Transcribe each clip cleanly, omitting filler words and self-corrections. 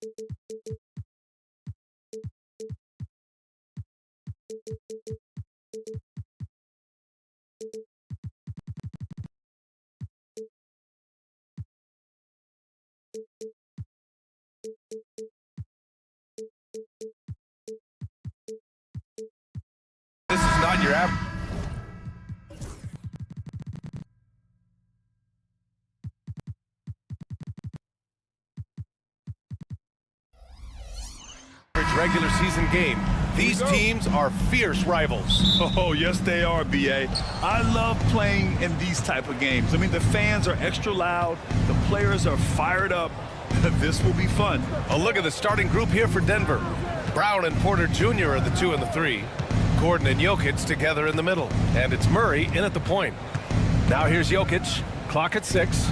This is not your average. Regular season game. These teams are fierce rivals. Oh, yes, they are, B.A. I love playing in these type of games. I mean, the fans are extra loud. The players are fired up. This will be fun. A look at the starting group here for Denver. Brown and Porter Jr. are the 2 and the 3. Gordon and Jokic together in the middle. And it's Murray in at the point. Now here's Jokic. Clock at 6.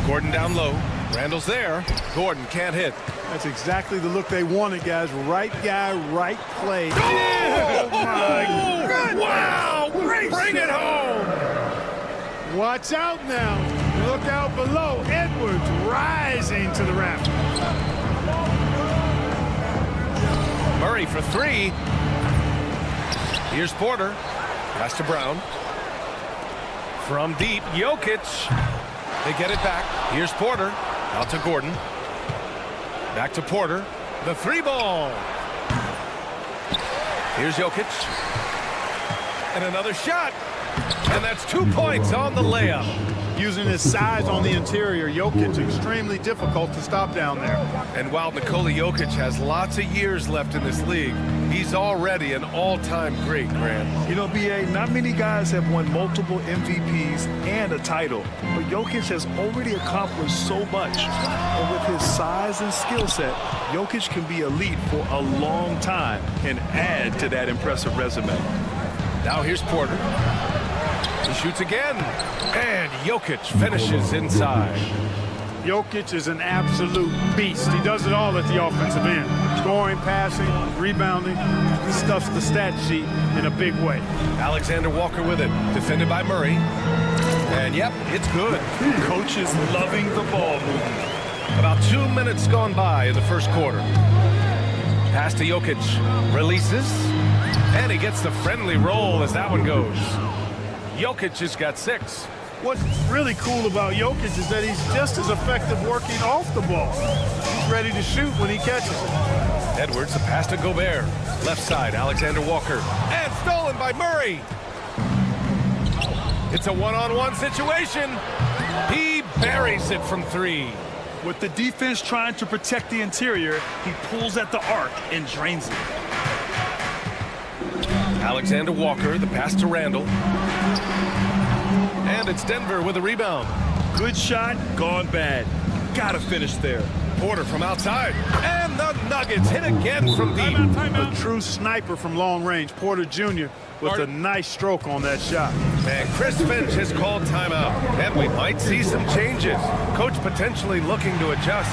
Gordon down low. Randall's there. Gordon can't hit. That's exactly the look they wanted, guys. Right guy, right play. Oh, my goodness! Wow! Bring it home! Watch out now. Look out below. Edwards rising to the raft. Murray for 3. Here's Porter. Pass to Brown. From deep, Jokic. They get it back. Here's Porter. Out to Gordon. Back to Porter. The 3-ball. Here's Jokic. And another shot. And that's 2 points on the layup. Using his size on the interior, Jokic extremely difficult to stop down there. And while Nikola Jokic has lots of years left in this league, he's already an all-time great, Grant. You know, B.A., not many guys have won multiple MVPs and a title, but Jokic has already accomplished so much. And with his size and skill set, Jokic can be elite for a long time and add to that impressive resume. Now here's Porter. He shoots again. And Jokic finishes inside. Jokic is an absolute beast. He does it all at the offensive end. Scoring, passing, rebounding. He stuffs the stat sheet in a big way. Alexander Walker with it. Defended by Murray. And yep, it's good. Coach is loving the ball movement. About 2 minutes gone by in the first quarter. Pass to Jokic. Releases. And he gets the friendly roll as that one goes. Jokic has got 6. What's really cool about Jokic is that he's just as effective working off the ball. He's ready to shoot when he catches it. Edwards, the pass to Gobert. Left side, Alexander Walker. And stolen by Murray. It's a one-on-one situation. He buries it from 3. With the defense trying to protect the interior, he pulls at the arc and drains it. Alexander Walker, the pass to Randall. And it's Denver with a rebound. Good shot, gone bad. Gotta finish there. Porter from outside. And the Nuggets hit again from deep. A true sniper from long range. Porter Jr. with a nice stroke on that shot. And Chris Finch has called timeout. And we might see some changes. Coach potentially looking to adjust.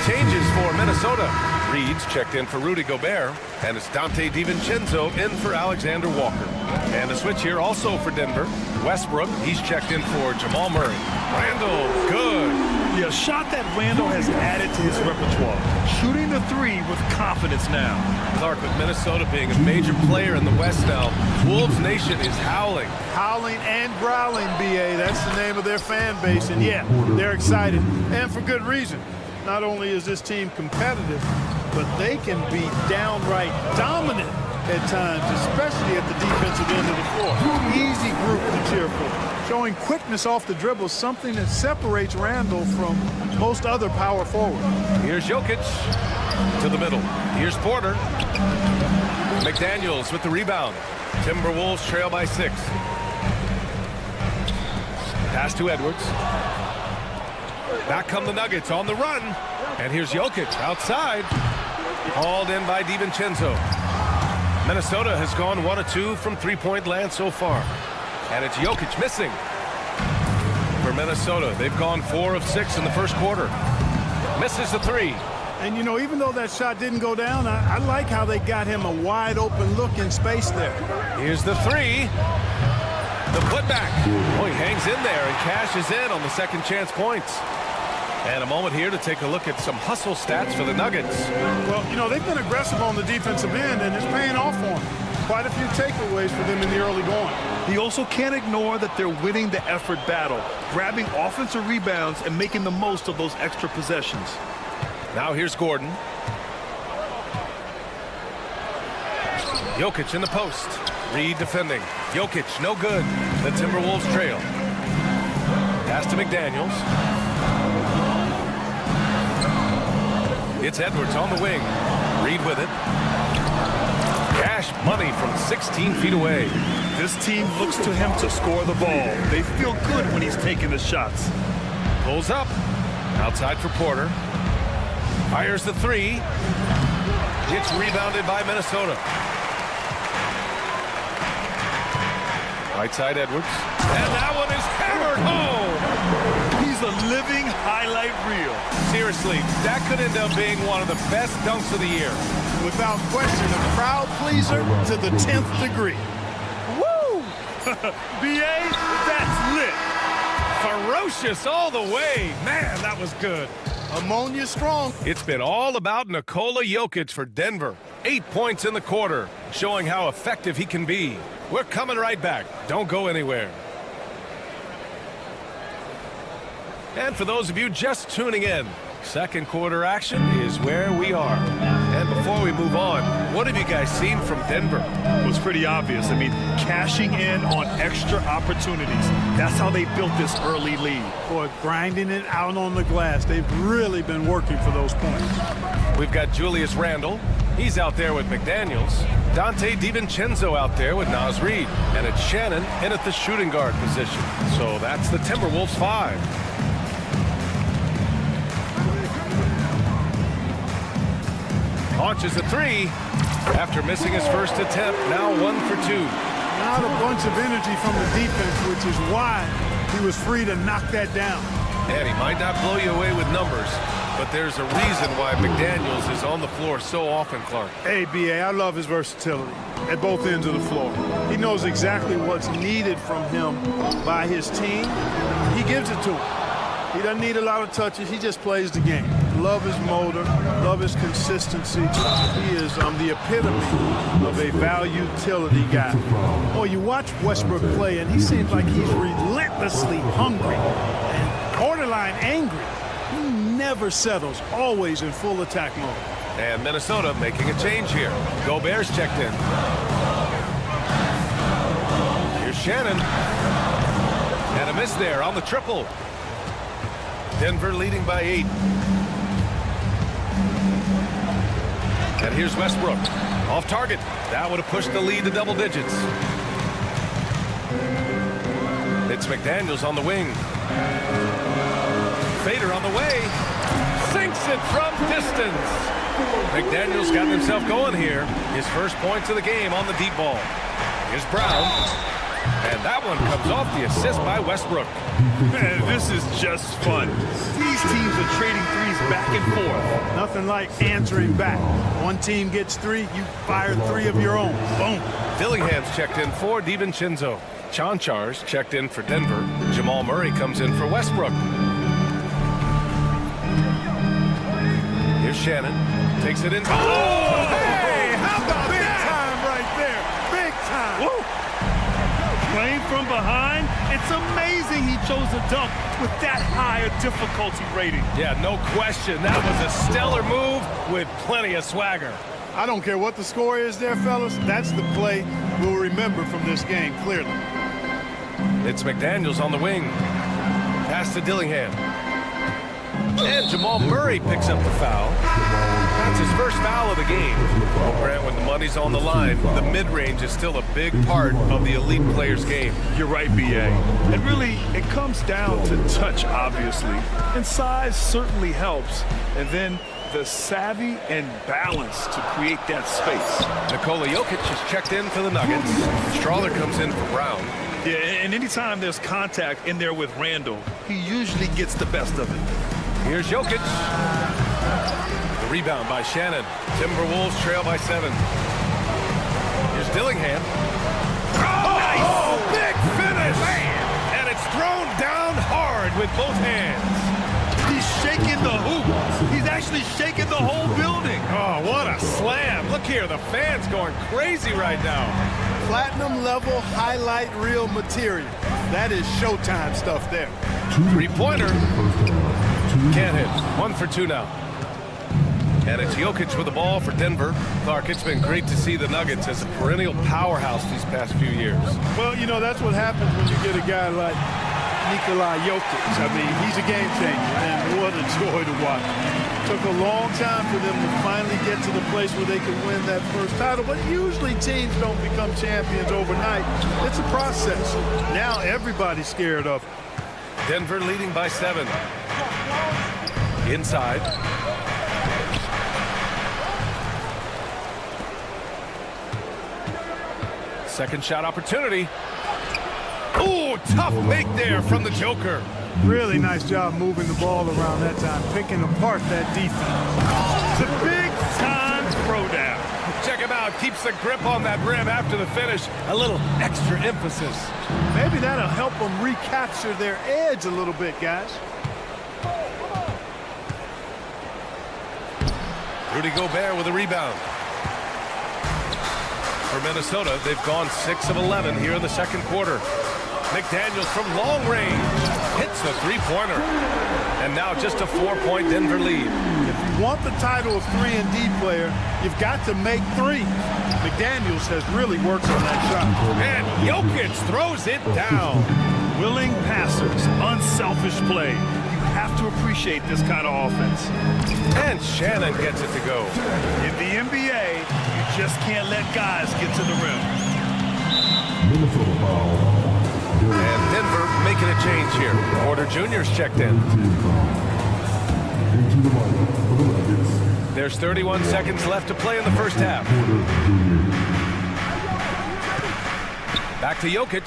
Changes for Minnesota. Reed's checked in for Rudy Gobert, and it's Dante DiVincenzo in for Alexander Walker. And a switch here also for Denver. Westbrook, he's checked in for Jamal Murray. Randall, good. Yeah, a shot that Randall has added to his repertoire. Shooting the 3 with confidence now. Clark, with Minnesota being a major player in the West now, Wolves Nation is howling. Howling and growling, B.A. That's the name of their fan base. And yeah, they're excited, and for good reason. Not only is this team competitive, but they can be downright dominant at times, especially at the defensive end of the floor. Easy group to cheer for. Showing quickness off the dribble, something that separates Randall from most other power forwards. Here's Jokic to the middle. Here's Porter. McDaniels with the rebound. Timberwolves trail by 6. Pass to Edwards. Back come the Nuggets on the run. And here's Jokic outside. Hauled in by DiVincenzo. Minnesota has gone 1 of 2 from 3-point land so far. And it's Jokic missing. For Minnesota. They've gone 4 of 6 in the first quarter. Misses the three. And, you know, even though that shot didn't go down, I like how they got him a wide open look in space there. Here's the three. The putback. Oh, he hangs in there and cashes in on the second chance points. And a moment here to take a look at some hustle stats for the Nuggets. Well, you know, they've been aggressive on the defensive end, and it's paying off for them. Quite a few takeaways for them in the early going. He also can't ignore that they're winning the effort battle, grabbing offensive rebounds and making the most of those extra possessions. Now here's Gordon. Jokic in the post. Reed defending. Jokic, no good. The Timberwolves trail. Pass to McDaniels. It's Edwards on the wing. Reed with it. Cash money from 16 feet away. This team looks to him to score the ball. They feel good when he's taking the shots. Pulls up. Outside for Porter. Fires the three. It's rebounded by Minnesota. Right side Edwards. And that one is hammered home. He's a living highlight reel. Seriously, that could end up being one of the best dunks of the year. Without question, a crowd pleaser to the 10th degree. Woo! B.A., that's lit. Ferocious all the way. Man, that was good. Ammonia strong. It's been all about Nikola Jokic for Denver. 8 points in the quarter, showing how effective he can be. We're coming right back. Don't go anywhere. And for those of you just tuning in, second quarter action is where we are. And before we move on, what have you guys seen from Denver? It was pretty obvious. I mean, cashing in on extra opportunities. That's how they built this early lead. Boy, grinding it out on the glass. They've really been working for those points. We've got Julius Randle. He's out there with McDaniels. Dante DiVincenzo out there with Naz Reid. And it's Shannon in at the shooting guard position. So that's the Timberwolves 5. Launches a three after missing his first attempt. Now 1 for 2. Not a bunch of energy from the defense, which is why he was free to knock that down. And he might not blow you away with numbers, but there's a reason why McDaniels is on the floor so often, Clark. Hey, B.A., I love his versatility at both ends of the floor. He knows exactly what's needed from him by his team. He gives it to him. He doesn't need a lot of touches. He just plays the game. Love his motor. Love his consistency. He is the epitome of a value-utility guy. Oh, you watch Westbrook play, and he seems like he's relentlessly hungry and borderline angry. He never settles, always in full attack mode. And Minnesota making a change here. Gobert's checked in. Here's Shannon. And a miss there on the triple. Denver leading by 8. And here's Westbrook. Off target. That would have pushed the lead to double digits. It's McDaniels on the wing. Fader on the way. Sinks it from distance. McDaniels got himself going here. His first points of the game on the deep ball. Here's Brown. And that one comes off the assist by Westbrook. Man, this is just fun. These teams are trading threes back and forth. Nothing like answering back. One team gets 3, you fire 3 of your own. Boom. Dillingham's checked in for DiVincenzo. Chanchar's checked in for Denver. Jamal Murray comes in for Westbrook. Here's Shannon. Takes it in. Oh, hey, how about big time right there? Big time. Woo! Playing from behind, it's amazing he chose a dunk with that higher difficulty rating. Yeah, no question. That was a stellar move with plenty of swagger. I don't care what the score is there, fellas. That's the play we'll remember from this game, clearly. It's McDaniels on the wing. Pass to Dillingham. And Jamal Murray picks up the foul. That's his first foul of the game. Well, Grant, when the money's on the line, the mid-range is still a big part of the elite player's game. You're right, B.A. And really, it comes down to touch, obviously. And size certainly helps. And then the savvy and balance to create that space. Nikola Jokic is checked in for the Nuggets. Strawler comes in for Brown. Yeah, and anytime there's contact in there with Randall, he usually gets the best of it. Here's Jokic. The rebound by Shannon. Timberwolves trail by 7. Here's Dillingham. Oh, nice! Oh, big finish! Man. And it's thrown down hard with both hands. He's shaking the hoop. He's actually shaking the whole building. Oh, what a slam. Look here, the fans going crazy right now. Platinum level highlight reel material. That is Showtime stuff there. Three-pointer. Can't hit. 1 for 2 now. And it's Jokic with the ball for Denver. Clark, it's been great to see the Nuggets as a perennial powerhouse these past few years. Well, you know, that's what happens when you get a guy like Jokic. I mean, he's a game changer, and what a joy to watch. Took a long time for them to finally get to the place where they could win that first title, but usually teams don't become champions overnight. It's a process. Now everybody's scared of it. Denver leading by 7. Inside. Second shot opportunity. Ooh, tough make there from the Joker. Really nice job moving the ball around that time, picking apart that defense. The big-time throwdown. Check him out. Keeps the grip on that rim after the finish. A little extra emphasis. Maybe that'll help them recapture their edge a little bit, guys. Rudy Gobert with a rebound. For Minnesota, they've gone 6 of 11 here in the second quarter. McDaniels from long range hits the three-pointer. And now just a 4-point Denver lead. If you want the title of 3-and-D player, you've got to make 3. McDaniels has really worked on that shot. And Jokic throws it down. Willing passers, unselfish play. You have to appreciate this kind of offense. And Shannon gets it to go. In the NBA, you just can't let guys get to the rim. And Denver making a change here. Porter Jr.'s checked in. There's 31 seconds left to play in the first half. Back to Jokic.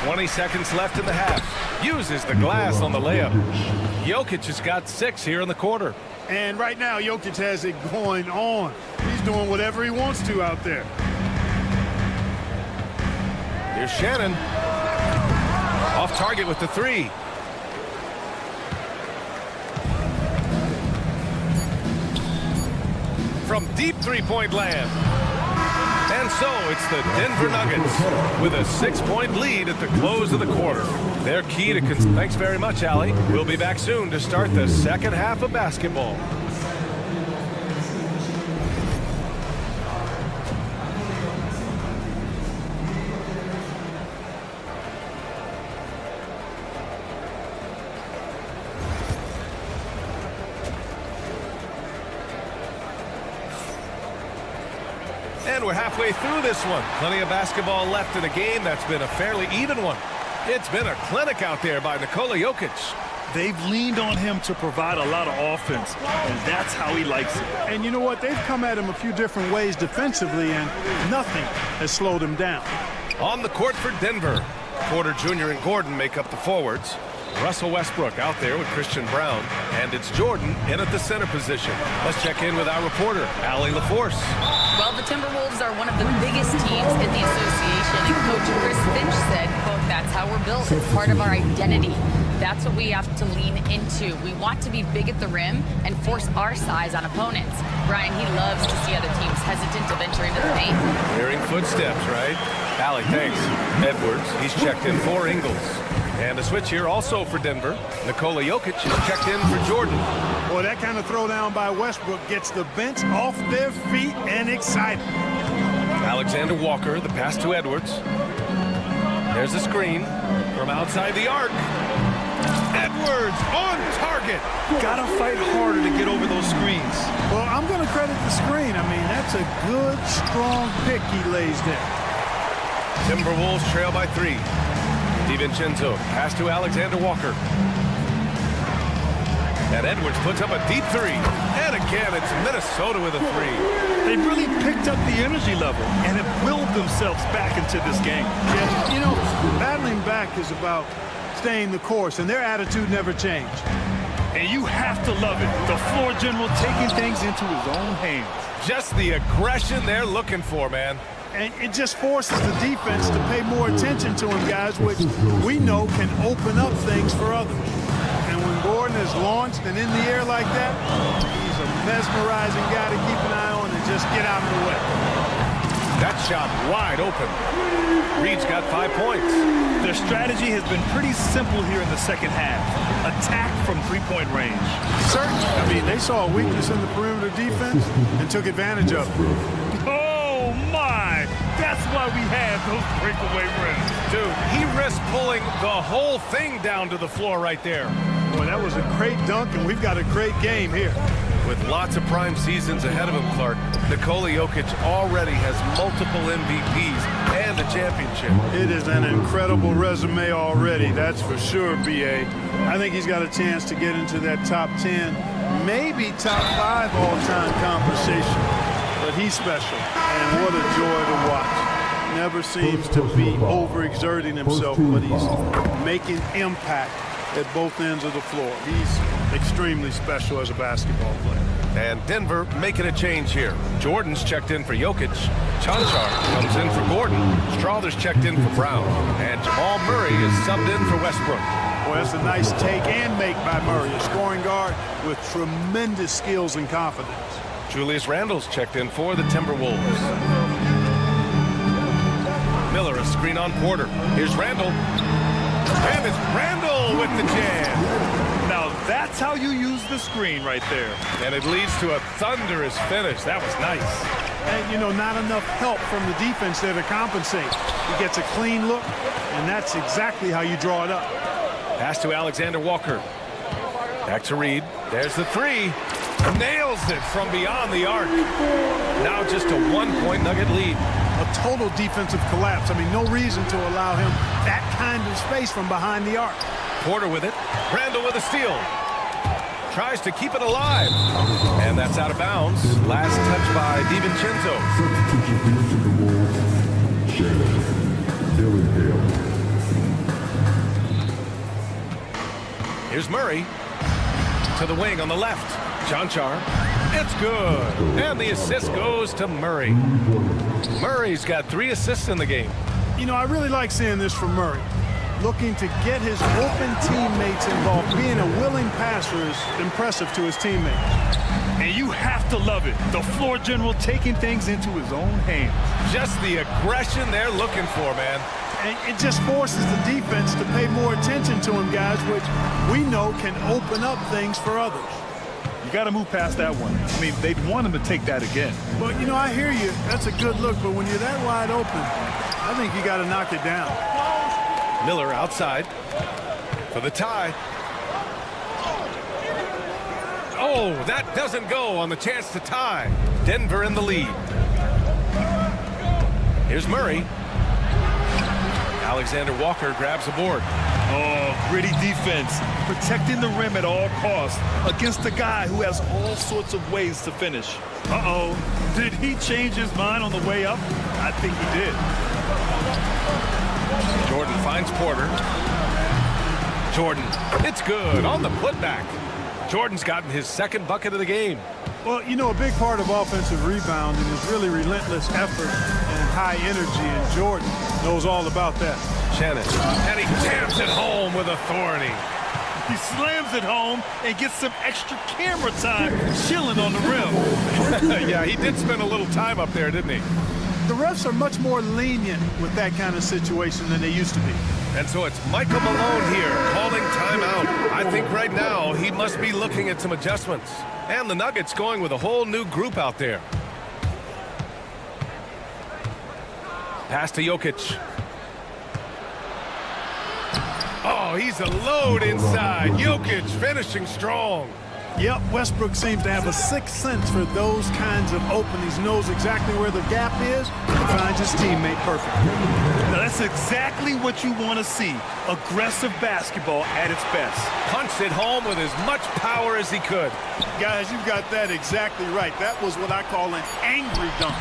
20 seconds left in the half. Uses the glass on the layup. Jokic has got 6 here in the quarter. And right now, Jokic has it going on. He's doing whatever he wants to out there. Here's Shannon. Off target with the 3. From deep three-point land. And so it's the Denver Nuggets with a 6-point lead at the close of the quarter. They're key to... Thanks very much, Allie. We'll be back soon to start the second half of basketball. And we're halfway through this one. Plenty of basketball left in a game that's been a fairly even one. It's been a clinic out there by Nikola Jokic. They've leaned on him to provide a lot of offense, and that's how he likes it. And you know what? They've come at him a few different ways defensively, and nothing has slowed him down. On the court for Denver, Porter Jr. and Gordon make up the forwards. Russell Westbrook out there with Christian Brown, and it's Jordan in at the center position. Let's check in with our reporter, Allie LaForce. Well, the Timberwolves are one of the biggest teams in the association, and Coach Chris Finch said, quote, "That's how we're built. It's part of our identity. That's what we have to lean into. We want to be big at the rim and force our size on opponents." Brian, he loves to see other teams hesitant to venture into the paint. Hearing footsteps, right? Allie, thanks. Edwards, he's checked in for Ingles. And a switch here also for Denver. Nikola Jokic is checked in for Jordan. Boy, that kind of throwdown by Westbrook gets the bench off their feet and excited. Alexander Walker, the pass to Edwards. There's a screen from outside the arc. Edwards on target. Gotta fight harder to get over those screens. Well, I'm going to credit the screen. I mean, that's a good, strong pick he lays there. Timberwolves trail by 3. DiVincenzo, pass to Alexander Walker. And Edwards puts up a deep 3. And again. again. It's Minnesota with a three. They really picked up the energy level and have willed themselves back into this game. Yeah, you know, battling back is about staying the course, and their attitude never changed. And you have to love it. The floor general taking things into his own hands. Just the aggression they're looking for, man. And it just forces the defense to pay more attention to him, guys, which we know can open up things for others. And when Gordon is launched and in the air like that, he's a mesmerizing guy to keep an eye on and just get out of the way. That shot wide open. Reed's got 5 points. Their strategy has been pretty simple here in the second half. Attack from three-point range. Certainly. I mean, they saw a weakness in the perimeter defense and took advantage of it. Oh, my! That's why we have those breakaway rims. Dude, he risked pulling the whole thing down to the floor right there. Boy, that was a great dunk, and we've got a great game here. With lots of prime seasons ahead of him, Clark, Nikola Jokic already has multiple MVPs and a championship. It is an incredible resume already, that's for sure, B.A. I think he's got a chance to get into that top 10, maybe top 5 all-time conversation. But he's special, and what a joy to watch. Never seems to be overexerting himself, but he's making impact at both ends of the floor. He's extremely special as a basketball player. And Denver making a change here. Jordan's checked in for Jokic. Chanchar comes in for Gordon. Strawther's checked in for Brown. And Jamal Murray is subbed in for Westbrook. Boy, that's a nice take and make by Murray, a scoring guard with tremendous skills and confidence. Julius Randle's checked in for the Timberwolves. Miller, a screen on Porter. Here's Randle. And it's Randle with the jam. Now that's how you use the screen right there. And it leads to a thunderous finish. That was nice. And, you know, not enough help from the defense there to compensate. He gets a clean look, and that's exactly how you draw it up. Pass to Alexander Walker. Back to Reed. There's the three. Nails it from beyond the arc. Now just a 1-point Nugget lead. A total defensive collapse. I mean, no reason to allow him that kind of space from behind the arc. Porter with it. Randle with a steal. Tries to keep it alive. And that's out of bounds. Last touch by DiVincenzo. Here's Murray. To the wing on the left. Chanchar. It's good. And the assist goes to Murray. Murray's got 3 assists in the game. You know, I really like seeing this from Murray. Looking to get his open teammates involved. Being a willing passer is impressive to his teammates. And you have to love it. The floor general taking things into his own hands. Just the aggression they're looking for, man. And it just forces the defense to pay more attention to him, guys, which we know can open up things for others. You got to move past that one. I mean, they'd want him to take that again. But, you know, I hear you. That's a good look. But when you're that wide open, I think you got to knock it down. Miller outside for the tie. Oh, that doesn't go on the chance to tie. Denver in the lead. Here's Murray. Alexander Walker grabs the board. Oh, gritty defense. Protecting the rim at all costs against a guy who has all sorts of ways to finish. Uh-oh. Did he change his mind on the way up? I think he did. Jordan finds Porter. Jordan, it's good on the putback. Jordan's gotten his second bucket of the game. Well, you know, a big part of offensive rebounding is really relentless effort and high energy, and Jordan knows all about that. Shannon, and he jams it home with authority. He slams it home and gets some extra camera time chilling on the rim. Yeah, he did spend a little time up there, didn't he? The refs are much more lenient with that kind of situation than they used to be. And so it's Michael Malone here calling timeout. I think right now he must be looking at some adjustments. And the Nuggets going with a whole new group out there. Pass to Jokic. Oh, he's a load inside. Jokic finishing strong. Yep, Westbrook seems to have a sixth sense for those kinds of openings, knows exactly where the gap is, and finds his teammate perfectly. Now, that's exactly what you want to see. Aggressive basketball at its best. Punched it home with as much power as he could. Guys, you've got that exactly right. That was what I call an angry dunk.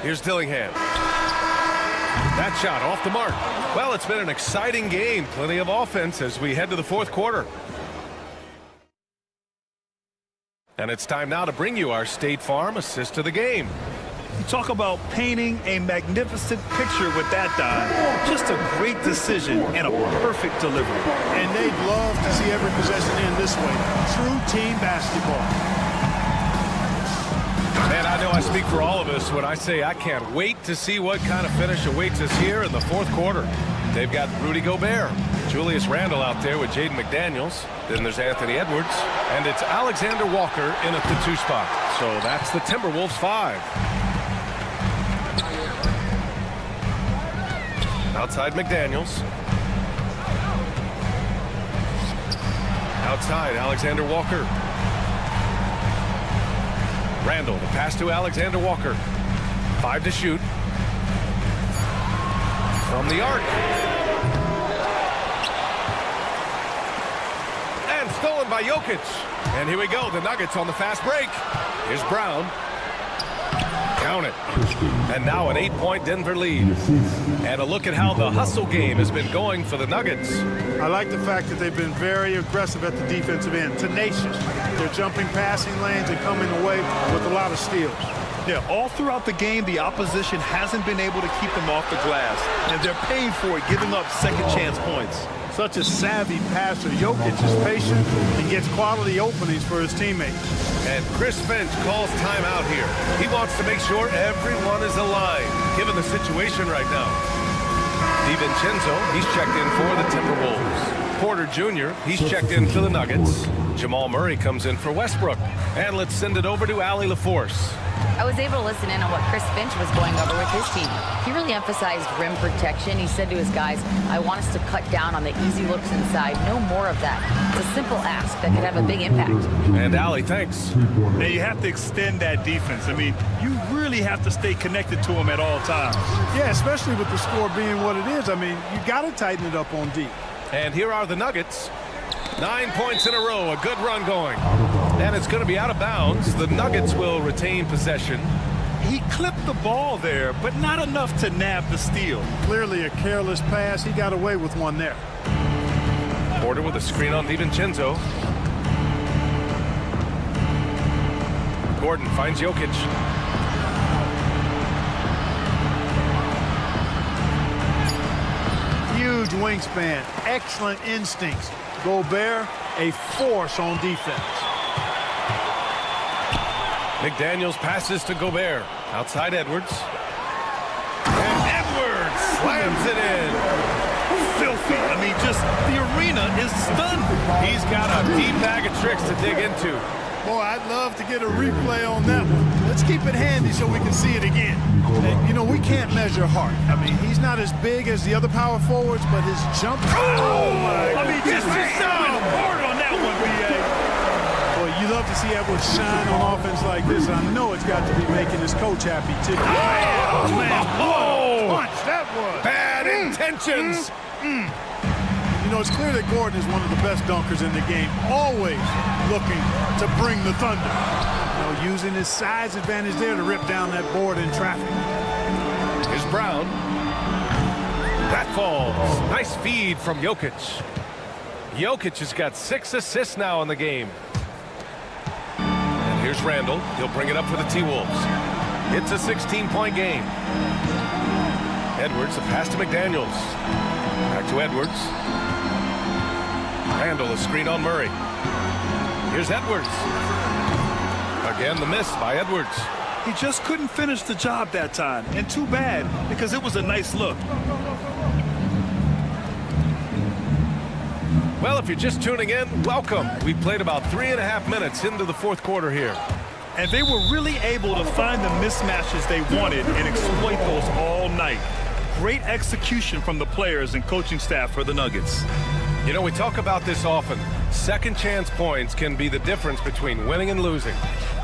Here's Dillingham. That shot off the mark. Well, it's been an exciting game. Plenty of offense as we head to the fourth quarter. And it's time now to bring you our State Farm assist of the game. You talk about painting a magnificent picture with that dive. Just a great decision and a perfect delivery. And they'd love to see every possession end this way. True team basketball. Man, I know I speak for all of us when I say I can't wait to see what kind of finish awaits us here in the fourth quarter. They've got Rudy Gobert, Julius Randle out there with Jaden McDaniels. Then there's Anthony Edwards. And it's Alexander Walker in at the 2 spot. So that's the Timberwolves 5. Outside McDaniels. Outside Alexander Walker. Randle, the pass to Alexander Walker. 5 to shoot. From the arc. And stolen by Jokic. And here we go, the Nuggets on the fast break. Here's Brown. Count it. And now an 8-point Denver lead. And a look at how the hustle game has been going for the Nuggets. I like the fact that they've been very aggressive at the defensive end, tenacious. They're jumping passing lanes and coming away with a lot of steals. Yeah, all throughout the game, the opposition hasn't been able to keep them off the glass, and they're paying for it, giving up second chance points. Such a savvy passer. Jokic is patient and gets quality openings for his teammates. And Chris Finch calls timeout here. He wants to make sure everyone is aligned, given the situation right now. DiVincenzo, he's checked in for the Timberwolves. Porter Jr., he's checked in for the Nuggets. Jamal Murray comes in for Westbrook. And let's send it over to Allie LaForce. I was able to listen in on what Chris Finch was going over with his team. He really emphasized rim protection. He said to his guys, I want us to cut down on the easy looks inside. No more of that. It's a simple ask that could have a big impact. And Allie, thanks. Now you have to extend that defense. I mean, you really have to stay connected to them at all times. Yeah, especially with the score being what it is. I mean, you got to tighten it up on D. And here are the Nuggets. 9 points in a row, a good run going. And it's going to be out of bounds. The Nuggets will retain possession. He clipped the ball there, but not enough to nab the steal. Clearly a careless pass. He got away with one there. Porter with a screen on DiVincenzo. Gordon finds Jokic. Huge wingspan, excellent instincts. Gobert, a force on defense. McDaniels passes to Gobert. Outside Edwards. And Edwards slams it in. Filthy. I mean, just the arena is stunned. He's got a deep bag of tricks to dig into. Boy, I'd love to get a replay on that one. Let's keep it handy so we can see it again. And, you know, we can't measure Hart. I mean, he's not as big as the other power forwards, but his jump... Oh, my! I mean, just so hard on that one, B.A. Boy, you love to see Edwards shine on offense like this. I know it's got to be making his coach happy, too. Oh, man. Punch, that was. Bad intentions. You know, it's clear that Gordon is one of the best dunkers in the game, always looking to bring the thunder. You know, using his size advantage there to rip down that board in traffic. Here's Brown. That falls. Nice feed from Jokic. Jokic has got 6 assists now in the game. And here's Randle. He'll bring it up for the T-Wolves. It's a 16-point game. Edwards, a pass to McDaniels. Back to Edwards. Randle, a screen on Murray. Here's Edwards. Again, the miss by Edwards. He just couldn't finish the job that time. And too bad, because it was a nice look. Well, if you're just tuning in, welcome. We've played about 3.5 minutes into the fourth quarter here. And they were really able to find the mismatches they wanted and exploit those all night. great execution from the players and coaching staff for the Nuggets. You know, we talk about this often. Second chance points can be the difference between winning and losing.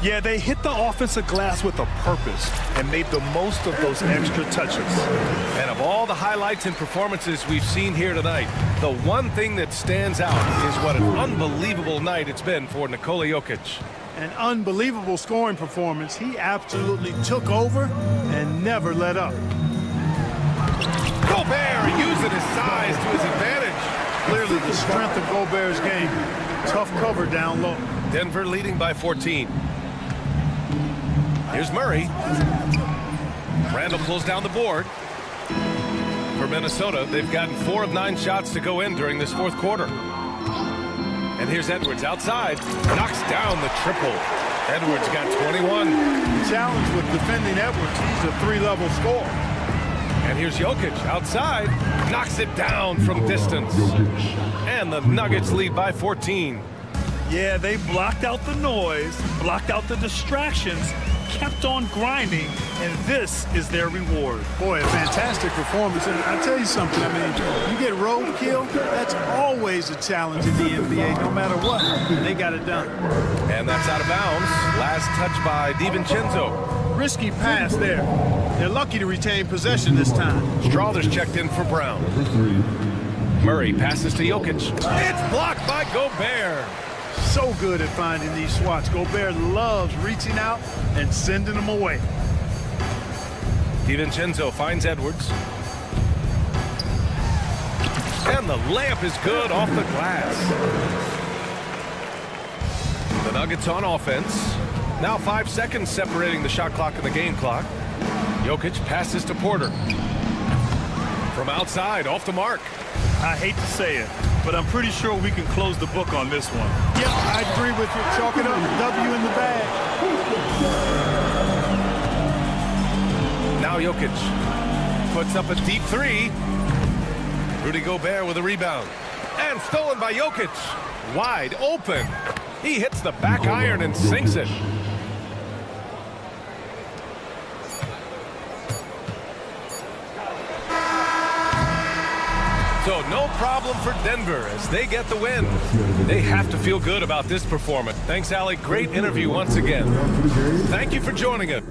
Yeah, they hit the offensive glass with a purpose and made the most of those extra touches. And of all the highlights and performances we've seen here tonight, the one thing that stands out is what an unbelievable night it's been for Nikola Jokic. An unbelievable scoring performance. He absolutely took over and never let up. Gobert using his size to his advantage. Clearly the strength of Gobert's game. Tough cover down low. Denver leading by 14. Here's Murray. Randall pulls down the board. For Minnesota, they've gotten 4 of 9 shots to go in during this fourth quarter. And here's Edwards outside. Knocks down the triple. Edwards got 21. The challenge with defending Edwards, he's a 3-level scorer. And here's Jokic outside. Knocks it down from distance. And the Nuggets lead by 14. Yeah, they blocked out the noise, blocked out the distractions, kept on grinding, and this is their reward. Boy, a fantastic performance. And I tell you something, I mean, you get roadkill, that's always a challenge in the NBA. No matter what, they got it done. And that's out of bounds. Last touch by DiVincenzo. Risky pass there. They're lucky to retain possession this time. Strawther's checked in for Brown. Murray passes to Jokic. It's blocked by Gobert. So good at finding these swats. Gobert loves reaching out and sending them away. DiVincenzo finds Edwards. And the layup is good off the glass. The Nuggets on offense. Now 5 seconds separating the shot clock and the game clock. Jokic passes to Porter. From outside, off the mark. I hate to say it, but I'm pretty sure we can close the book on this one. Yep, I agree with you. Chalk it up. W in the bag. Now Jokic puts up a deep 3. Rudy Gobert with a rebound. And stolen by Jokic. Wide open. He hits the back iron and sinks it. So no problem for Denver as they get the win. They have to feel good about this performance. Thanks, Allie. Great interview once again. Thank you for joining us.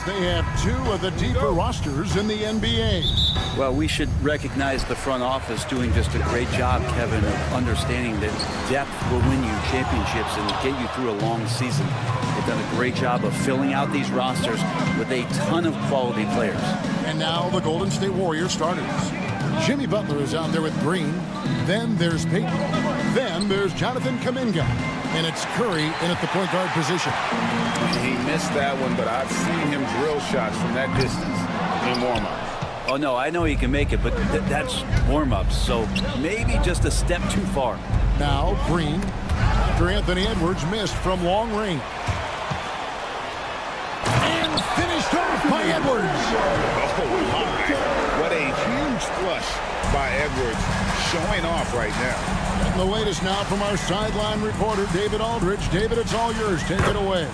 Timberwolves, they have two of the deeper rosters in the NBA. Well, we should recognize the front office doing just a great job, Kevin, of understanding that depth will win you championships and get you through a long season. They've done a great job of filling out these rosters with a ton of quality players. And now the Golden State Warriors starters. Jimmy Butler is out there with Green. Then there's Peyton. Then there's Jonathan Kuminga. And it's Curry in at the point guard position. He missed that one, but I've seen him drill shots from that distance in warm-ups. Oh, no, I know he can make it, but that's warm-ups, so maybe just a step too far. Now Green, after Anthony Edwards missed from long range. And finished off by Edwards. Oh, my. What a huge flush by Edwards, showing off right now. And the latest now from our sideline reporter, David Aldridge. David, it's all yours. Take it away.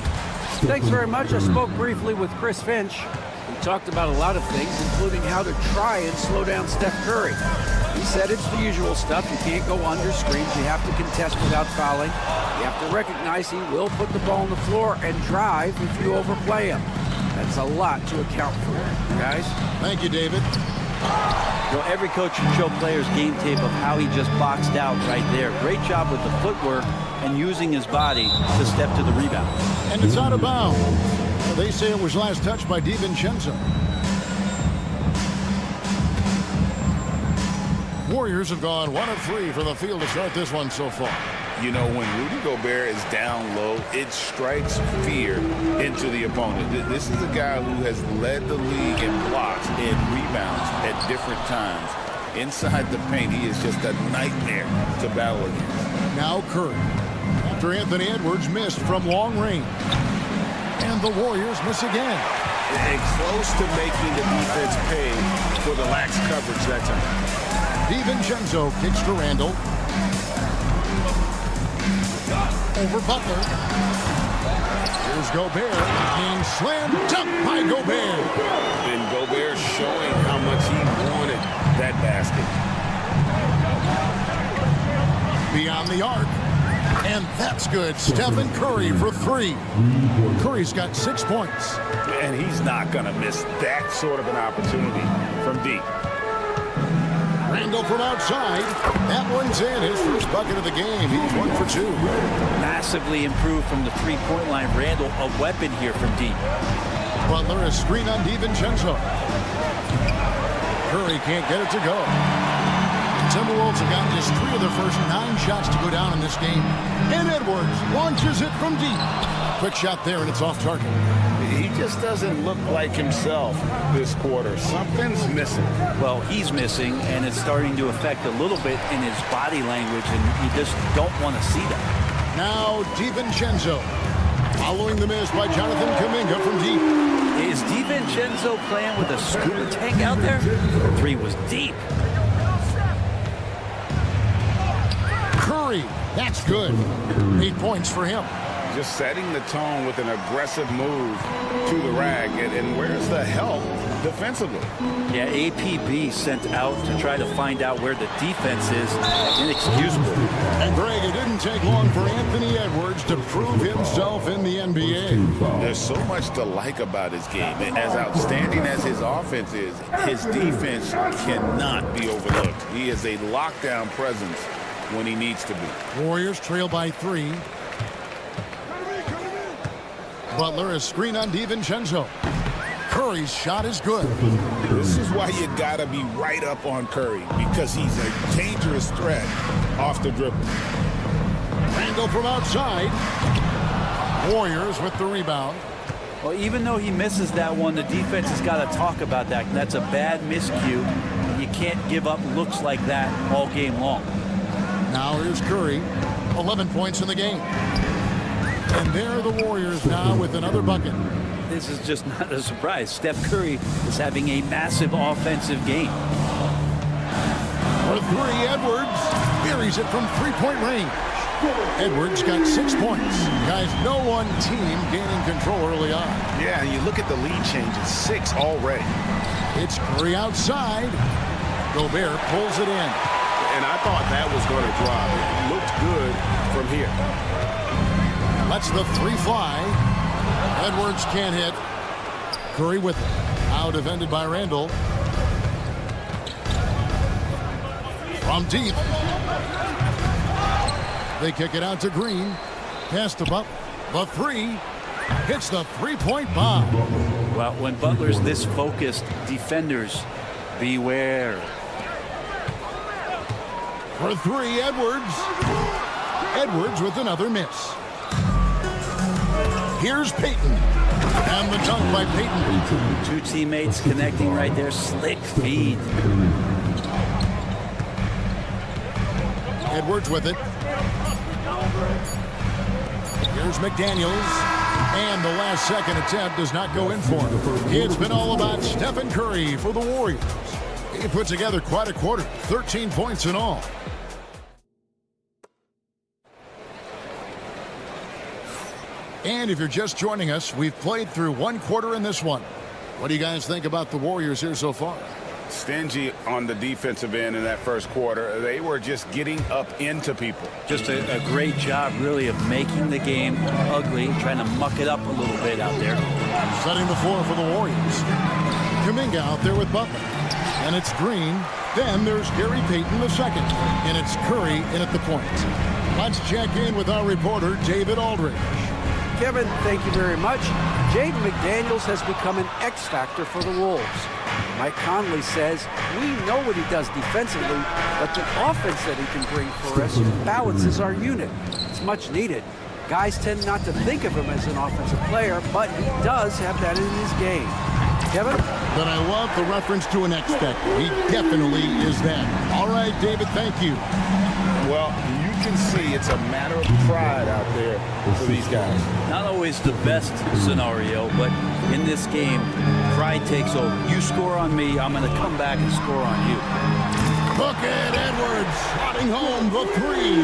Thanks very much. I spoke briefly with Chris Finch. We talked about a lot of things, including how to try and slow down Steph Curry. He said it's the usual stuff. You can't go under screens. You have to contest without fouling. You have to recognize he will put the ball on the floor and drive if you overplay him. That's a lot to account for, guys. Thank you, David. You know, every coach should show players game tape of how he just boxed out right there. Great job with the footwork and using his body to step to the rebound. And it's out of bounds. They say it was last touched by DiVincenzo. Warriors have gone 1 of 3 from the field to start this one so far. You know, when Rudy Gobert is down low, it strikes fear into the opponent. This is a guy who has led the league in blocks and rebounds at different times. Inside the paint, he is just a nightmare to battle against. Now Curry, after Anthony Edwards missed from long range. And the Warriors miss again. And close to making the defense pay for the lax coverage that time. DiVincenzo kicks to Randall. Over Butler. Here's Gobert. And slam dunk by Gobert. And Gobert showing how much he wanted that basket. Beyond the arc. And that's good. Stephen Curry for 3. Curry's got 6 points. And he's not going to miss that sort of an opportunity from deep. Randall from outside. That one's in. His first bucket of the game. He's 1 for 2. Massively improved from the three-point line. Randall, a weapon here from deep. Butler, a screen on DiVincenzo. Curry can't get it to go. Timberwolves have gotten just 3 of their first 9 shots to go down in this game. And Edwards launches it from deep. Quick shot there, and it's off target. He just doesn't look like himself this quarter. Something's missing. Well, he's missing, and it's starting to affect a little bit in his body language, and you just don't want to see that. Now DiVincenzo. Following the miss by Jonathan Kuminga from deep. Is DiVincenzo playing with a scuba tank out there? The 3 was deep. Curry, that's good. 8 points for him. Just setting the tone with an aggressive move to the rack. And where's the help defensively? Yeah, APB sent out to try to find out where the defense is. Inexcusable. And Greg, it didn't take long for Anthony Edwards to prove himself in the NBA. There's so much to like about his game. And as outstanding as his offense is, his defense cannot be overlooked. He is a lockdown presence when he needs to be. Warriors trail by 3. Butler is screen on DiVincenzo. Curry's shot is good. This is why you gotta be right up on Curry, because he's a dangerous threat off the dribble. Randall from outside. Warriors with the rebound. Well, even though he misses that one, the defense has got to talk about that. That's a bad miscue. You can't give up looks like that all game long. Now here's Curry. 11 points in the game. And there are the Warriors now with another bucket. This is just not a surprise. Steph Curry is having a massive offensive game. For 3, Edwards buries it from 3-point range. Edwards got 6 points. Guys, no one team gaining control early on. Yeah, you look at the lead changes, 6 already. It's Curry outside. Gobert pulls it in. And I thought that was going to drop. It looked good from here. Lets the 3 fly. Edwards can't hit. Curry with it. Now defended by Randall. From deep. They kick it out to Green. Pass to Butler. The three. Hits the three-point bomb. Well, when Butler's this focused, defenders, beware. For three, Edwards. Edwards with another miss. Here's Payton. And the dunk by Payton. Two teammates connecting right there. Slick feed. Edwards with it. Here's McDaniels. And the last second attempt does not go in for him. It's been all about Stephen Curry for the Warriors. He put together quite a quarter. 13 points in all. And if you're just joining us, we've played through one quarter in this one. What do you guys think about the Warriors here so far? Stingy on the defensive end in that first quarter. They were just getting up into people. Just a great job, really, of making the game ugly, trying to muck it up a little bit out there. Setting the floor for the Warriors. Kuminga out there with Butler. And it's Green. Then there's Gary Payton II. And it's Curry in at the point. Let's check in with our reporter, David Aldridge. Kevin, thank you very much. Jaden McDaniels has become an X factor for the Wolves. Mike Conley says, we know what he does defensively, but the offense that he can bring for us balances our unit. It's much needed. Guys tend not to think of him as an offensive player, but he does have that in his game. Kevin? But I love the reference to an X factor. He definitely is that. All right, David, thank you. Well, you can see it's a matter of pride out there for these guys. Not always the best scenario, but in this game, pride takes over. You score on me, I'm going to come back and score on you. Look at Edwards slotting home the three.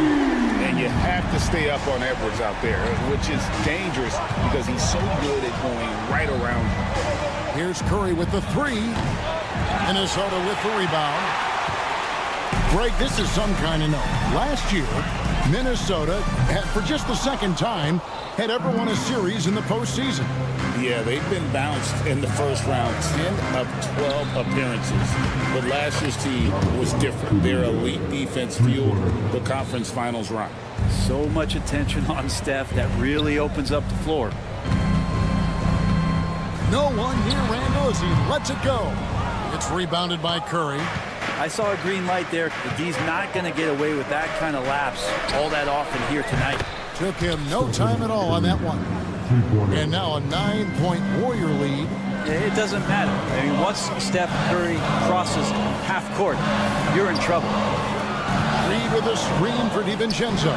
And you have to stay up on Edwards out there, which is dangerous because he's so good at going right around. Here's Curry with the three. Minnesota with the rebound. Greg, this is some kind of note. Last year, Minnesota, for just the second time, had ever won a series in the postseason. Yeah, they've been bounced in the first round, 10 of 12 appearances. But last year's team was different. Their elite defense fueled the conference finals run. So much attention on Steph that really opens up the floor. No one near Randall as he lets it go. It's rebounded by Curry. I saw a green light there. The D's not going to get away with that kind of lapse all that often here tonight. Took him no time at all on that one. And now a 9-point Warrior lead. It doesn't matter. I mean, once Steph Curry crosses half court, you're in trouble. Reed with a screen for DiVincenzo.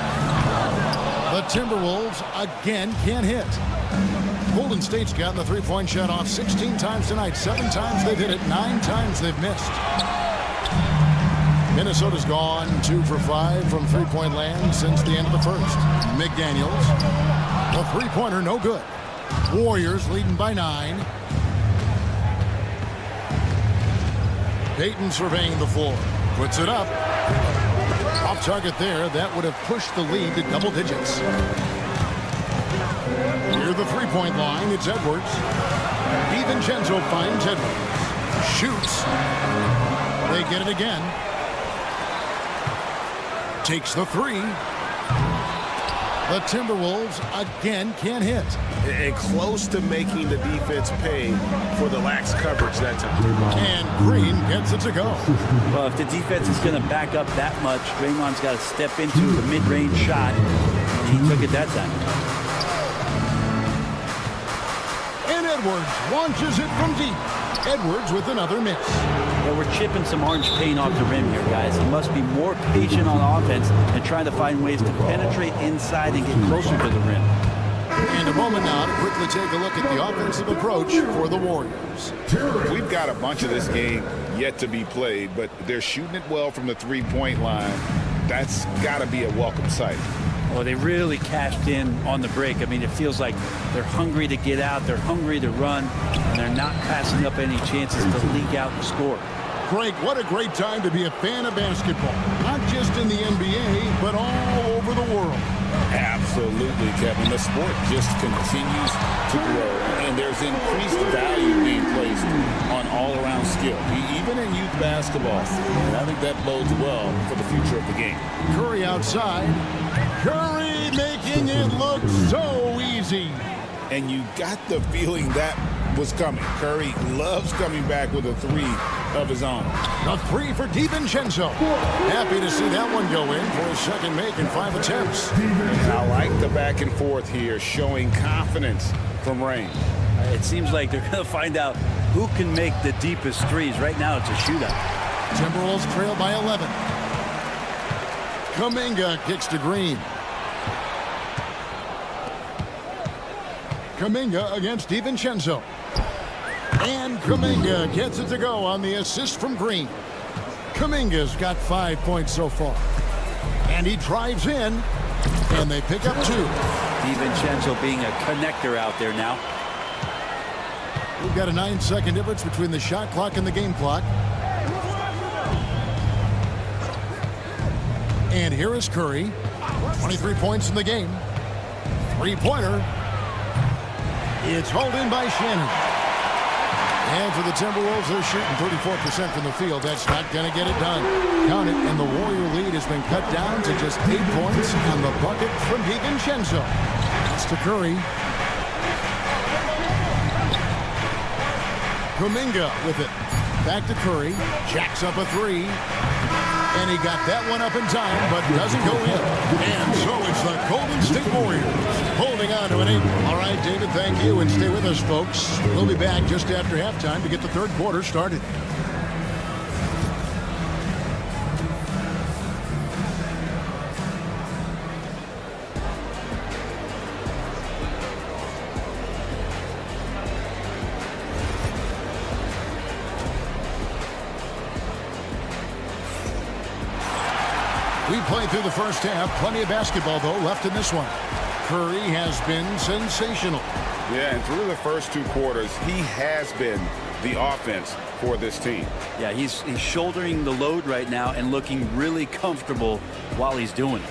The Timberwolves again can't hit. Golden State's gotten the three-point shot off 16 times tonight. 7 times they've hit it, 9 times they've missed. Minnesota's gone 2 for 5 from three-point land since the end of the first. McDaniels, the three-pointer, no good. Warriors leading by 9. Payton surveying the floor, puts it up. Off target there, that would have pushed the lead to double digits. Near the three-point line, it's Edwards. DiVincenzo finds Edwards. Shoots. They get it again. Takes the three. The Timberwolves again can't hit. And close to making the defense pay for the lax coverage that time. And Green gets it to go. Well, if the defense is going to back up that much, Draymond's got to step into the mid-range shot. And he took it that time. And Edwards launches it from deep. Edwards with another miss. Well, we're chipping some orange paint off the rim here, guys. He must be more patient on offense and trying to find ways to penetrate inside and get closer to the rim. And a moment now to quickly take a look at the offensive approach for the Warriors. We've got a bunch of this game yet to be played, but they're shooting it well from the three-point line. That's got to be a welcome sight. Well, they really cashed in on the break. I mean, it feels like they're hungry to get out, they're hungry to run, and they're not passing up any chances to leak out and score. Greg, what a great time to be a fan of basketball. Not just in the NBA, but all over the world. Absolutely, Kevin. The sport just continues to grow, and there's increased value being placed on all-around skill, even in youth basketball. And I think that bodes well for the future of the game. Curry outside. Curry making it look so easy. And you got the feeling that was coming. Curry loves coming back with a three of his own. A three for DiVincenzo. Happy to see that one go in for his second make in 5 attempts. I like the back and forth here, showing confidence from Rain. It seems like they're going to find out who can make the deepest threes. Right now, it's a shootout. Timberwolves trail by 11. Kuminga kicks to Green. Kuminga against DiVincenzo. And Kuminga gets it to go on the assist from Green. Kuminga's got 5 points so far. And he drives in, and they pick up 2. DiVincenzo being a connector out there now. We've got a 9-second difference between the shot clock and the game clock. And here is Curry. 23 points in the game. Three-pointer. It's hauled in by Shannon. And for the Timberwolves, they're shooting 34% from the field. That's not going to get it done. Count it, and the Warrior lead has been cut down to just 8 points on the bucket from DiVincenzo. It's to Curry. Kuminga with it. Back to Curry. Jacks up a three. And he got that one up in time, but doesn't go in. And so it's the Golden State Warriors holding on to an 8. All right, David, thank you, and stay with us, folks. We'll be back just after halftime to get the third quarter started. We played through the first half. Plenty of basketball, though, left in this one. Curry has been sensational. Yeah, and through the first 2 quarters, he has been the offense for this team. Yeah, he's shouldering the load right now and looking really comfortable while he's doing it.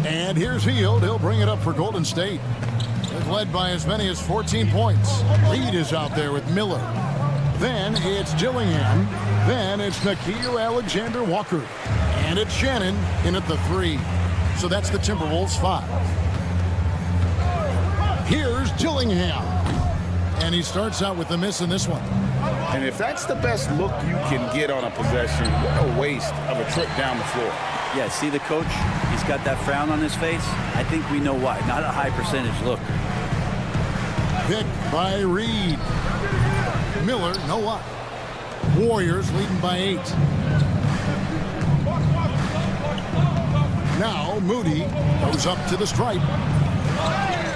And here's Hield. He'll bring it up for Golden State. They've led by as many as 14 points. Reed is out there with Miller. Then it's Dillingham. Then it's Nickeil Alexander-Walker. And it's Shannon in at the 3. So that's the Timberwolves 5. Here's Dillingham. And he starts out with the miss in this one. And if that's the best look you can get on a possession, what a waste of a trip down the floor. Yeah, see the coach? He's got that frown on his face. I think we know why. Not a high percentage look. Picked by Reed. Miller, no what? Warriors leading by 8. Now Moody goes up to the stripe.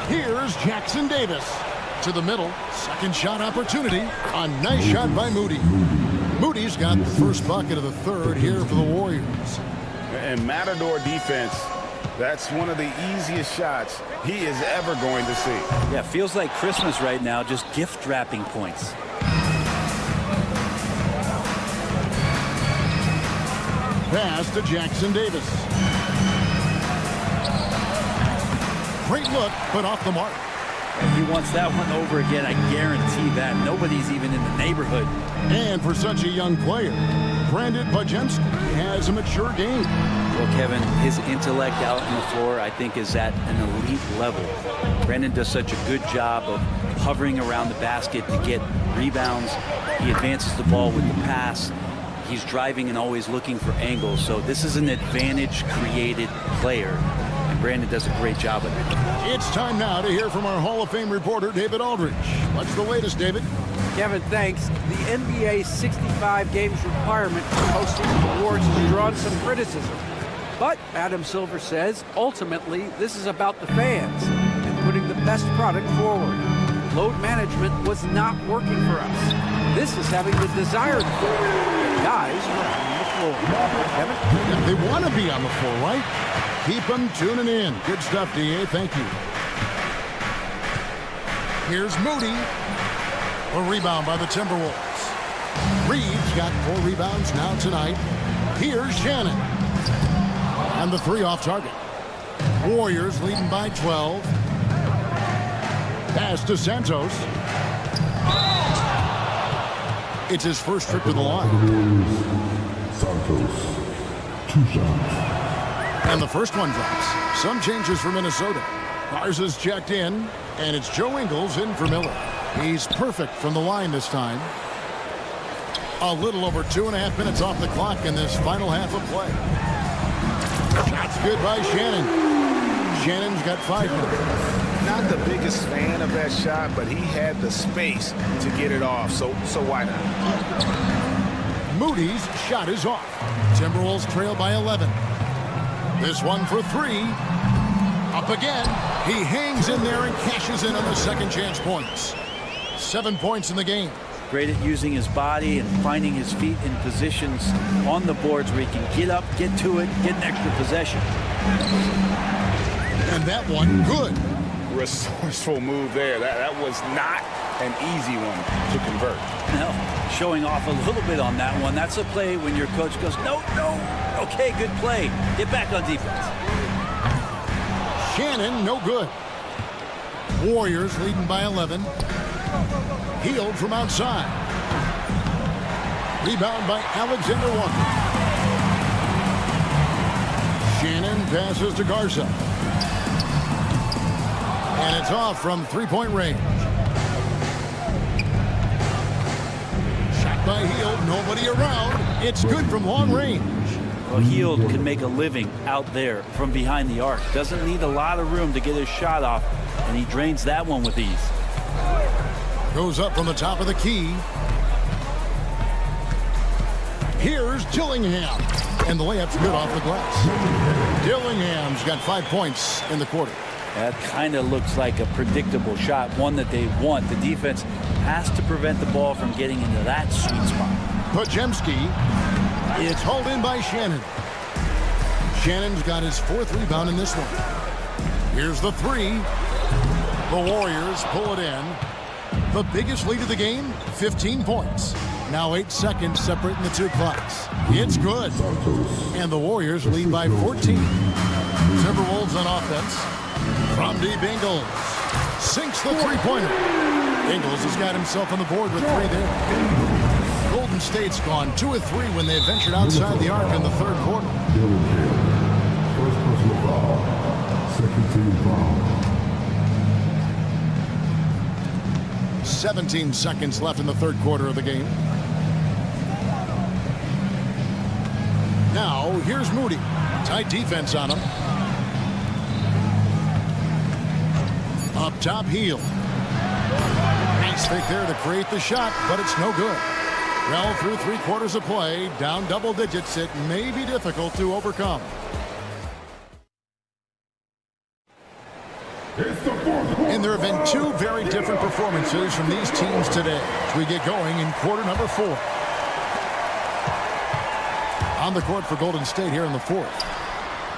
Here's Jackson Davis to the middle. Second shot opportunity. A nice shot by Moody. Moody's got the first bucket of the third here for the Warriors. And Matador defense, that's one of the easiest shots he is ever going to see. Yeah, feels like Christmas right now, just gift wrapping points. Pass to Jackson Davis. Great look, but off the mark. He wants that one over again, I guarantee that. Nobody's even in the neighborhood. And for such a young player, Brandon Bajemski has a mature game. Well, Kevin, his intellect out on the floor, I think, is at an elite level. Brandon does such a good job of hovering around the basket to get rebounds. He advances the ball with the pass. He's driving and always looking for angles. So this is an advantage-created player, and Brandon does a great job with it. It's time now to hear from our Hall of Fame reporter, David Aldridge. What's the latest, David? Kevin, thanks. The NBA's 65 games requirement for hosting awards has drawn some criticism. But Adam Silver says, ultimately, this is about the fans and putting the best product forward. Load management was not working for us. This is having the desired effect. Guys are on the floor. Kevin? They want to be on the floor, right? Keep them tuning in. Good stuff, DA. Thank you. Here's Moody. A rebound by the Timberwolves. Reeves got 4 rebounds now tonight. Here's Shannon. And the 3 off target. Warriors leading by 12. Pass to Santos. It's his first trip to the line. Santos, 2 shots. And the first one drops. Some changes for Minnesota. Ours is checked in, and it's Joe Ingles in for Miller. He's perfect from the line this time. A little over 2.5 minutes off the clock in this final half of play. Shot's good by Shannon. Shannon's got 5 now. Not the biggest fan of that shot, but he had the space to get it off, so why not? Moody's shot is off. Timberwolves trail by 11. This one for 3. Up again. He hangs in there and cashes in on the second chance points. 7 points in the game. Great at using his body and finding his feet in positions on the boards where he can get up, get to it, get an extra possession. And that one, good. Resourceful move there. That was not an easy one to convert. No, showing off a little bit on that one. That's a play when your coach goes, no. Okay, good play. Get back on defense. Shannon, no good. Warriors leading by 11. Healed from outside. Rebound by Alexander Walker. Shannon passes to Garza. And it's off from 3-point range. Shot by Hield, nobody around. It's good from long range. Well, Hield can make a living out there from behind the arc. Doesn't need a lot of room to get his shot off, and he drains that one with ease. Goes up from the top of the key. Here's Dillingham. And the layup's good off the glass. Dillingham's got 5 points in the quarter. That kind of looks like a predictable shot, one that they want. The defense has to prevent the ball from getting into that sweet spot. Podziemski. It's hauled in by Shannon. Shannon's got his 4th rebound in this one. Here's the 3. The Warriors pull it in. The biggest lead of the game, 15 points. Now 8 seconds separating the 2 clocks. It's good. And the Warriors lead by 14. Timberwolves on offense. From deep, Ingles sinks the 3-pointer. Ingles has got himself on the board with 3 there. Golden State's gone 2 of 3 when they ventured outside the arc in the 3rd quarter. First personal foul. Second team foul. 17 seconds left in the 3rd quarter of the game. Now, here's Moody. Tight defense on him. Up top, Hield. Nice fake there to create the shot, but it's no good. Well, through 3 quarters of play, down double digits, it may be difficult to overcome. And there have been 2 very different performances from these teams today as we get going in quarter number 4. On the court for Golden State here in the 4th.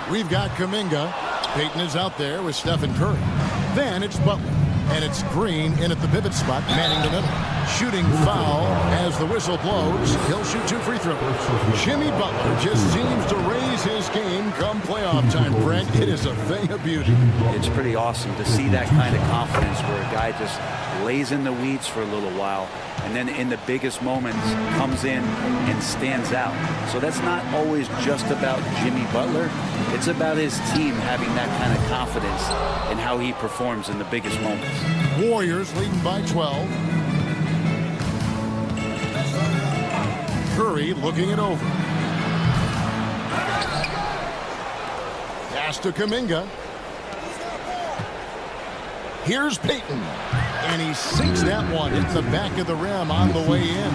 We've got Kuminga. Payton is out there with Stephen Curry. Then it's Butler. And it's Green in at the pivot spot, manning the middle. Shooting foul as the whistle blows. He'll shoot 2 free throws. Jimmy Butler just seems to raise his game come playoff time, Brent. It is a thing of beauty. It's pretty awesome to see that kind of confidence where a guy just lays in the weeds for a little while and then in the biggest moments comes in and stands out. So that's not always just about Jimmy Butler. It's about his team having that kind of confidence in how he performs in the biggest moments. Warriors leading by 12. Curry looking it over. Pass to Kuminga. Here's Payton. And he sinks that one into the back of the rim on the way in.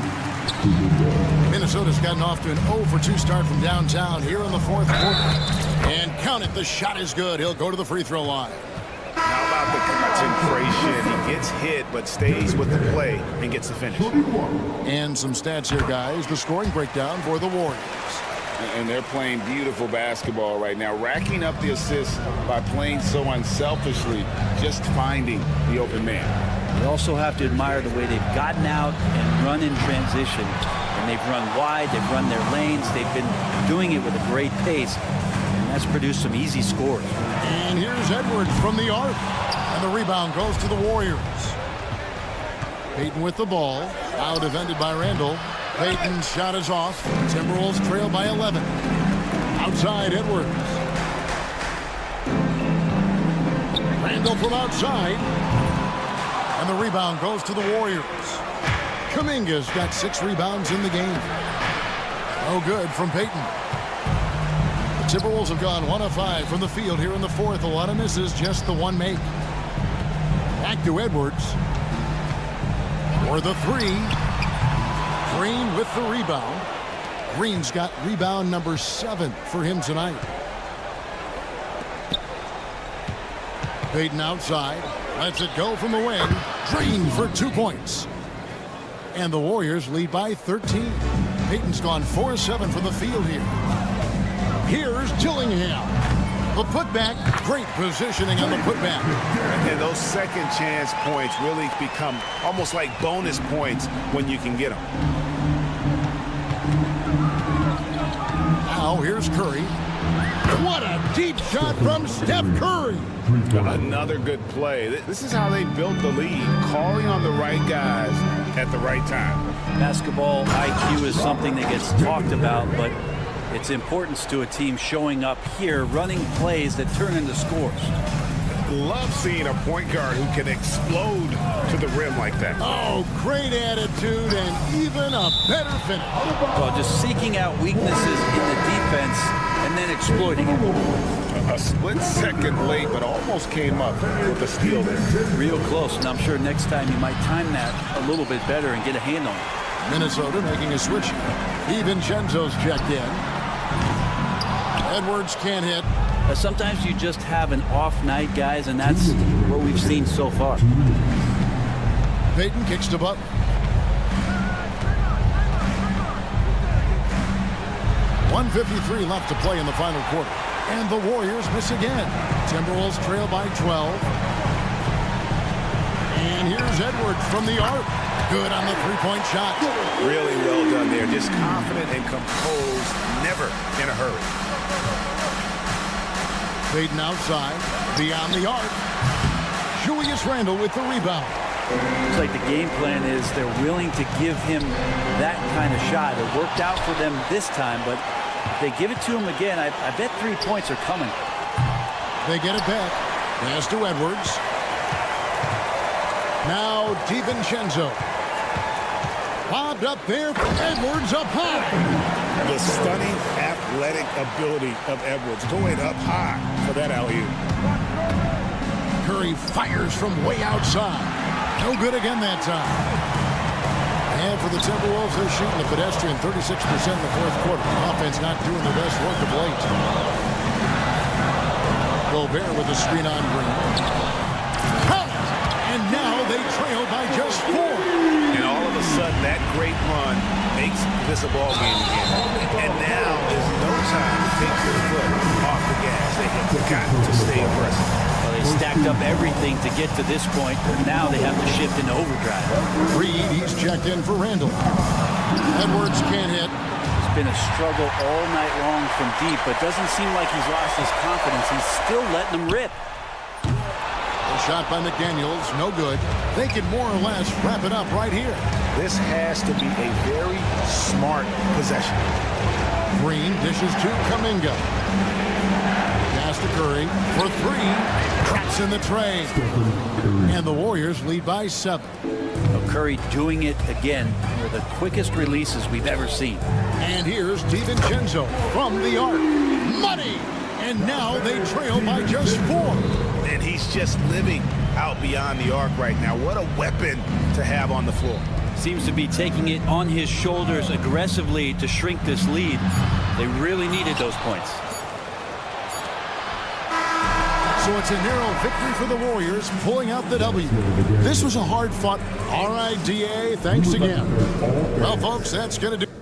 Minnesota's gotten off to an 0 for 2 start from downtown here in the 4th quarter. And count it, the shot is good. He'll go to the free throw line. How about the concentration? He gets hit, but stays with the play and gets the finish. And some stats here, guys. The scoring breakdown for the Warriors. And they're playing beautiful basketball right now, racking up the assists by playing so unselfishly, just finding the open man. You also have to admire the way they've gotten out and run in transition. And they've run wide, they've run their lanes, they've been doing it with a great pace. And that's produced some easy scores. And here's Edwards from the arc. And the rebound goes to the Warriors. Payton with the ball. Now defended by Randall. Payton's shot is off. Timberwolves trail by 11. Outside, Edwards. Randall from outside. And the rebound goes to the Warriors. Kuminga's got 6 rebounds in the game. No good from Payton. The Timberwolves have gone 1 of 5 from the field here in the fourth. A lot of misses, just the one make. Back to Edwards. For the 3. Green with the rebound. Green's got rebound number 7 for him tonight. Payton outside. Lets it go from the wing. Green for 2 points. And the Warriors lead by 13. Payton's gone 4 of 7 from the field here. Here's Dillingham. The putback. Great positioning on the putback. And those second chance points really become almost like bonus points when you can get them. Now here's Curry. What a deep shot from Steph Curry. Another good play. This is how they built the lead, calling on the right guys at the right time. Basketball IQ is something that gets talked about, but its importance to a team showing up here, running plays that turn into scores. Love seeing a point guard who can explode to the rim like that. Oh, great attitude and even a better finish. Well, just seeking out weaknesses in the defense and then exploiting it. A split second late, but almost came up with a steal there. Real close, and I'm sure next time you might time that a little bit better and get a hand on it. Minnesota making a switch. DiVincenzo's checked in. Edwards can't hit. Sometimes you just have an off night, guys, and that's what we've seen so far. Payton kicks to Butler. .153 left to play in the final quarter. And the Warriors miss again. Timberwolves trail by 12. And here's Edwards from the arc. Good on the three-point shot. Really well done there. Just confident and composed, never in a hurry. Payton outside, beyond the arc. Julius Randle with the rebound. Looks like the game plan is they're willing to give him that kind of shot. It worked out for them this time, but if they give it to him again, I bet 3 points are coming. They get it back. Pass to Edwards. Now DiVincenzo. Bobbed up there for Edwards up high. The stunning athletic ability of Edwards going up high for that alley-oop. Curry fires from way outside. No good again that time. And for the Timberwolves, they're shooting a pedestrian 36% in the fourth quarter. The offense not doing their best work of late. Gobert with the screen on Green. Count it! And now they trail by just 4. And all of a sudden, that great run makes this a ball game again. And now is no time to take your foot off the gas. They have got to stay aggressive. Well, they stacked up everything to get to this point. Now they have to shift into overdrive. Reed, he's checked in for Randall. Edwards can't hit. It's been a struggle all night long from deep, but doesn't seem like he's lost his confidence. He's still letting them rip. A shot by McDaniels, no good. They can more or less wrap it up right here. This has to be a very smart possession. Green dishes to Kuminga. Pass to Curry for 3. Cracks in the tray. And the Warriors lead by 7. Curry doing it again. One of the quickest releases we've ever seen. And here's DiVincenzo from the arc. Money! And now they trail by just 4. And he's just living out beyond the arc right now. What a weapon to have on the floor. Seems to be taking it on his shoulders aggressively to shrink this lead. They really needed those points. So it's a narrow victory for the Warriors, pulling out the W. This was a hard-fought. All right, DA, thanks again. Well, folks, that's going to do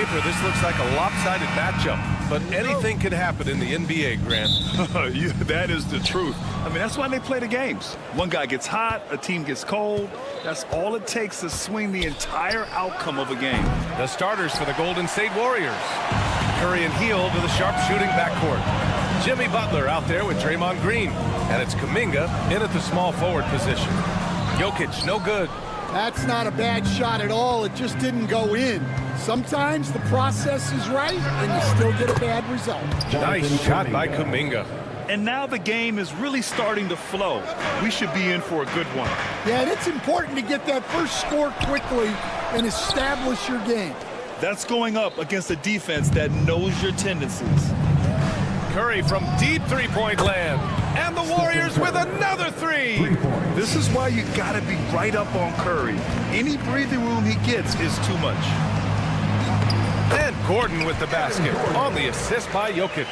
paper, this looks like a lopsided matchup, but anything can happen in the NBA, Grant. That is the truth. I mean, that's why they play the games. One guy gets hot, a team gets cold. That's all it takes to swing the entire outcome of a game. The starters for the Golden State Warriors. Curry and Hield to the sharpshooting backcourt. Jimmy Butler out there with Draymond Green. And it's Kuminga in at the small forward position. Jokic, no good. That's not a bad shot at all. It just didn't go in. Sometimes the process is right, and you still get a bad result. Nice shot by Kuminga. And now the game is really starting to flow. We should be in for a good one. Yeah, and it's important to get that first score quickly and establish your game. That's going up against a defense that knows your tendencies. Curry from deep three-point land. And the Warriors with another three. This is why you got to be right up on Curry. Any breathing room he gets is too much. And Gordon with the basket on the assist by Jokic.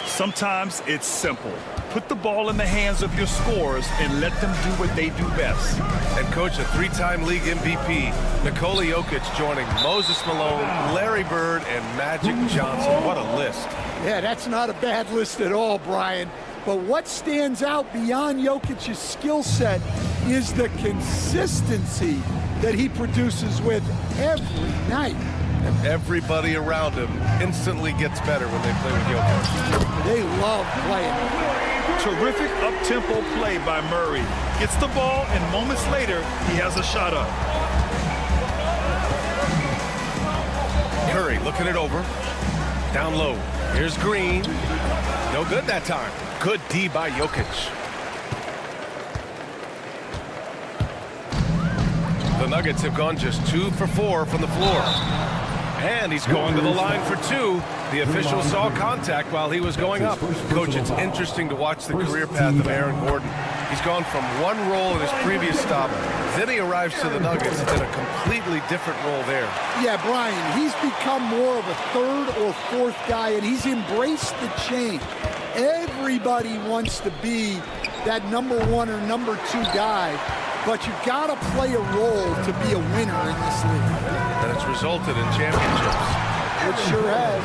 Sometimes it's simple. Put the ball in the hands of your scorers and let them do what they do best. And coach, a three-time league MVP, Nikola Jokic joining Moses Malone, Larry Bird, and Magic Johnson. What a list. Yeah, that's not a bad list at all, Brian. But what stands out beyond Jokic's skill set is the consistency that he produces with every night. And everybody around him instantly gets better when they play with Jokic. They love playing. Terrific up-tempo play by Murray. Gets the ball, and moments later, he has a shot up. Curry looking it over. Down low. Here's Green. No good that time. Good D by Jokic. The Nuggets have gone just 2 for 4 from the floor. And he's going to the line for 2. The official saw contact while he was going up. Coach, it's interesting to watch the career path of Aaron Gordon. He's gone from one role in his previous stop. Then he arrives to the Nuggets in a completely different role there. Yeah, Brian, he's become more of a third or fourth guy, and he's embraced the change. Everybody wants to be that number 1 or number 2 guy, but you got to play a role to be a winner in this league. And it's resulted in championships. It sure has.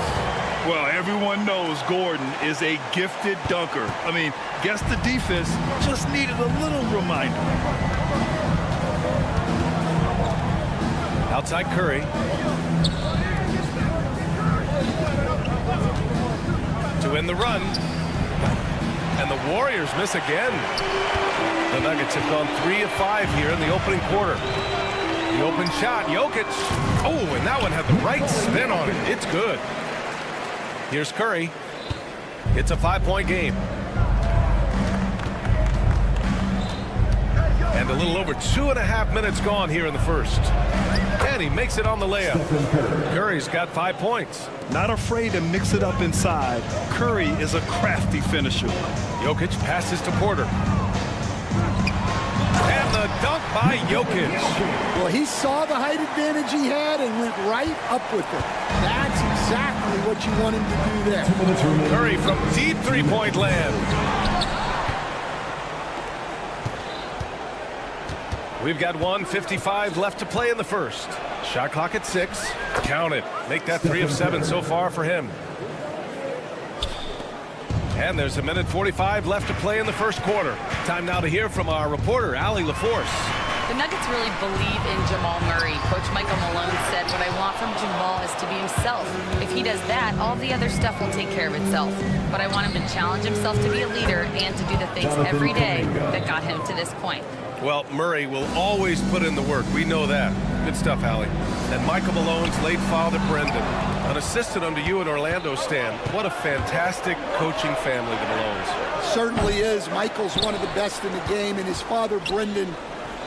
Well, everyone knows Gordon is a gifted dunker. I mean, guess the defense just needed a little reminder. Outside Curry. To win the run. And the Warriors miss again. The Nuggets have gone 3 of 5 here in the opening quarter. The open shot, Jokic. Oh, and that one had the right spin on it. It's good. Here's Curry. It's a 5-point game. And a little over 2.5 minutes gone here in the first. And he makes it on the layup. Curry's got 5 points. Not afraid to mix it up inside. Curry is a crafty finisher. Jokic passes to Porter. And the dunk by Jokic. Well, he saw the height advantage he had and went right up with it. That's exactly what you want him to do there. Curry from deep three-point land. We've got 1:55 left to play in the first. Shot clock at 6. Count it. Make that 3 of 7 so far for him. And there's 1:45 left to play in the first quarter. Time now to hear from our reporter, Allie LaForce. The Nuggets really believe in Jamal Murray. Coach Michael Malone said, what I want from Jamal is to be himself. If he does that, all the other stuff will take care of itself. But I want him to challenge himself to be a leader and to do the things every day that got him to this point. Well, Murray will always put in the work. We know that. Good stuff, Allie. And Michael Malone's late father, Brendan, an assistant under you in Orlando, Stan. What a fantastic coaching family, the Malones. Certainly is. Michael's one of the best in the game, and his father, Brendan,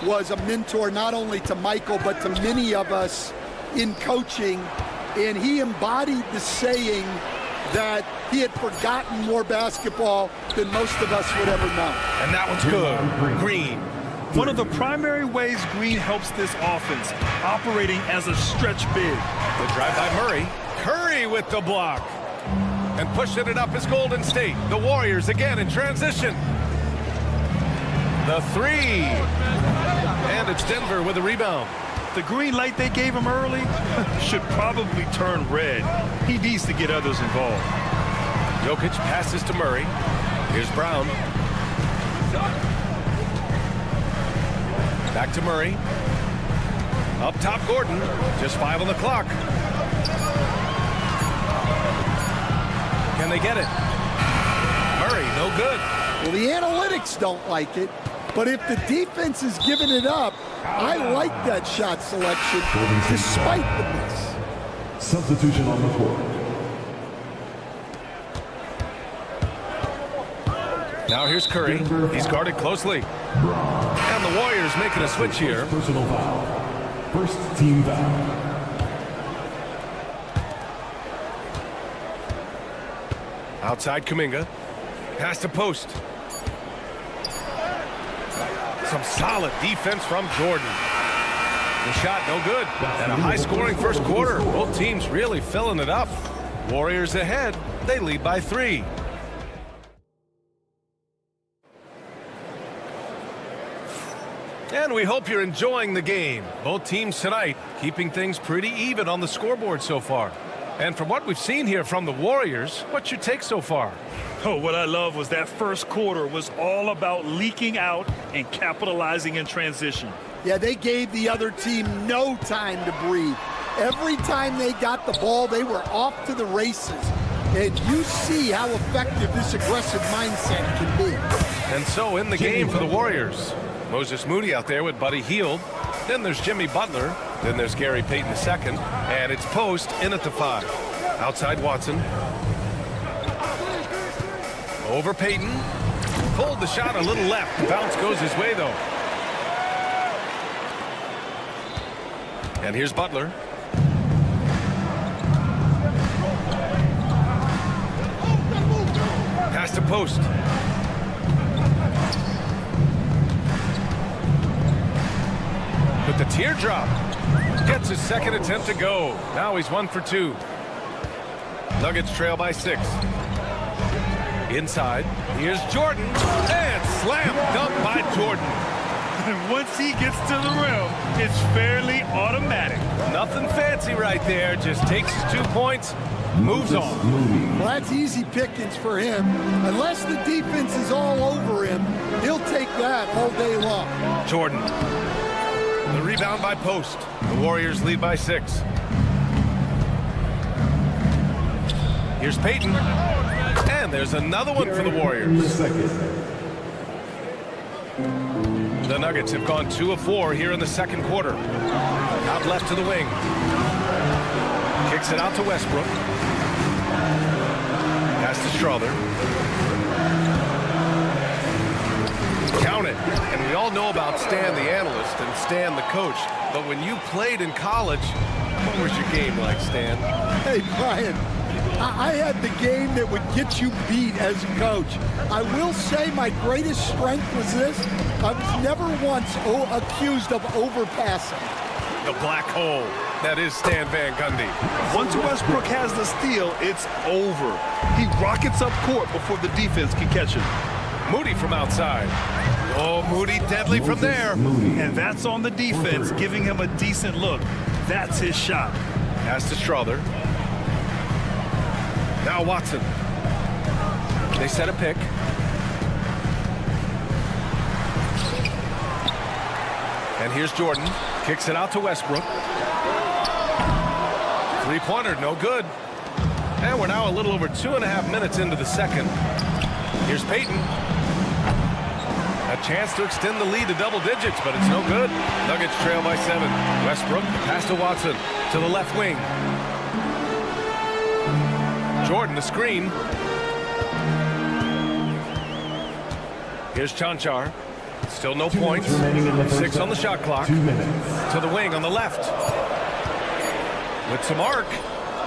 was a mentor not only to Michael, but to many of us in coaching. And he embodied the saying that he had forgotten more basketball than most of us would ever know. And that one's good. Green. One of the primary ways Green helps this offense, operating as a stretch big. The drive by Murray. Curry with the block. And pushing it up is Golden State. The Warriors again in transition. The 3. And it's Denver with a rebound. The green light they gave him early should probably turn red. He needs to get others involved. Jokic passes to Murray. Here's Brown. Back to Murray. Up top, Gordon. Just 5 on the clock. Can they get it? Murray, no good. Well, the analytics don't like it, but if the defense is giving it up, I like that shot selection despite the miss. Substitution on the court. Now here's Curry. He's guarded closely. And the Warriors making a switch here. Personal foul. First team foul. Outside Kuminga. Pass to post. Some solid defense from Jordan. The shot no good. And a high-scoring first quarter. Both teams really filling it up. Warriors ahead. They lead by 3. And we hope you're enjoying the game. Both teams tonight keeping things pretty even on the scoreboard so far. And from what we've seen here from the Warriors, what's your take so far? Oh, what I love was that first quarter was all about leaking out and capitalizing in transition. Yeah, they gave the other team no time to breathe. Every time they got the ball, they were off to the races. And you see how effective this aggressive mindset can be. And so in the game for the Warriors, Moses Moody out there with Buddy Hield. Then there's Jimmy Butler. Then there's Gary Payton II. And it's post in at the 5. Outside Watson. Over Payton. Pulled the shot a little left. The bounce goes his way, though. And here's Butler. Pass to post. With the teardrop. Gets his second attempt to go. Now he's 1 for 2. Nuggets trail by 6. Inside. Here's Jordan. And slam dunk by Jordan. And once he gets to the rim, it's fairly automatic. Nothing fancy right there. Just takes his 2 points, moves on. Well, that's easy pickings for him. Unless the defense is all over him, he'll take that all day long. Jordan. The rebound by post. The Warriors lead by 6. Here's Payton. And there's another one for the Warriors. The Nuggets have gone 2 of 4 here in the second quarter. Out left to the wing. Kicks it out to Westbrook. Pass to Strother. Count it. And we all know about Stan the analyst and Stan the coach. But when you played in college, what was your game like, Stan? Hey, Brian, I had the game that would get you beat as a coach. I will say my greatest strength was this. I was never once accused of overpassing. The black hole. That is Stan Van Gundy. Once Westbrook has the steal, it's over. He rockets up court before the defense can catch him. Moody from outside. Oh, Moody deadly from there. And that's on the defense, giving him a decent look. That's his shot. Pass to Strother. Now Watson. They set a pick. And here's Jordan. Kicks it out to Westbrook. Three-pointer, no good. And we're now a little over 2.5 minutes into the second. Here's Payton. A chance to extend the lead to double digits, but it's no good. Nuggets trail by 7. Westbrook, pass to Watson, to the left wing. Jordan, the screen. Here's Chanchar. Still no points. 6 on the shot clock. 2 minutes. To the wing on the left. With some arc.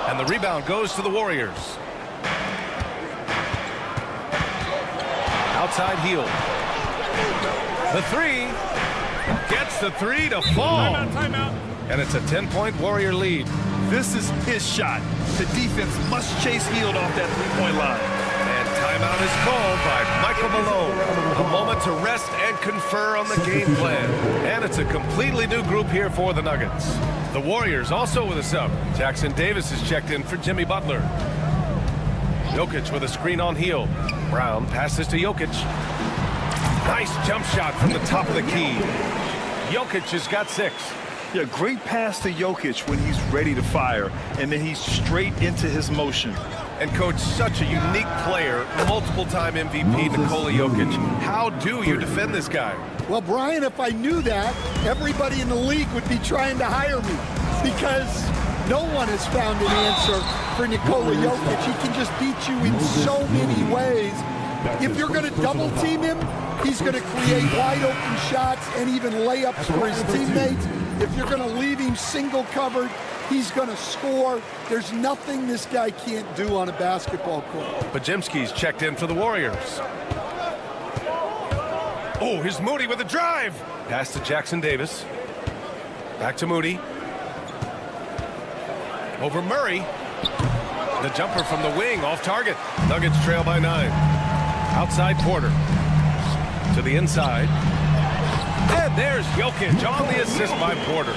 And the rebound goes to the Warriors. Outside Hield. The 3. Gets the 3 to fall. Timeout. And it's a 10-point Warrior lead. This is his shot. The defense must chase Hield off that three-point line. And Timeout is called by Michael Malone. A moment to rest and confer on the game plan. And it's a completely new group here for the Nuggets. The Warriors also with a sub. Jackson Davis is checked in for Jimmy Butler. Jokic with a screen on heel. Brown passes to Jokic. Nice jump shot from the top of the key. Jokic has got 6. Yeah, great pass to Jokic when he's ready to fire, and then he's straight into his motion. And coach, such a unique player, multiple-time MVP Nikola Jokic. How do you defend this guy? Well, Brian, if I knew that, everybody in the league would be trying to hire me because no one has found an answer for Nikola Jokic. He can just beat you in so many ways. If you're going to double team him, he's going to create wide open shots and even layups for his teammates. If you're going to leave him single covered, he's going to score. There's nothing this guy can't do on a basketball court. Bajemski's checked in for the Warriors. Oh, here's Moody with a drive. Pass to Jackson Davis. Back to Moody. Over Murray. The jumper from the wing off target. Nuggets trail by 9. Outside Porter. To the inside. And there's Jokic on the assist by Porter.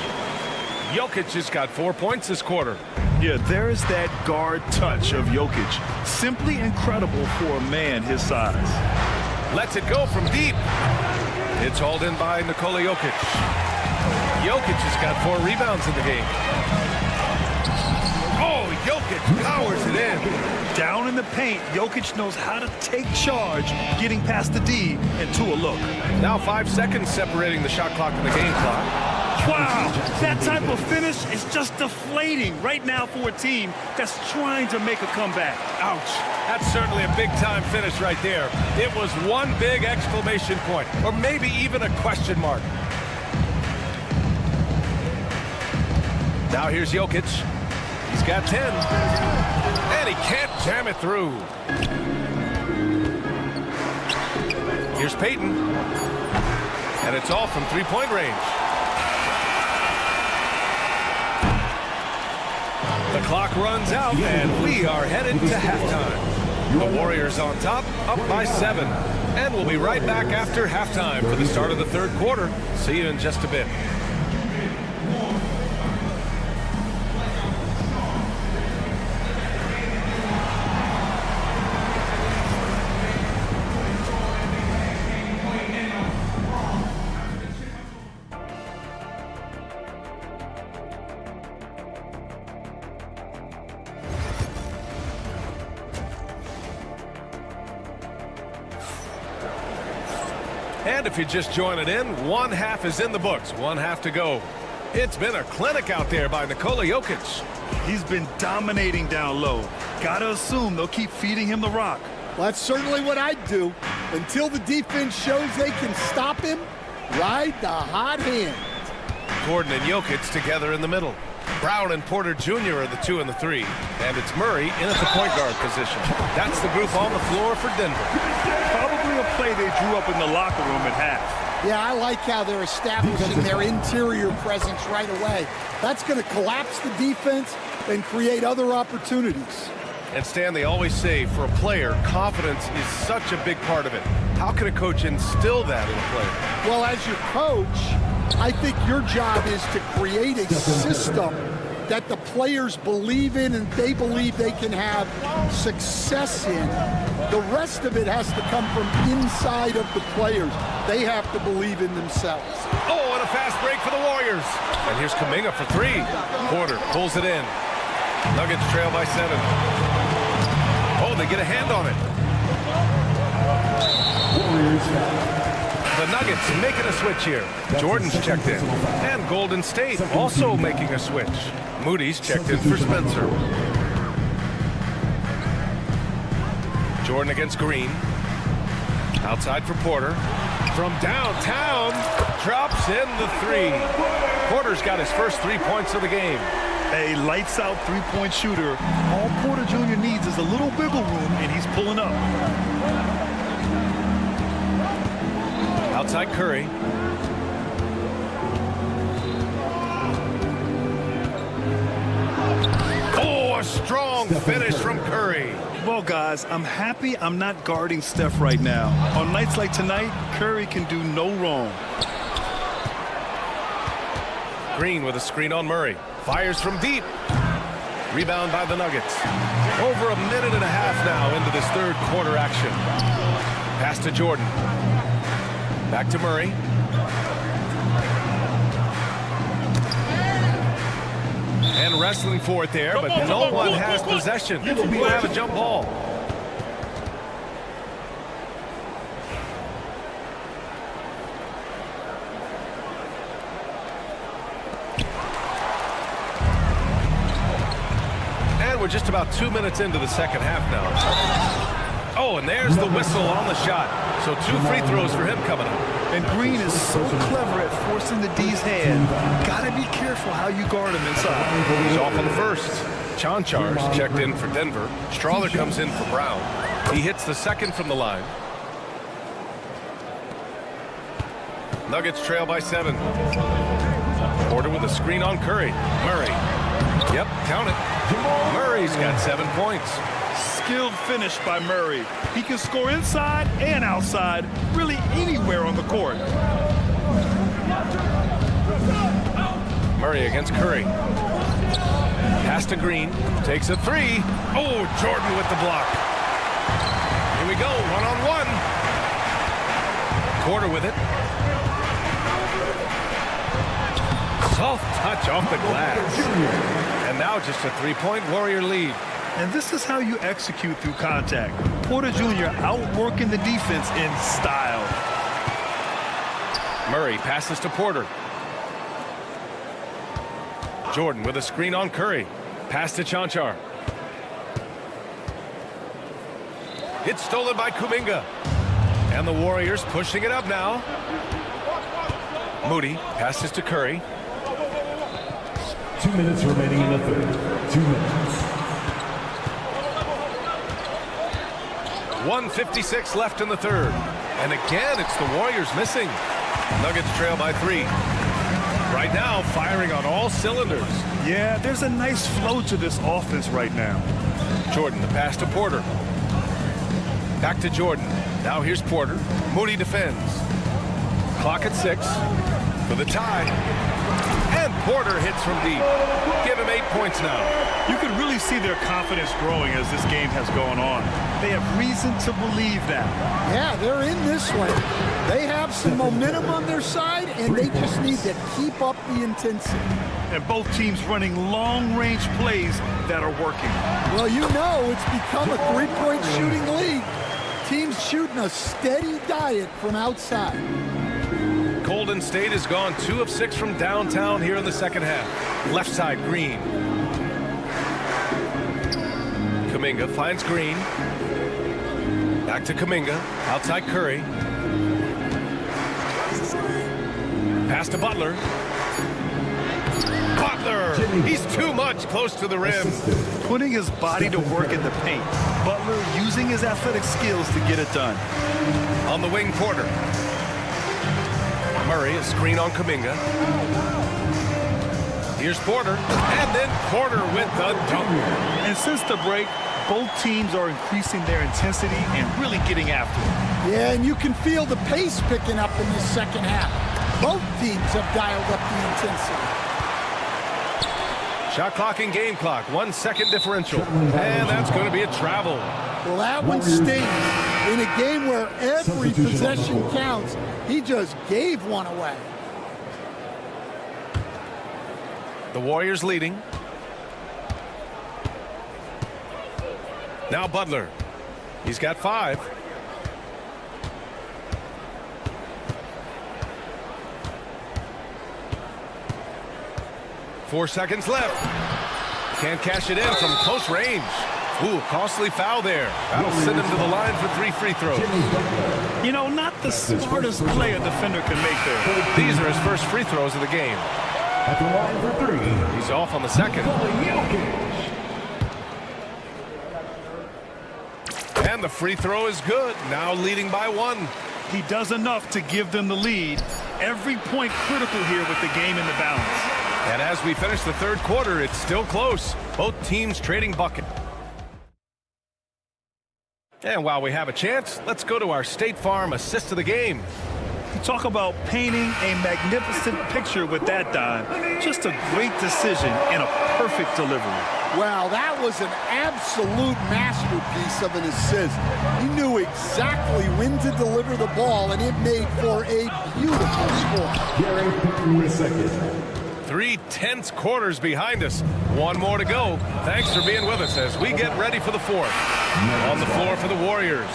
Jokic has got 4 points this quarter. Yeah, there's that guard touch of Jokic. Simply incredible for a man his size. Lets it go from deep. It's hauled in by Nikola Jokic. Jokic has got 4 rebounds in the game. Oh, Jokic powers it in. Down in the paint, Jokic knows how to take charge, getting past the D and to a look. Now 5 seconds separating the shot clock and the game clock. Wow, that type of finish is just deflating right now for a team that's trying to make a comeback. Ouch. That's certainly a big-time finish right there. It was one big exclamation point, or maybe even a question mark. Now here's Jokic. He's got 10. And he can't jam it through. Here's Payton. And it's all from three-point range. The clock runs out, and we are headed to halftime. The Warriors on top, up by 7. And we'll be right back after halftime for the start of the third quarter. See you in just a bit. And if you're just joining in, one half is in the books, one half to go. It's been a clinic out there by Nikola Jokic. He's been dominating down low. Gotta assume they'll keep feeding him the rock. Well, that's certainly what I'd do. Until the defense shows they can stop him, ride the hot hand. Gordon and Jokic together in the middle. Brown and Porter Jr. are the 2 and the 3. And it's Murray in at the point guard position. That's the group on the floor for Denver. Probably a play they drew up in the locker room at half. Yeah, I like how they're establishing their interior presence right away. That's going to collapse the defense and create other opportunities. And Stan, they always say for a player, confidence is such a big part of it. How can a coach instill that in a player? Well, as your coach, I think your job is to create a system that the players believe in and they believe they can have success in. The rest of it has to come from inside of the players. They have to believe in themselves. Oh, and a fast break for the Warriors. And here's Kuminga for 3. Porter pulls it in. Nuggets trail by 7. Oh, they get a hand on it. The Nuggets making a switch here. Jordan's checked in. And Golden State also making a switch. Moody's checked in for Spencer. Jordan against Green. Outside for Porter. From downtown, drops in the 3. Porter's got his first 3 points of the game. A lights-out three-point shooter. All Porter Jr. needs is a little wiggle room, and he's pulling up. Outside Curry. Oh, a strong finish from Curry. Well, guys, I'm happy I'm not guarding Steph right now. On nights like tonight, Curry can do no wrong. Green with a screen on Murray. Fires from deep. Rebound by the Nuggets. Over a minute and a half now into this third quarter action. Pass to Jordan. Back to Murray. And wrestling for it there, but no one has possession. We have a jump ball. And we're just about 2 minutes into the second half now. Oh, and there's the whistle on the shot. So 2 free throws for him coming up. And Green is so clever at forcing the D's hand. Gotta be careful how you guard him inside. He's off on the first. Chanchar's checked in for Denver. Strawler comes in for Brown. He hits the second from the line. Nuggets trail by 7. Porter with a screen on Curry. Murray. Yep, count it. Murray's got 7 points. Skilled finish by Murray. He can score inside and outside, really anywhere on the court. Murray against Curry. Pass to Green. Takes a 3. Oh, Jordan with the block. Here we go, one-on-one. Porter with it. Soft touch off the glass. And now just a 3-point Warrior lead. And this is how you execute through contact. Porter Jr. outworking the defense in style. Murray passes to Porter. Jordan with a screen on Curry. Pass to Chanchar. It's stolen by Kuminga. And the Warriors pushing it up now. Moody passes to Curry. 2 minutes remaining in the third. 2 minutes. 1:56 left in the third. And again, it's the Warriors missing. Nuggets trail by 3. Right now, firing on all cylinders. Yeah, there's a nice flow to this offense right now. Jordan, the pass to Porter. Back to Jordan. Now here's Porter. Moody defends. Clock at 6 for the tie. And Porter hits from deep. Give him 8 points now. You can really see their confidence growing as this game has gone on. They have reason to believe that. Yeah, they're in this one. They have some momentum on their side, and they just need to keep up the intensity. And both teams running long-range plays that are working. Well, you know it's become a three-point shooting league. Teams shooting a steady diet from outside. Golden State has gone 2 of 6 from downtown here in the second half. Left side, Green. Kuminga finds Green. Back to Kuminga. Outside Curry. Pass to Butler. Butler! He's too much close to the rim. Putting his body to work in the paint. Butler using his athletic skills to get it done. On the wing, Porter. Murray, a screen on Kuminga. Here's Porter. And then Porter with the dunk. And since the break, both teams are increasing their intensity and really getting after it. Yeah, and you can feel the pace picking up in the second half. Both teams have dialed up the intensity. Shot clock and game clock. 1 second differential. And that's going to be a travel. Well, that one stings. In a game where every possession counts, he just gave one away. The Warriors leading. Now Butler. He's got 5. Four seconds left. Can't cash it in from close range. Ooh, costly foul there. That'll send him to the line for 3 free throws. You know, not the smartest play a defender can make there. These are his first free throws of the game. At the line for 3. He's off on the second. And the free throw is good. Now leading by 1. He does enough to give them the lead. Every point critical here with the game in the balance. And as we finish the third quarter, it's still close. Both teams trading buckets. And while we have a chance, let's go to our State Farm assist of the game. You talk about painting a magnificent picture with that dime. Just a great decision and a perfect delivery. Wow, that was an absolute masterpiece of an assist. He knew exactly when to deliver the ball, and it made for a beautiful score. Gary Pickley second. 3/10 quarters behind us. One more to go. Thanks for being with us as we get ready for the fourth. On the floor for the Warriors.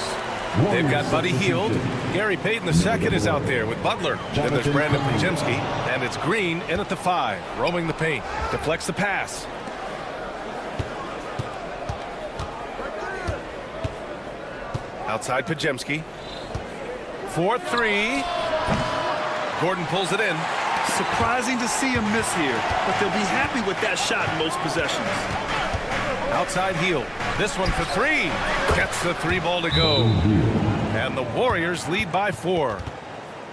They've got Buddy Hield. Gary Payton II is out there with Butler. Then there's Brandon Pajemski. And it's Green in at the 5, roaming the paint. Deflects the pass. Outside Pajemski. 4-3. Gordon pulls it in. Surprising to see him miss here, but they'll be happy with that shot in most possessions. Outside Hield. This one for 3. Gets the 3 ball to go. And the Warriors lead by 4.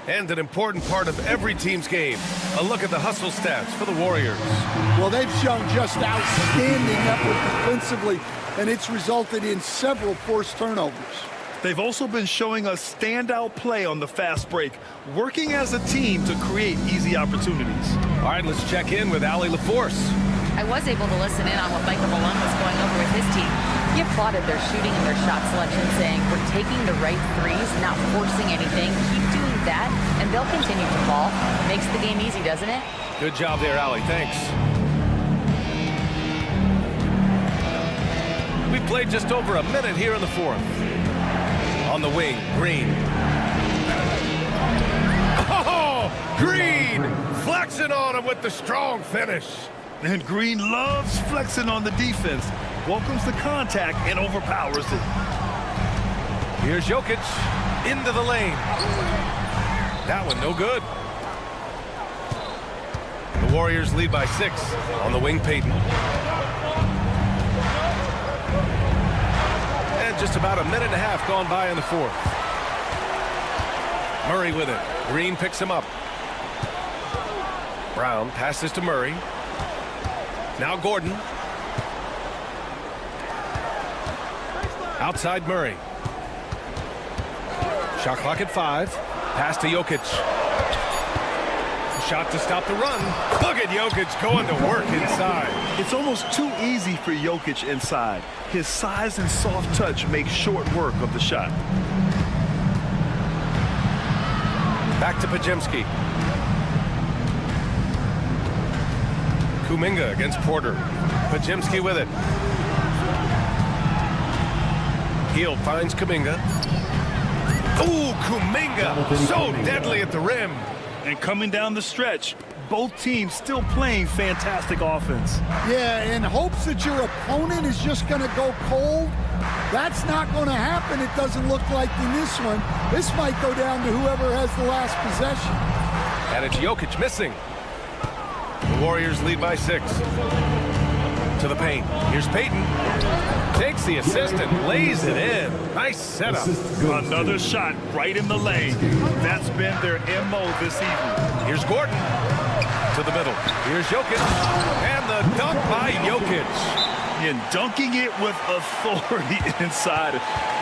And an important part of every team's game. A look at the hustle stats for the Warriors. Well, they've shown just outstanding effort defensively, and it's resulted in several forced turnovers. They've also been showing us standout play on the fast break, working as a team to create easy opportunities. All right, let's check in with Allie LaForce. I was able to listen in on what Michael Malone was going over with his team. He applauded their shooting and their shot selection, saying, we're taking the right threes, not forcing anything. Keep doing that, and they'll continue to ball. Makes the game easy, doesn't it? Good job there, Allie. Thanks. We played just over a minute here in the fourth. On the wing, Green. Oh, Green flexing on him with the strong finish. And Green loves flexing on the defense. Welcomes the contact and overpowers it. Here's Jokic into the lane. That one no good. The Warriors lead by 6. On the wing, Payton. And just about a minute and a half gone by in the fourth. Murray with it. Green picks him up. Brown passes to Murray. Now Gordon. Outside Murray. Shot clock at 5. Pass to Jokic. Shot to stop the run. Look at Jokic going to work inside. It's almost too easy for Jokic inside. His size and soft touch make short work of the shot. Back to Pajemski. Kuminga against Porter. Pajemski with it. Hield finds Kuminga. Ooh, Kuminga! So deadly at the rim. And coming down the stretch, both teams still playing fantastic offense. Yeah, in hopes that your opponent is just going to go cold. That's not going to happen, it doesn't look like in this one. This might go down to whoever has the last possession. And it's Jokic missing. The Warriors lead by 6. To the paint. Here's Payton. Takes the assist and lays it in. Nice setup. Another shot right in the lane. That's been their MO this evening. Here's Gordon. To the middle. Here's Jokic. And the dunk by Jokic. And dunking it with authority inside.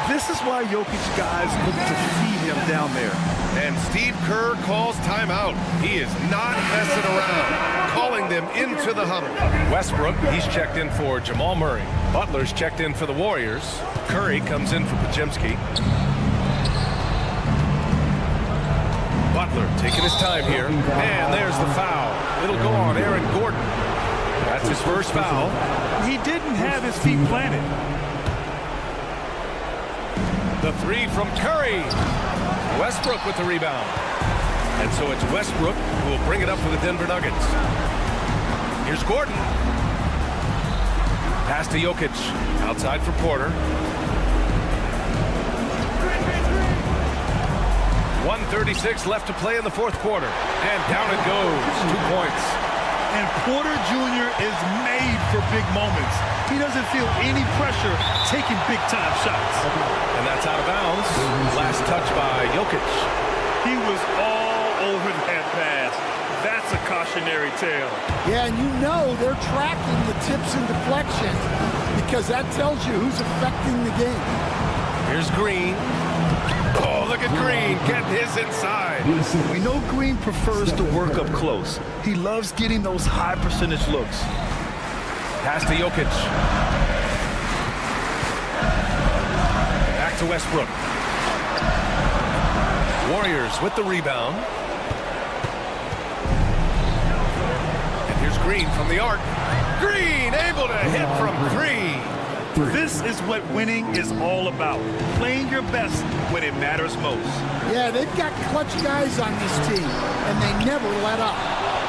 This is why Jokic guys look to feed him down there. And Steve Kerr calls timeout. He is not messing around, calling them into the huddle. Westbrook, he's checked in for Jamal Murray. Butler's checked in for the Warriors. Curry comes in for Pajemski. Butler taking his time here. And there's the foul. It'll go on Aaron Gordon. That's his first foul. He didn't have his feet planted. The 3 from Curry. Westbrook with the rebound. And so it's Westbrook who will bring it up for the Denver Nuggets. Here's Gordon. Pass to Jokic. Outside for Porter. 1:36 left to play in the fourth quarter. And down it goes. 2 points. And Porter Jr. is made for big moments. He doesn't feel any pressure taking big-time shots. And that's out of bounds. Last touch by Jokic. He was all over that pass. That's a cautionary tale. Yeah, and you know they're tracking the tips and deflections because that tells you who's affecting the game. Here's Green. Oh, look at Green getting his inside. We know Green prefers to work up close. He loves getting those high percentage looks. Pass to Jokic. Back to Westbrook. Warriors with the rebound. And here's Green from the arc. Green able to hit from 3. This is what winning is all about. Playing your best when it matters most. Yeah, they've got clutch guys on this team, and they never let up.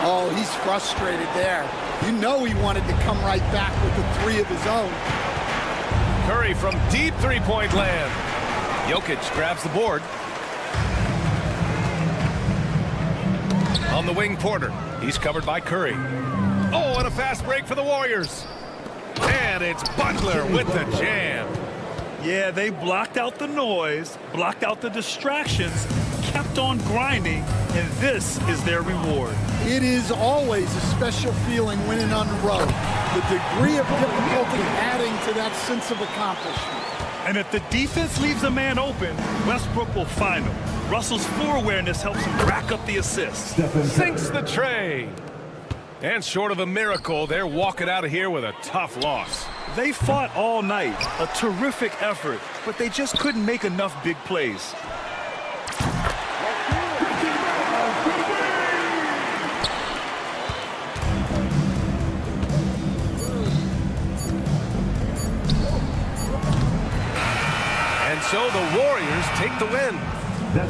Oh, he's frustrated there. You know he wanted to come right back with the 3 of his own. Curry from deep three-point land. Jokic grabs the board. On the wing, Porter. He's covered by Curry. Oh, and a fast break for the Warriors. And it's Butler with the jam. Yeah, they blocked out the noise, blocked out the distractions, kept on grinding, and this is their reward. It is always a special feeling winning on the road. The degree of difficulty adding to that sense of accomplishment. And if the defense leaves a man open, Westbrook will find him. Russell's floor awareness helps him rack up the assists. Sinks the tray. And short of a miracle, they're walking out of here with a tough loss. They fought all night, a terrific effort, but they just couldn't make enough big plays. And so the Warriors take the win.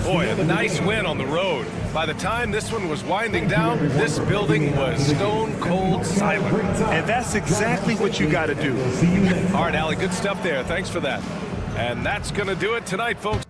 Boy, a nice win on the road. By the time this one was winding down, this building was stone cold silent. And that's exactly what you got to do. All right, Allie, good stuff there. Thanks for that. And that's going to do it tonight, folks.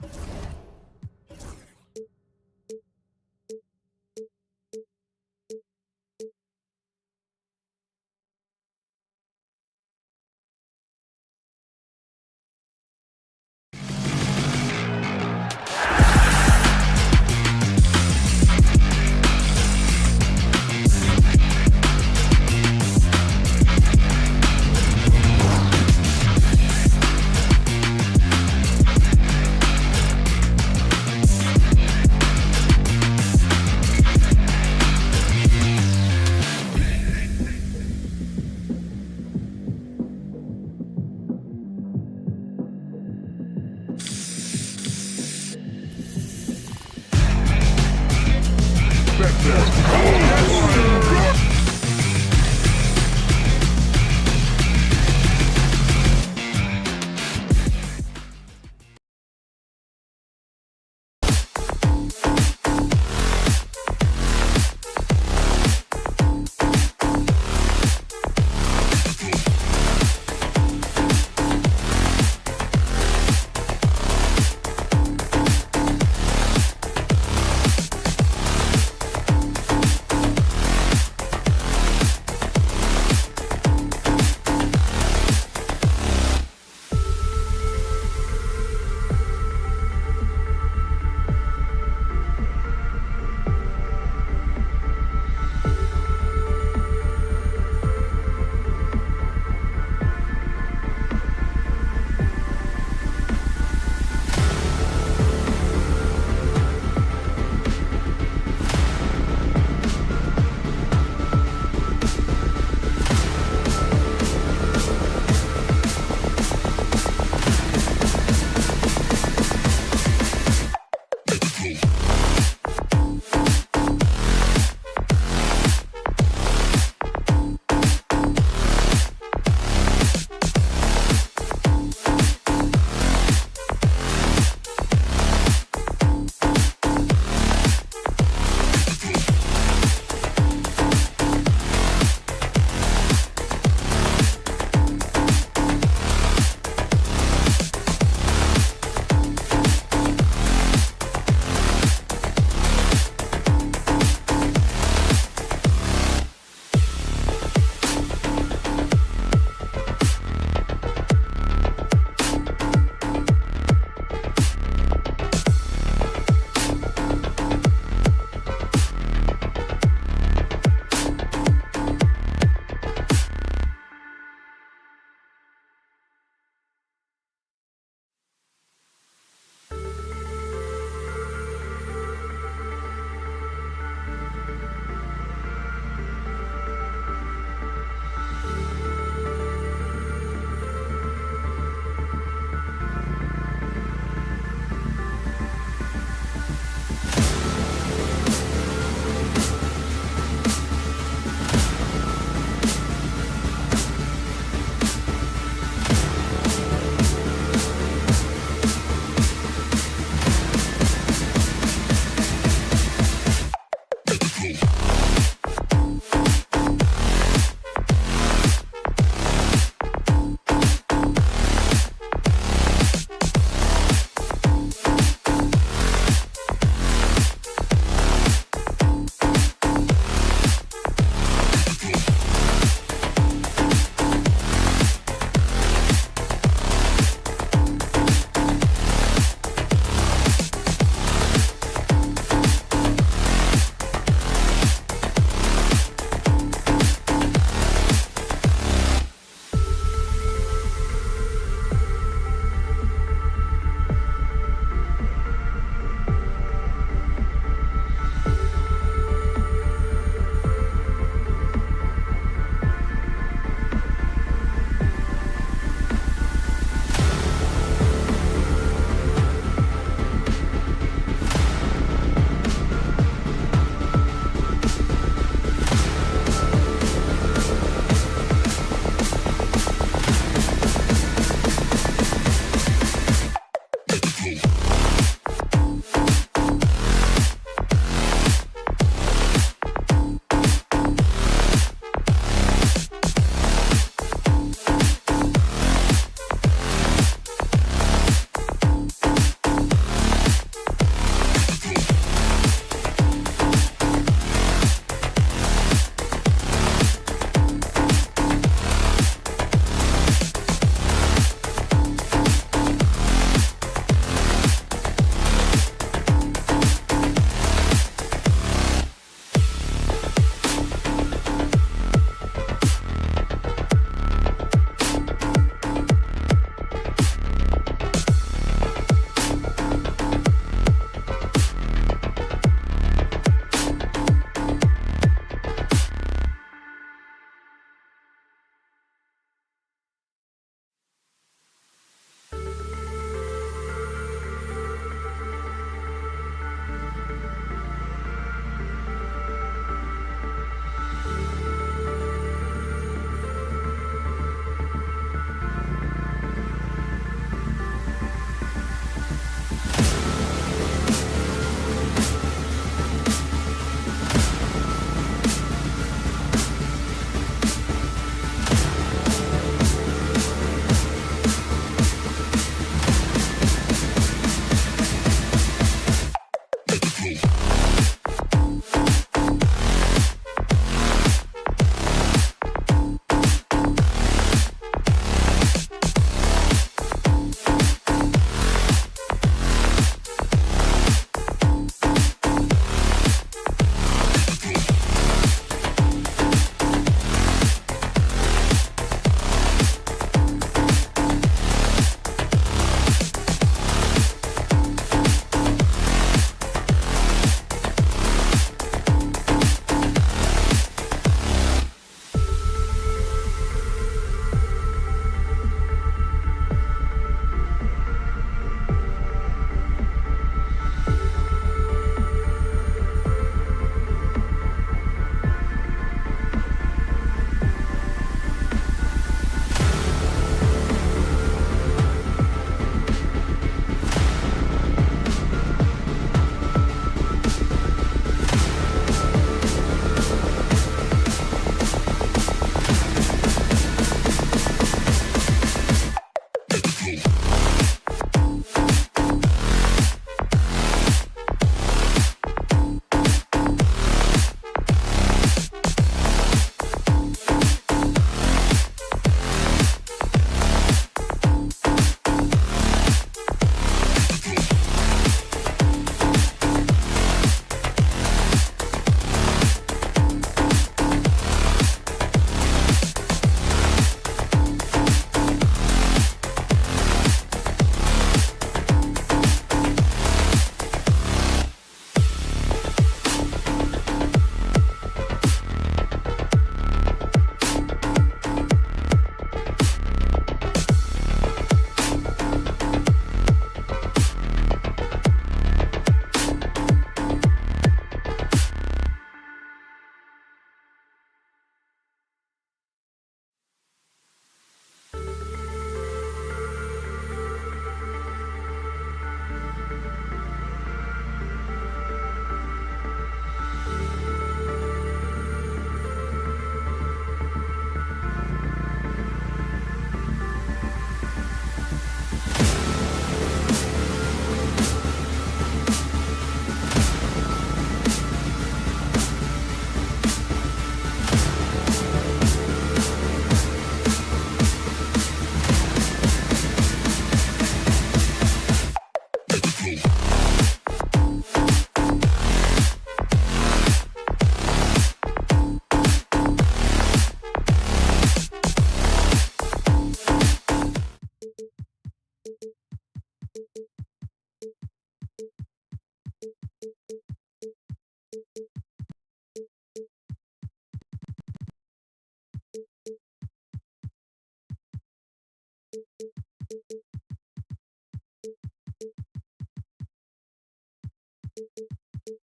To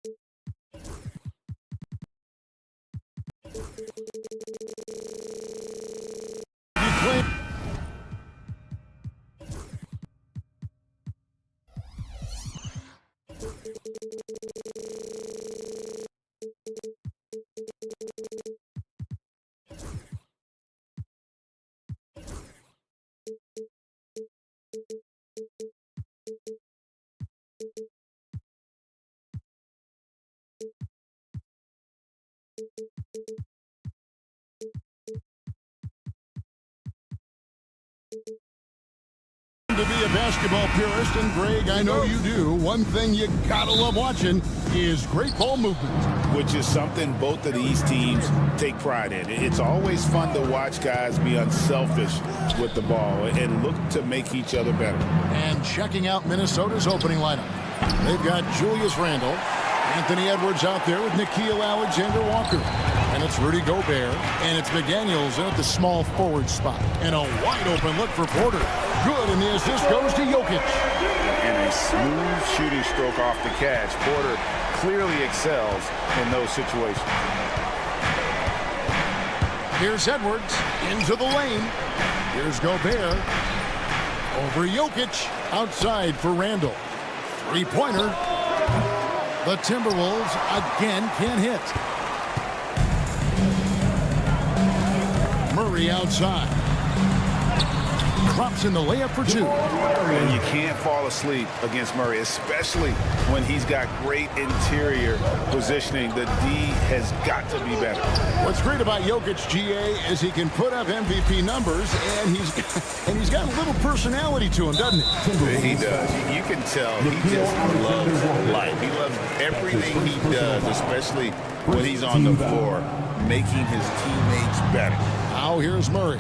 be a basketball purist, and Greg, I know you do, one thing you gotta love watching is great ball movement. Which is something both of these teams take pride in. It's always fun to watch guys be unselfish with the ball and look to make each other better. And checking out Minnesota's opening lineup, they've got Julius Randle, Anthony Edwards out there with Nickeil Alexander-Walker. And it's Rudy Gobert, and it's McDaniels in at the small forward spot. And a wide open look for Porter. Good, and the assist goes to Jokic. And a smooth shooting stroke off the catch. Porter clearly excels in those situations. Here's Edwards into the lane. Here's Gobert. Over Jokic. Outside for Randle. Three-pointer. The Timberwolves again can't hit. Murray outside. Drops in the layup for two. And you can't fall asleep against Murray, especially when he's got great interior positioning. The D has got to be better. What's great about Jokic, GA, is he can put up MVP numbers, and he's got a little personality to him, doesn't he? He does. You can tell he just loves life. He loves everything he does, especially when he's on the floor, making his teammates better. Now here's Murray.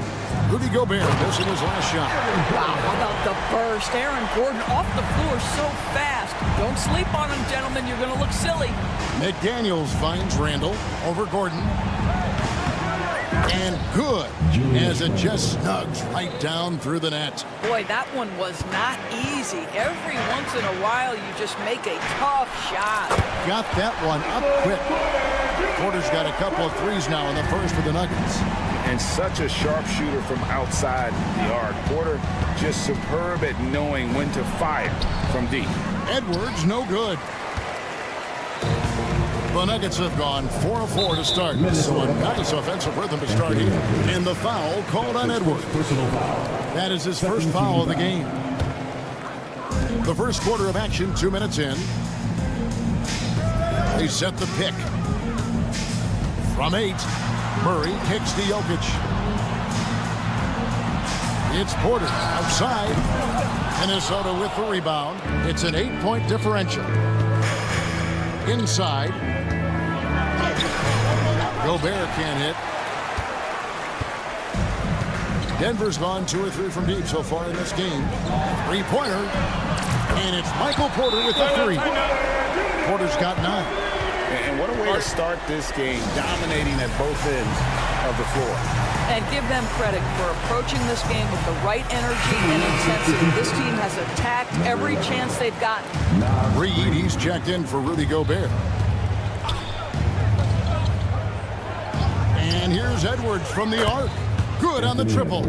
Rudy Gobert missing his last shot. Wow, how about the burst? Aaron Gordon off the floor so fast. Don't sleep on him, gentlemen. You're going to look silly. McDaniels finds Randle over Gordon. And good, as it just snugs right down through the net. Boy, that one was not easy. Every once in a while, you just make a tough shot. Got that one up quick. Porter's got a couple of threes now in the first for the Nuggets. And such a sharp shooter from outside the arc. Porter just superb at knowing when to fire from deep. Edwards, no good. The Nuggets have gone 4 of 4 to start. So a nice offensive rhythm to start here. And the foul called on Edwards. That is his first foul of the game. The first quarter of action, 2 minutes in. They set the pick. From 8, Murray kicks to Jokic. It's Porter outside. Minnesota with the rebound. It's an 8-point differential. Inside. Gobert can't hit. Denver's gone 2 or 3 from deep so far in this game. Three-pointer. And it's Michael Porter with the 3. Porter's got 9. And what a way to start this game, dominating at both ends of the floor. And give them credit for approaching this game with the right energy and intensity. This team has attacked every chance they've gotten. Reed, he's checked in for Rudy Gobert. And here's Edwards from the arc. Good on the triple.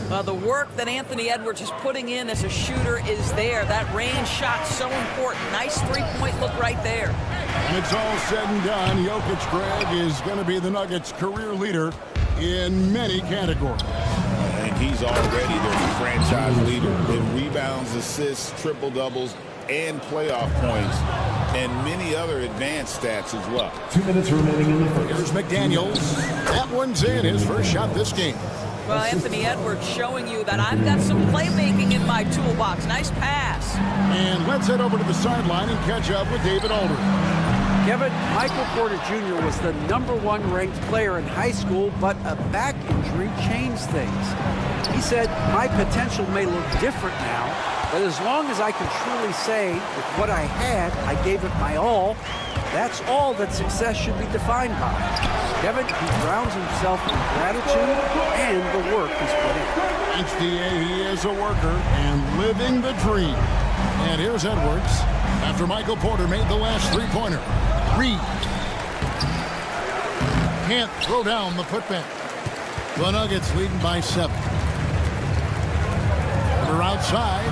Well, the work that Anthony Edwards is putting in as a shooter is there. That range shot so important. Nice three-point look right there. And it's all said and done. Jokic, Greg, is going to be the Nuggets' career leader in many categories. And he's already their franchise leader in rebounds, assists, triple-doubles, and playoff points, and many other advanced stats as well. 2 minutes remaining in the first. Here's McDaniels. That one's in. His first shot this game. Well, Anthony Edwards showing you that I've got some playmaking in my toolbox. Nice pass. And let's head over to the sideline and catch up with David Aldridge. Kevin, Michael Porter Jr. was the #1 ranked player in high school, but a back injury changed things. He said, my potential may look different now, but as long as I can truly say with what I had, I gave it my all, that's all that success should be defined by. Kevin, he grounds himself in gratitude and the work he's put in. HDA, he is a worker and living the dream. And here's Edwards after Michael Porter made the last three-pointer. Reed can't throw down the putback. The Nuggets leading by 7. Porter outside.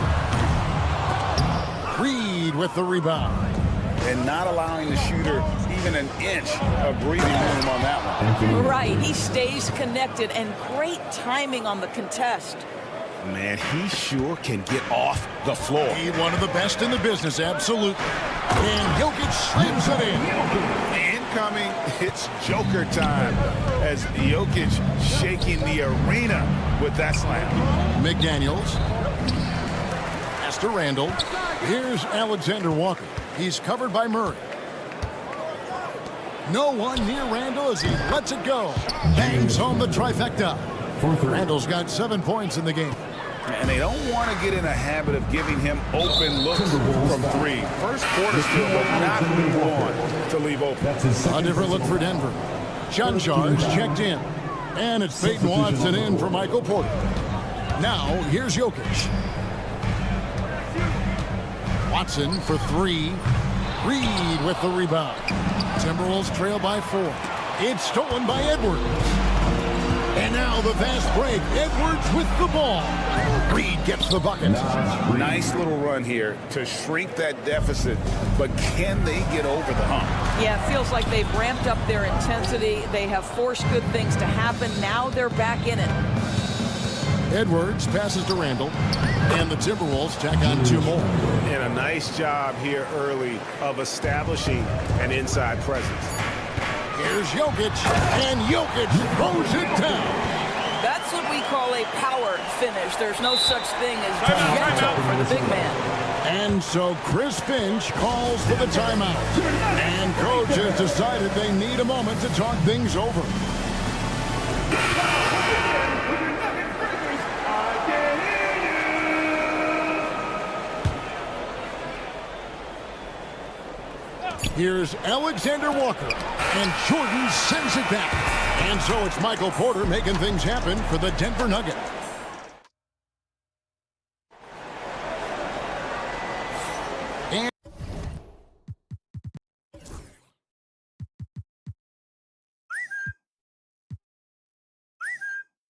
Reed with the rebound. And not allowing the shooter even an inch of breathing room on that one. Right, he stays connected, and great timing on the contest. Man, he sure can get off the floor. He's one of the best in the business, absolutely. And Jokic slams it in. Incoming, it's Joker time as Jokic shaking the arena with that slam. McDaniels. Pass to Randall. Here's Alexander Walker. He's covered by Murray. No one near Randall as he lets it go. Bangs home the trifecta. Randall's got 7 points in the game. And they don't want to get in a habit of giving him open looks from 3. First quarter still, but not move on to leave open. A different look for Denver. Shunjar's checked in. And it's Peyton Watson in for Michael Porter. Now, here's Jokic. Watson for 3. Reed with the rebound. Timberwolves trail by 4. It's stolen by Edwards. And now the fast break. Edwards with the ball. Reed gets the bucket. Nice little run here to shrink that deficit, but can they get over the hump? Yeah, it feels like they've ramped up their intensity. They have forced good things to happen. Now they're back in it. Edwards passes to Randall. And the Timberwolves tack on 2 more. And a nice job here early of establishing an inside presence. Here's Jokic, and Jokic throws it down. That's what we call a power finish. There's no such thing as gentle for the big man. And so Chris Finch calls for the timeout. And coach has decided they need a moment to talk things over. Here's Alexander Walker, and Jordan sends it back. And so it's Michael Porter making things happen for the Denver Nuggets.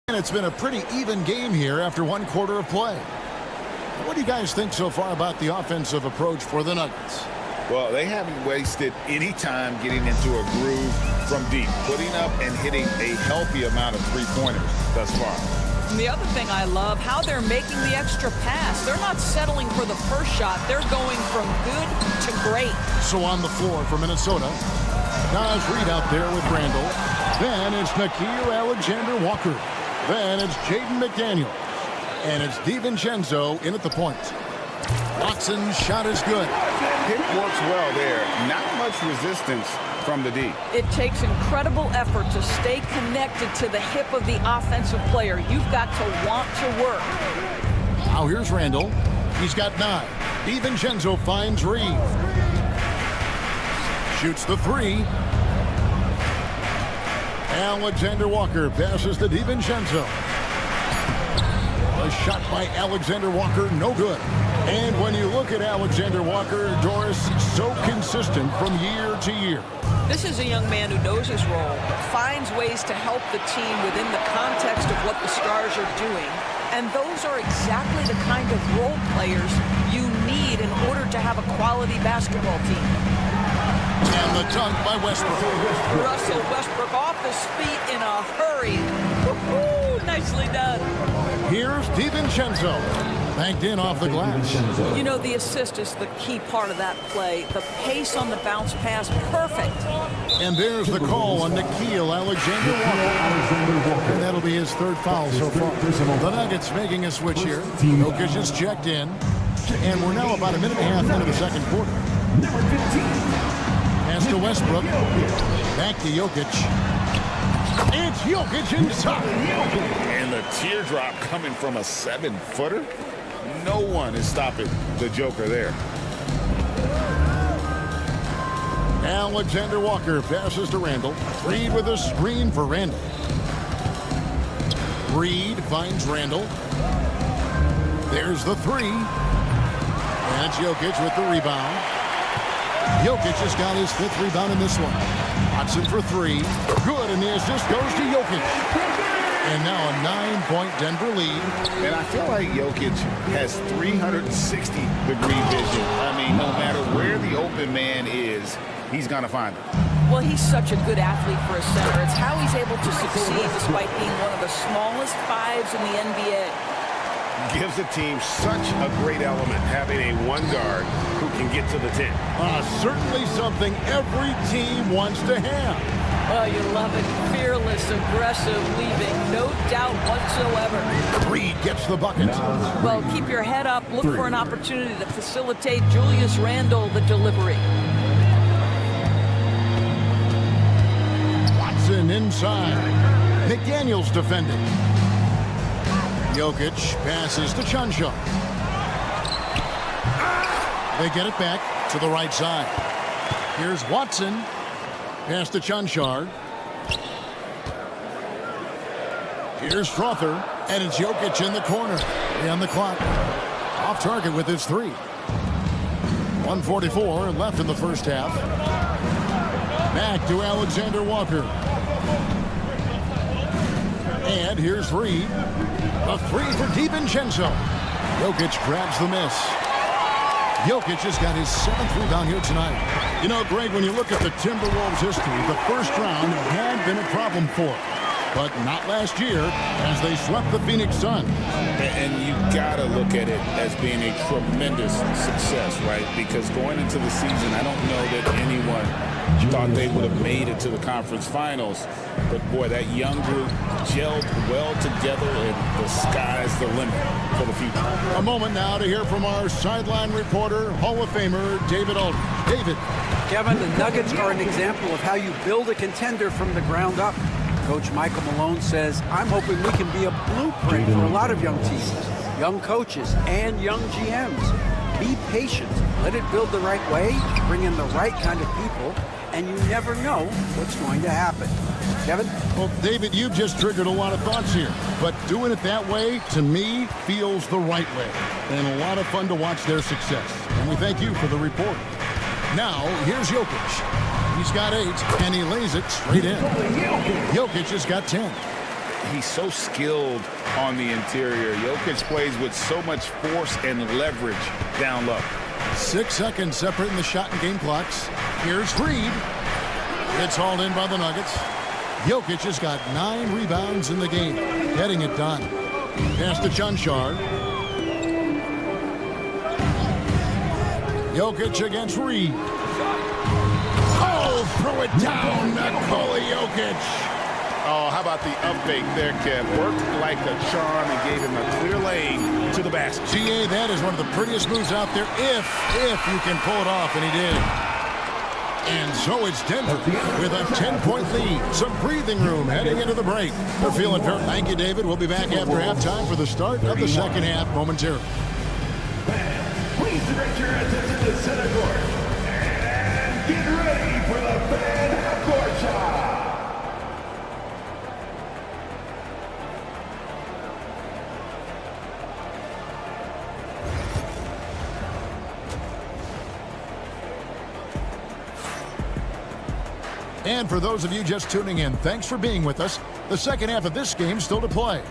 And it's been a pretty even game here after 1 quarter of play. What do you guys think so far about the offensive approach for the Nuggets? Well, they haven't wasted any time getting into a groove from deep, putting up and hitting a healthy amount of three-pointers thus far. And the other thing I love, how they're making the extra pass. They're not settling for the first shot. They're going from good to great. So on the floor for Minnesota, Naz Reid out there with Randall. Then it's Nickeil Alexander-Walker. Then it's Jaden McDaniel. And it's DiVincenzo in at the point. Watson's shot is good. Hit works well there. Not much resistance from the D. It takes incredible effort to stay connected to the hip of the offensive player. You've got to want to work. Now here's Randall. He's got 9. DiVincenzo finds Reed. Shoots the 3. Alexander Walker passes to DiVincenzo. A shot by Alexander Walker, no good. And when you look at Alexander Walker, Doris, so consistent from year to year. This is a young man who knows his role, finds ways to help the team within the context of what the Stars are doing. And those are exactly the kind of role players you need in order to have a quality basketball team. And the dunk by Westbrook. Russell Westbrook off his feet in a hurry. Woo-hoo, nicely done. Here's DiVincenzo. Banked in off the glass. You know, the assist is the key part of that play. The pace on the bounce pass, perfect. And there's the call on Nickeil Alexander Walker. And that'll be his 3rd foul so far. The Nuggets making a switch here. Jokic is checked in. And we're now about a minute and a half into the 2nd quarter. Pass to Westbrook. Back to Jokic. It's Jokic inside. And the teardrop coming from a 7-footer. No one is stopping the Joker there. Alexander Walker passes to Randall. Reed with a screen for Randall. Reed finds Randall. There's the 3. And it's Jokic with the rebound. Jokic just got his 5th rebound in this one. Watson for 3. Good, and the assist goes to Jokic. And now a 9-point Denver lead. And I feel like Jokic has 360-degree vision. I mean, no matter where the open man is, he's going to find it. Well, he's such a good athlete for a center. It's how he's able to succeed despite being one of the smallest 5s in the NBA. Gives the team such a great element having a one guard who can get to the 10. Certainly something every team wants to have. Oh, you love it. Fearless, aggressive, leaving. No doubt whatsoever. Reed gets the bucket. Well, keep your head up. Look for an opportunity to facilitate Julius Randle the delivery. Watson inside. McDaniels defending. Jokic passes to Chancellor. They get it back to the right side. Here's Watson. Pass to Chancellor. Here's Strother. And it's Jokic in the corner. On the clock. Off target with his 3. 1:44 left in the first half. Back to Alexander Walker. And here's Reed. A 3 for DiVincenzo. Jokic grabs the miss. Jokic has got his 7th rebound here tonight. You know, Greg, when you look at the Timberwolves' history, the first round had been a problem for them. But not last year, as they swept the Phoenix Suns. And you got to look at it as being a tremendous success, right? Because going into the season, I don't know that anyone thought they would have made it to the conference finals. But, boy, that young group gelled well together, and the sky's the limit for the future. A moment now to hear from our sideline reporter, Hall of Famer David Aldridge. David. Kevin, the Nuggets are an example of how you build a contender from the ground up. Coach Michael Malone says, I'm hoping we can be a blueprint for a lot of young teams, young coaches, and young GMs. Be patient. Let it build the right way, bring in the right kind of people, and you never know what's going to happen. Kevin? Well, David, you've just triggered a lot of thoughts here. But doing it that way, to me, feels the right way. And a lot of fun to watch their success. And we thank you for the report. Now, here's Jokic. He's got 8, and he lays it straight in. Jokic has got 10. He's so skilled on the interior. Jokic plays with so much force and leverage down low. 6 seconds separating the shot and game clocks. Here's Reed. It's hauled in by the Nuggets. Jokic has got 9 rebounds in the game, getting it done. Pass to Chancellor. Jokic against Reed. Oh, throw it down, Nikola Jokic. Oh, how about the up fake there, Kev? Worked like a charm and gave him a clear lane to the basket. GA, that is one of the prettiest moves out there, if you can pull it off, and he did. And so it's Denver with a 10-point lead. Some breathing room heading into the break. We're feeling very. Thank you, David. We'll be back after halftime for the start of the second half momentarily. Please direct your attention to center court. And get ready for the fan half-court shot. And for those of you just tuning in, thanks for being with us. The second half of this game still to play.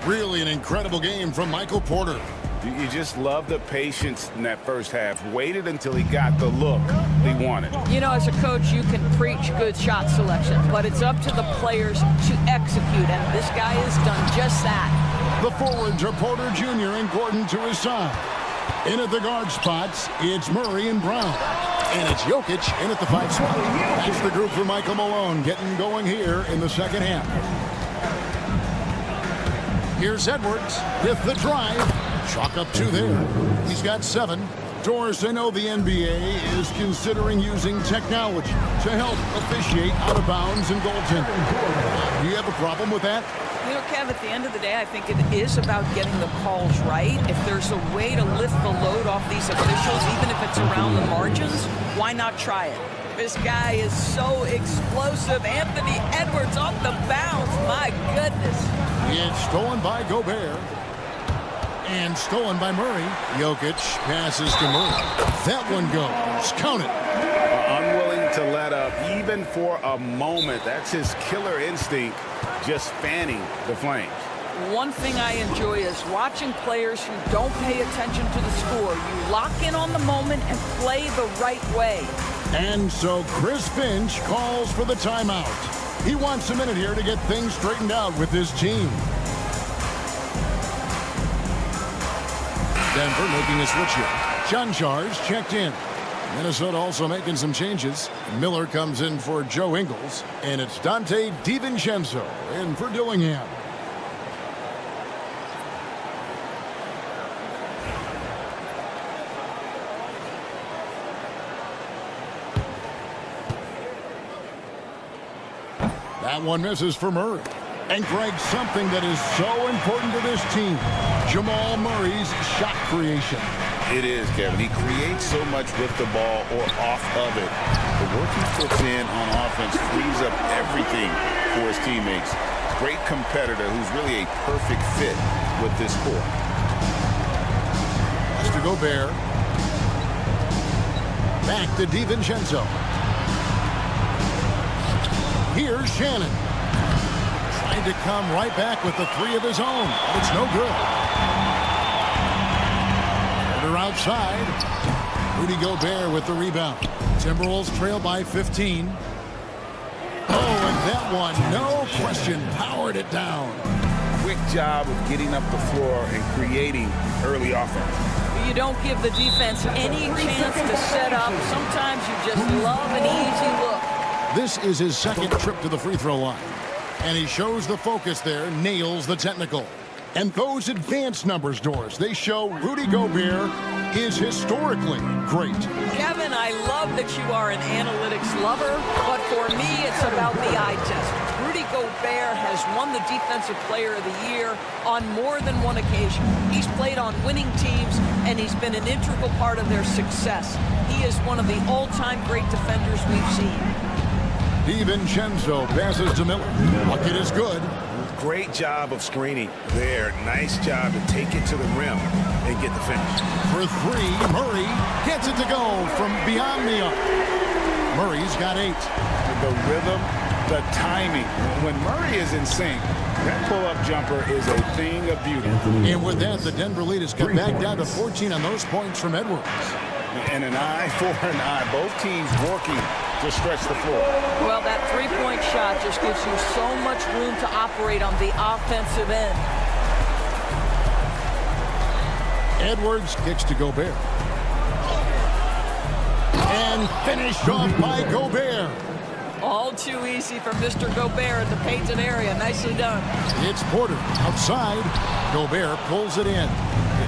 Really an incredible game from Michael Porter. You just love the patience in that first half. Waited until he got the look he wanted. You know, as a coach, you can preach good shot selection, but it's up to the players to execute, and this guy has done just that. The forwards are Porter Jr. and Gordon to his side. In at the guard spots, it's Murray and Brown. And it's Jokic in at the 5 spot. That's the group for Michael Malone getting going here in the second half. Here's Edwards with the drive. Chalk up 2 there. He's got 7. Doris, I know the NBA is considering using technology to help officiate out of bounds and goaltending. Do you have a problem with that? You know, Kev, at the end of the day, I think it is about getting the calls right. If there's a way to lift the load off these officials, even if it's around the margins, why not try it? This guy is so explosive. Anthony Edwards off the bounce. My goodness. It's stolen by Gobert. And stolen by Murray. Jokic passes to Murray. That one goes. Count it. Unwilling to let up even for a moment. That's his killer instinct, just fanning the flames. One thing I enjoy is watching players who don't pay attention to the score. You lock in on the moment and play the right way. And so Chris Finch calls for the timeout. He wants a minute here to get things straightened out with his team. Denver making a switch here. Chanchars checked in. Minnesota also making some changes. Miller comes in for Joe Ingles. And it's Dante DiVincenzo in for Dillingham. That one misses for Murray. And Greg, something that is so important to this team, Jamal Murray's shot creation. It is, Kevin. He creates so much with the ball or off of it. The work he puts in on offense frees up everything for his teammates. Great competitor who's really a perfect fit with this core. Has to Gobert. Back to DiVincenzo. Here's Shannon. Trying to come right back with the three of his own. But it's no good. Porter outside. Rudy Gobert with the rebound. Timberwolves trail by 15. Oh, and that one, no question, powered it down. Quick job of getting up the floor and creating early offense. You don't give the defense any chance to set up. Sometimes you just love an easy look. This is his second trip to the free throw line. And he shows the focus there, nails the technical. And those advanced numbers, Doris, they show Rudy Gobert is historically great. Kevin, I love that you are an analytics lover, but for me, it's about the eye test. Rudy Gobert has won the Defensive Player of the Year on more than one occasion. He's played on winning teams, and he's been an integral part of their success. He is one of the all-time great defenders we've seen. DiVincenzo passes to Miller. Bucket is good. Great job of screening there. Nice job to take it to the rim and get the finish. For three, Murray gets it to go from beyond the arc. Murray's got 8. The rhythm, the timing. When Murray is in sync, that pull-up jumper is a thing of beauty. And with that, the Denver lead is cut back down to 14 on those points from Edwards. And an eye for an eye. Both teams working to stretch the floor. Well, that three-point shot just gives you so much room to operate on the offensive end. Edwards kicks to Gobert. And finished off by Gobert. All too easy for Mr. Gobert in the painted area. Nicely done. It's Porter outside. Gobert pulls it in.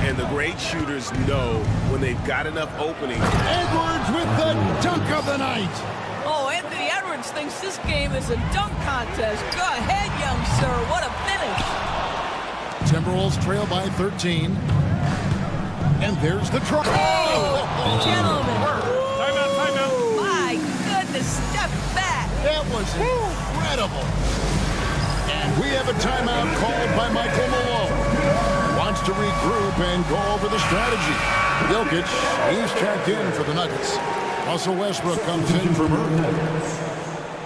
And the great shooters know when they've got enough opening. Edwards with the dunk of the night. Oh, Anthony Edwards thinks this game is a dunk contest. Go ahead, young sir. What a finish. Timberwolves trail by 13. And there's the try. Oh, gentlemen. Timeout. My goodness, step back. That was incredible. And we have a timeout called by Michael Malone. Wants to regroup and go over the strategy. Jokic, he's checked in for the Nuggets. Russell Westbrook comes in for Murray.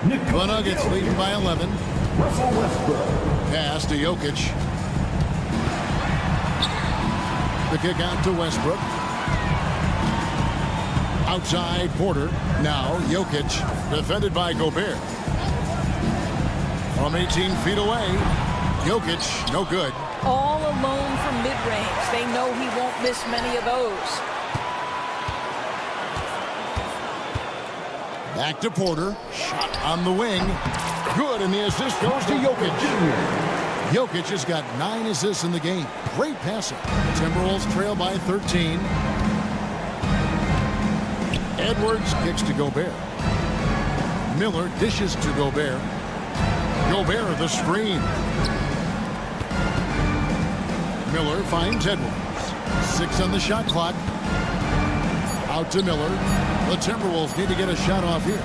The Nuggets leading by 11. Russell Westbrook. Pass to Jokic. The kick out to Westbrook. Outside Porter. Now Jokic, defended by Gobert. From 18 feet away. Jokic, no good. All alone from mid-range. They know he won't miss many of those. Back to Porter. Shot on the wing. Good, and the assist goes to Jokic. Jokic has got 9 assists in the game. Great passer. Timberwolves trail by 13. Edwards kicks to Gobert. Miller dishes to Gobert. Gobert the screen. Miller finds Edwards. 6 on the shot clock. Out to Miller. The Timberwolves need to get a shot off here.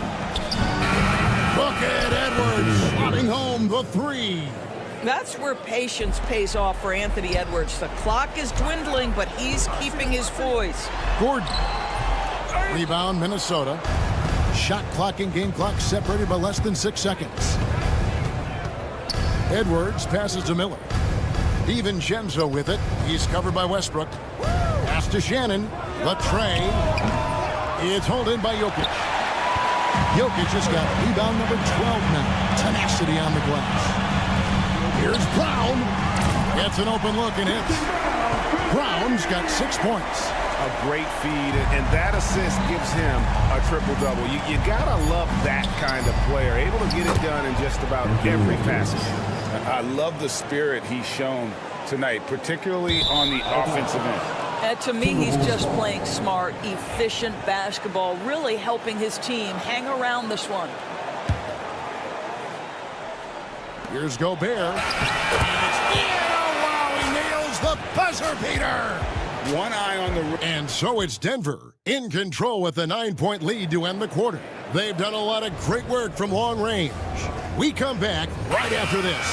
Bucket, Edwards slotting home the 3. That's where patience pays off for Anthony Edwards. The clock is dwindling, but he's keeping his poise. Gordon. Rebound, Minnesota. Shot clock and game clock separated by less than 6 seconds. Edwards passes to Miller. DiVincenzo with it. He's covered by Westbrook. Pass to Shannon. Latre. It's hauled in by Jokic. Jokic just got rebound number 12 now. Tenacity on the glass. Here's Brown. Gets an open look and hits. Brown's got 6 points. A great feed, and that assist gives him a triple-double. You gotta love that kind of player, able to get it done in just about every facet. I love the spirit he's shown tonight, particularly on the offensive end. To me, he's just playing smart, efficient basketball, really helping his team hang around this one. Here's Gobert. Wow, he nails the buzzer beater. One eye on the... And so it's Denver in control with a 9-point lead to end the quarter. They've done a lot of great work from long range. We come back right after this.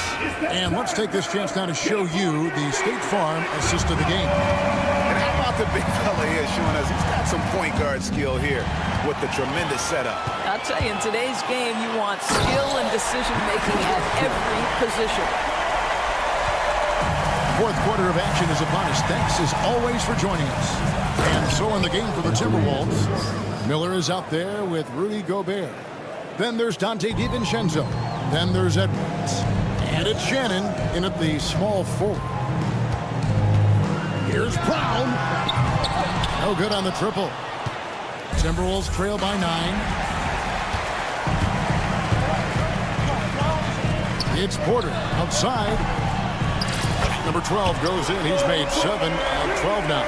And let's take this chance now to show you the State Farm assist of the game. And how about the big fella here showing us he's got some point guard skill here with the tremendous setup. I'll tell you, in today's game, you want skill and decision-making at every position. Fourth quarter of action is upon us. Thanks as always for joining us. And so in the game for the Timberwolves, Miller is out there with Rudy Gobert. Then there's Dante DiVincenzo. Then there's Edwards. And it's Shannon in at the small forward. Here's Brown. No good on the triple. Timberwolves trail by 9. It's Porter outside. Number 12 goes in. He's made 7 of 12 now.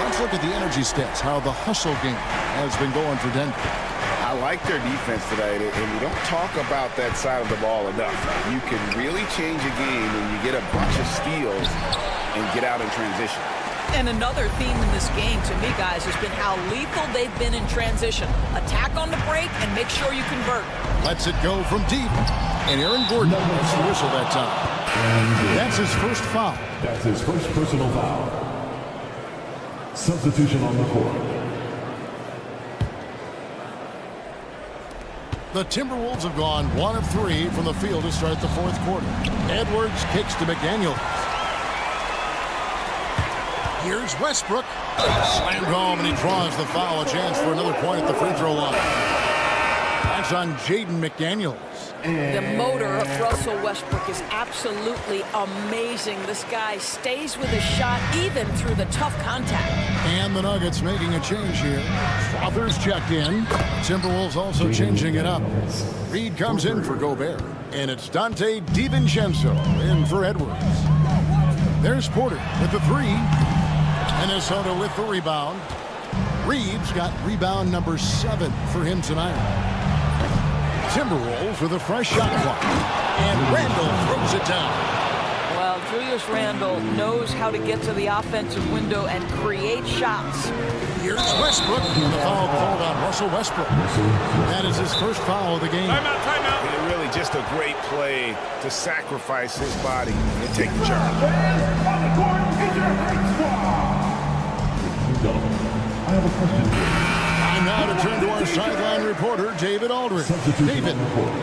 Let's look at the energy stats, how the hustle game has been going for Denver. I like their defense today, and we don't talk about that side of the ball enough. You can really change a game when you get a bunch of steals and get out in transition. And another theme in this game, to me, guys, has been how lethal they've been in transition. Attack on the break and make sure you convert. Lets it go from deep. And Aaron Gordon gets the whistle that time. That's his first foul. That's his first personal foul. Substitution on the court. The Timberwolves have gone 1 of 3 from the field to start the fourth quarter. Edwards kicks to McDaniels. Here's Westbrook. Slammed home, and he draws the foul. A chance for another point at the free throw line. That's on Jaden McDaniels. The motor of Russell Westbrook is absolutely amazing. This guy stays with his shot even through the tough contact. And the Nuggets making a change here. Struthers checked in. Timberwolves also changing it up. Reed comes in for Gobert. And it's Dante DiVincenzo in for Edwards. There's Porter with the 3. Minnesota with the rebound. Reeves got rebound number 7 for him tonight. Timberwolves with a fresh shot clock. And Randall throws it down. Well, Julius Randle knows how to get to the offensive window and create shots. Here's Westbrook. And the foul called on Russell Westbrook. That is his first foul of the game. Timeout. And really just a great play to sacrifice his body and take the charge. I have a question. Time now to turn to our sideline reporter, David Aldridge. David.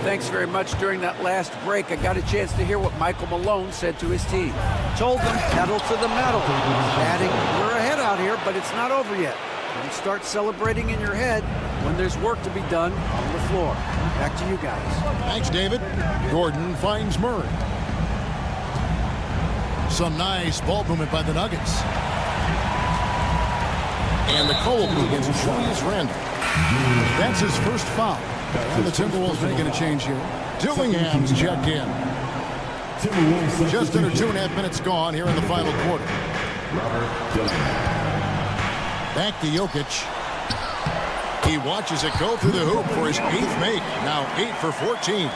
Thanks very much. During that last break, I got a chance to hear what Michael Malone said to his team. Told them, pedal to the metal. Adding, we're ahead out here, but it's not over yet. Don't start celebrating in your head when there's work to be done on the floor. Back to you guys. Thanks, David. Gordon finds Murray. Some nice ball movement by the Nuggets. And the call against Julius Randle. That's his first foul. And the Timberwolves making a change here. Dillingham's checked in. Just under 2.5 minutes gone here in the final quarter. Back to Jokic. He watches it go through the hoop for his 8th make. Now 8 for 14.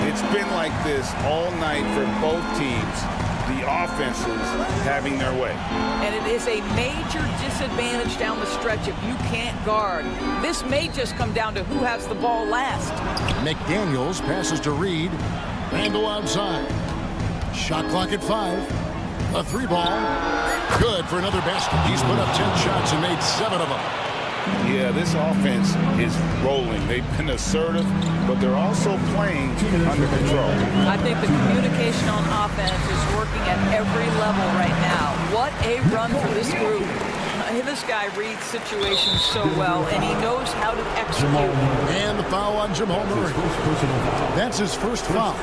It's been like this all night for both teams. The offenses having their way. And it is a major disadvantage down the stretch if you can't guard. This may just come down to who has the ball last. McDaniels passes to Reed. Randle outside. Shot clock at 5. A 3 ball. Good for another basket. He's put up 10 shots and made 7 of them. Yeah, this offense is rolling. They've been assertive, but they're also playing under control. I think the communication on offense is working at every level right now. What a run for this group. This guy reads situations so well, and he knows how to execute. And the foul on Jamal Murray. That's his first foul.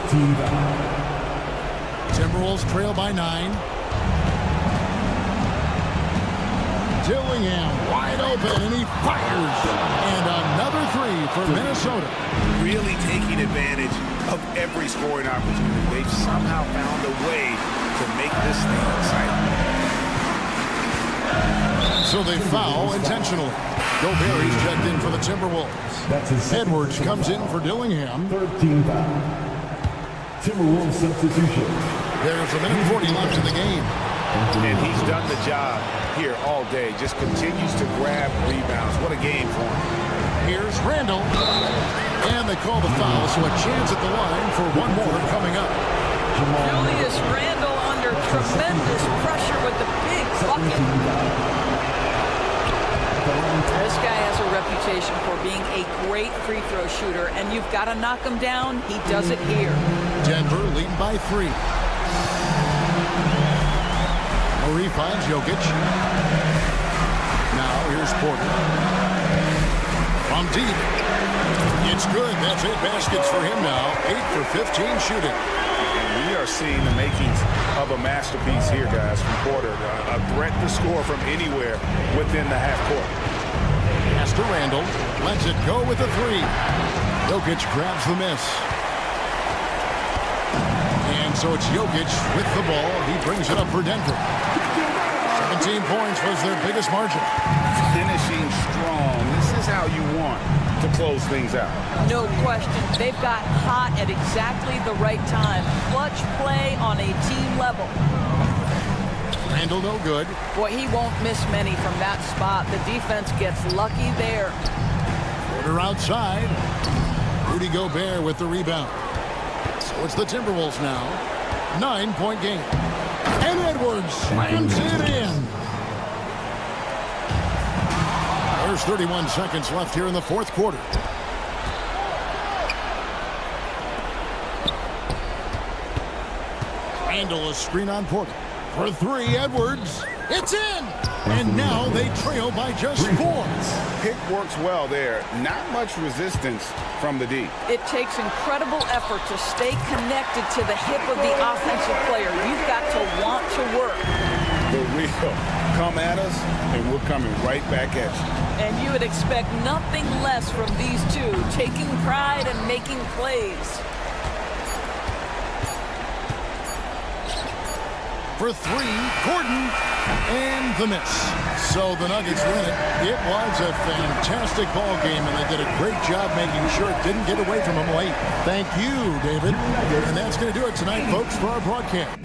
Timberwolves trail by 9. Dillingham wide open, and he fires. And another 3 for Minnesota. Really taking advantage of every scoring opportunity. They've somehow found a way to make this thing exciting. So they foul intentionally. Gobert is checked in for the Timberwolves. Edwards comes in for Dillingham. 13 foul. Timberwolves substitution. There's a minute 40 left in the game. And he's done the job here all day. Just continues to grab rebounds. What a game for him. Here's Randall. And they call the foul, so a chance at the line for one more coming up. Julius Randle under tremendous pressure with the big bucket. This guy has a reputation for being a great free throw shooter, and you've got to knock him down. He does it here. Denver leading by 3. Murray finds Jokic. Now here's Porter. From deep. It's good. That's 8 baskets for him now. 8 for 15 shooting. And we are seeing the makings of a masterpiece here, guys, from Porter. A threat to score from anywhere within the half court. Pass to Randall. Lets it go with a 3. Jokic grabs the miss. And so it's Jokic with the ball. He brings it up for Denver. 17 points was their biggest margin. Finishing strong. This is how you want to close things out. No question. They've got hot at exactly the right time. Clutch play on a team level. Randall no good. Boy, he won't miss many from that spot. The defense gets lucky there. Porter outside. Rudy Gobert with the rebound. So it's the Timberwolves now. 9-point game. And Edwards slams it in. There's 31 seconds left here in the fourth quarter. Randall, a screen on Porter. For 3, Edwards. It's in! And now they trail by just 4. Pick works well there. Not much resistance from the D. It takes incredible effort to stay connected to the hip of the offensive player. You've got to want to work. The real come at us, and we're coming right back at you. And you would expect nothing less from these two, taking pride and making plays. For 3, Gordon, and the miss. So the Nuggets win it. It was a fantastic ball game, and they did a great job making sure it didn't get away from them late. Thank you, David. And that's going to do it tonight, folks, for our broadcast.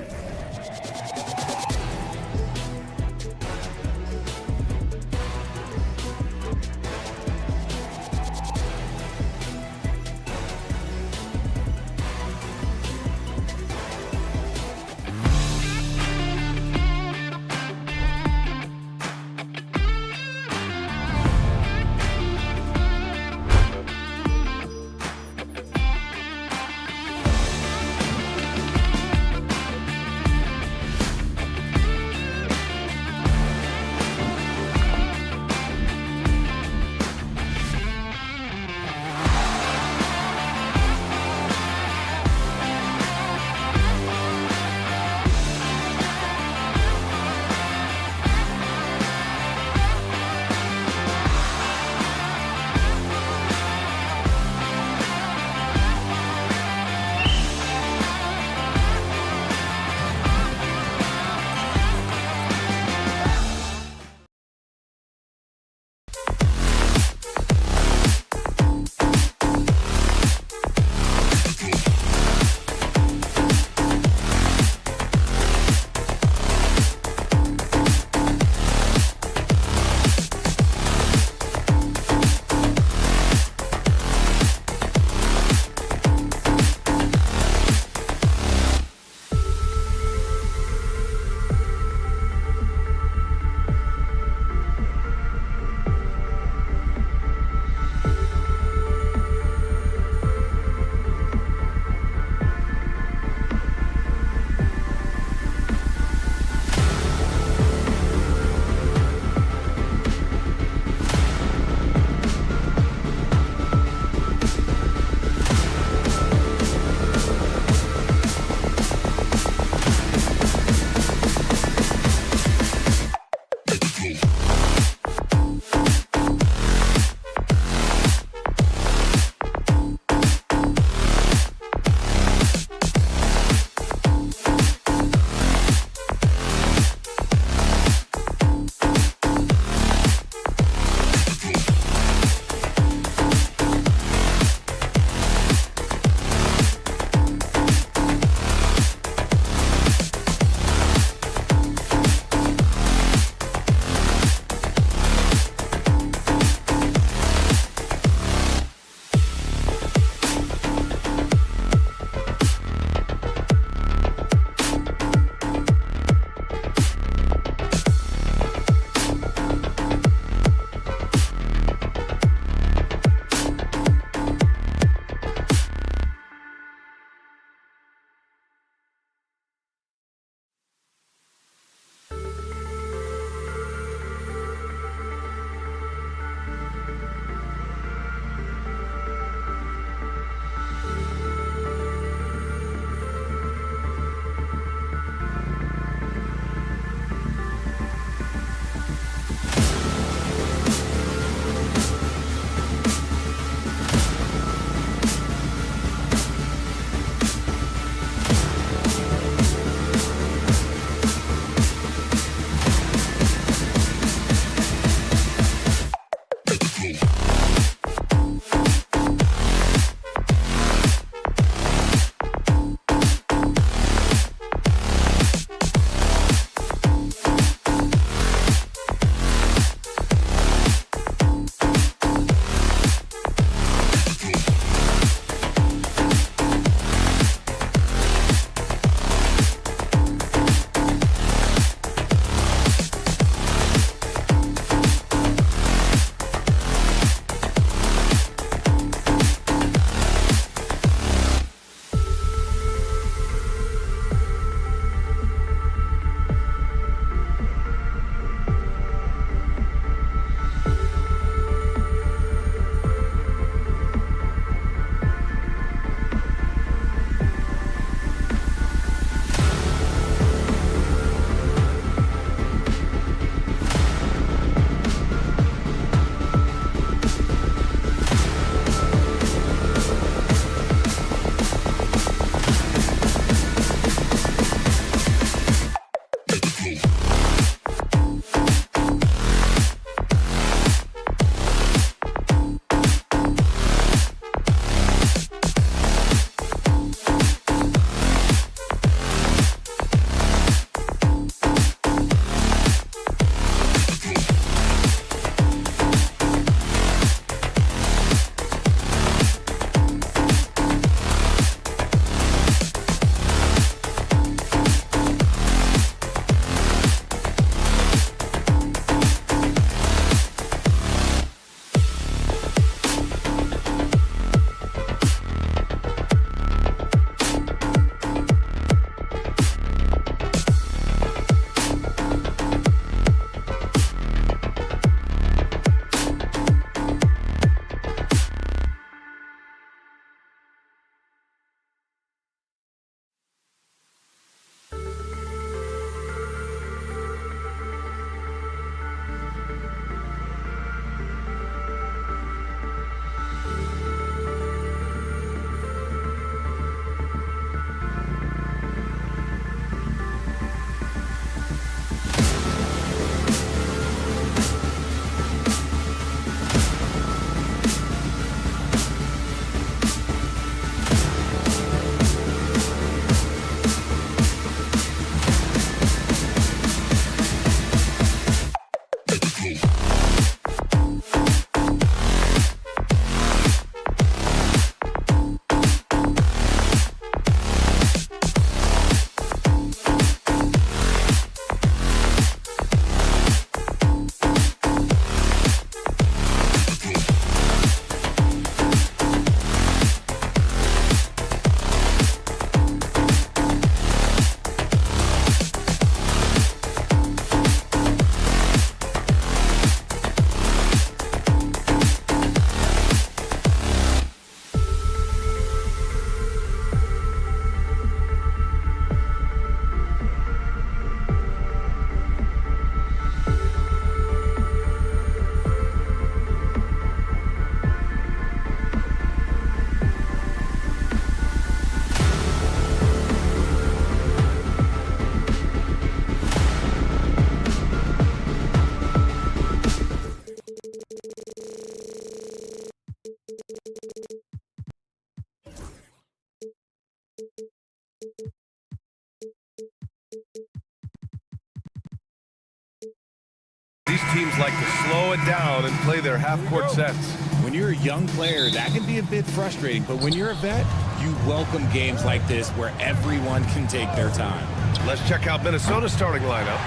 teams like to slow it down and play their half-court sets. When you're a young player, that can be a bit frustrating, but when you're a vet, you welcome games like this where everyone can take their time. Let's check out Minnesota's starting lineup.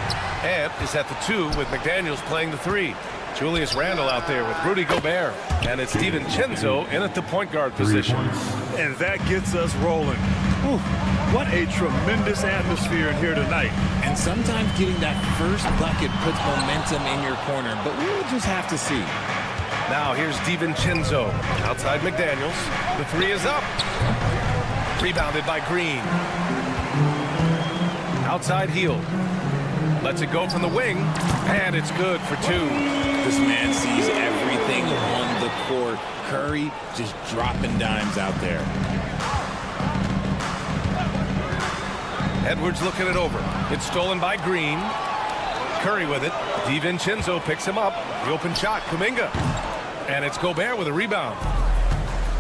Ant is at the 2 with McDaniels playing the 3. Julius Randle out there with Rudy Gobert. And it's DiVincenzo in at the point guard position. And that gets us rolling. Whew, what a tremendous atmosphere in here tonight. And sometimes getting that first bucket puts momentum in your corner, but we'll just have to see. Now here's DiVincenzo outside McDaniels. The 3 is up. Rebounded by Green. Outside Hield. Lets it go from the wing, and it's good for 2. This man sees everything on the court. Curry just dropping dimes out there. Edwards looking it over. It's stolen by Green. Curry with it. DiVincenzo picks him up. The open shot, Kuminga. And it's Gobert with a rebound.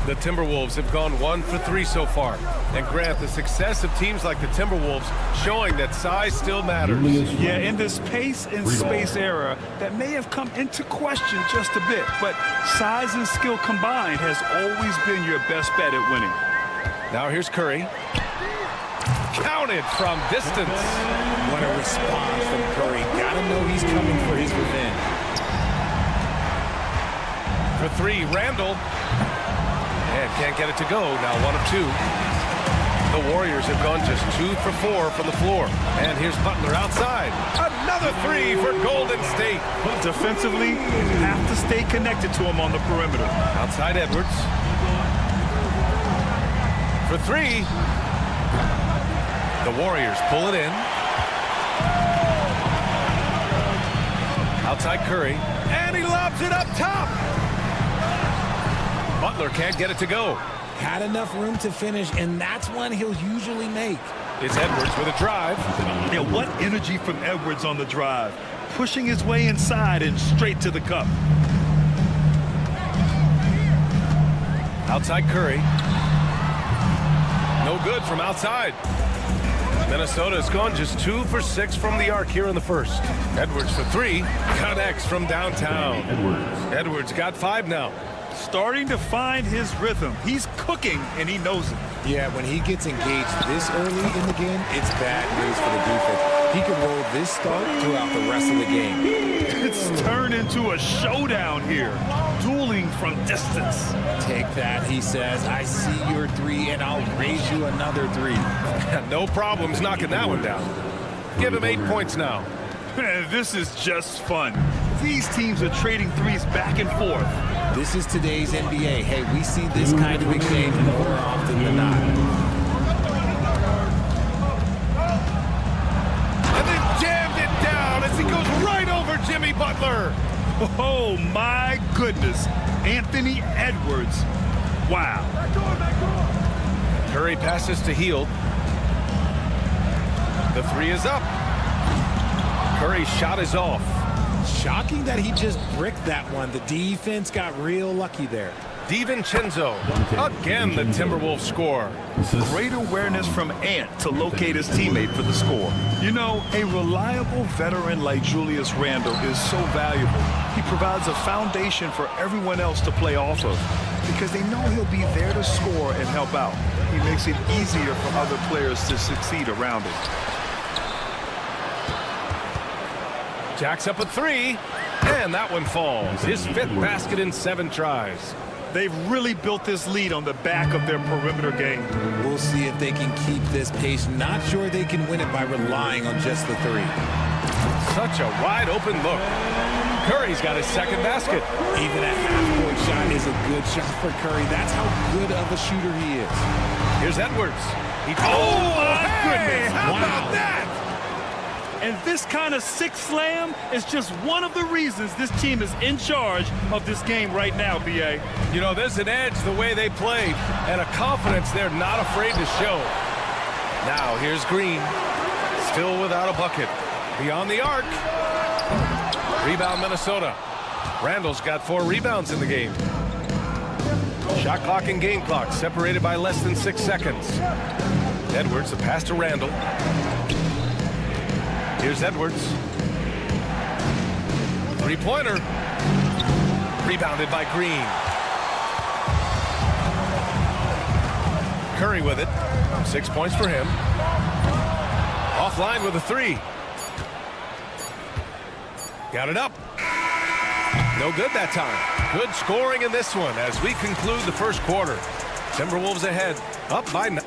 The Timberwolves have gone 1 for 3 so far. And Grant, the success of teams like the Timberwolves showing that size still matters. Yeah, in this pace and space era, that may have come into question just a bit, but size and skill combined has always been your best bet at winning. Now here's Curry. Counted from distance. What a response from Curry. Gotta know he's coming for his revenge. For 3, Randle. And can't get it to go. Now 1 of 2. The Warriors have gone just 2 for 4 from the floor. And here's Butler outside. Another 3 for Golden State. Defensively, you have to stay connected to him on the perimeter. Outside Edwards. For 3. The Warriors pull it in. Outside Curry. And he lobs it up top. Butler can't get it to go. Had enough room to finish, and that's one he'll usually make. It's Edwards with a drive. Yeah, what energy from Edwards on the drive. Pushing his way inside and straight to the cup. Outside Curry. No good from outside. Minnesota has gone just 2 for 6 from the arc here in the first. Edwards for 3. Connects from downtown. Edwards got 5 now. Starting to find his rhythm. He's cooking, and he knows it. Yeah, when he gets engaged this early in the game, it's bad news for the defense. He can roll this start throughout the rest of the game. It's turned into a showdown here. Dueling from distance. Take that, he says. I see your 3, and I'll raise you another 3. No problems knocking that one down. Give him 8 points now. Man, this is just fun. These teams are trading threes back and forth. This is today's NBA. Hey, we see this kind of exchange more often than not. And then jammed it down as he goes right over Jimmy Butler. Oh, my goodness. Anthony Edwards. Wow. Curry passes to Hield. The 3 is up. Curry's shot is off. Shocking that he just bricked that one. The defense got real lucky there. DiVincenzo. Again, the Timberwolves score. Great awareness from Ant to locate his teammate for the score. You know, a reliable veteran like Julius Randle is so valuable. He provides a foundation for everyone else to play off of because they know he'll be there to score and help out. He makes it easier for other players to succeed around him. Jacks up a 3, and that one falls. His 5th basket in 7 tries. They've really built this lead on the back of their perimeter game. We'll see if they can keep this pace. Not sure they can win it by relying on just the 3. Such a wide open look. Curry's got his 2nd basket. Even a half-court shot is a good shot for Curry. That's how good of a shooter he is. Here's Edwards. Oh, my goodness. How about that? And this kind of sick slam is just one of the reasons this team is in charge of this game right now, B.A. You know, there's an edge the way they play and a confidence they're not afraid to show. Now, here's Green. Still without a bucket. Beyond the arc. Rebound, Minnesota. Randall's got 4 rebounds in the game. Shot clock and game clock separated by less than 6 seconds. Edwards, the pass to Randall. Here's Edwards. Three-pointer. Rebounded by Green. Curry with it. 6 points for him. Offline with a three. Got it up. No good that time. Good scoring in this one as we conclude the first quarter. Timberwolves ahead, up by 9.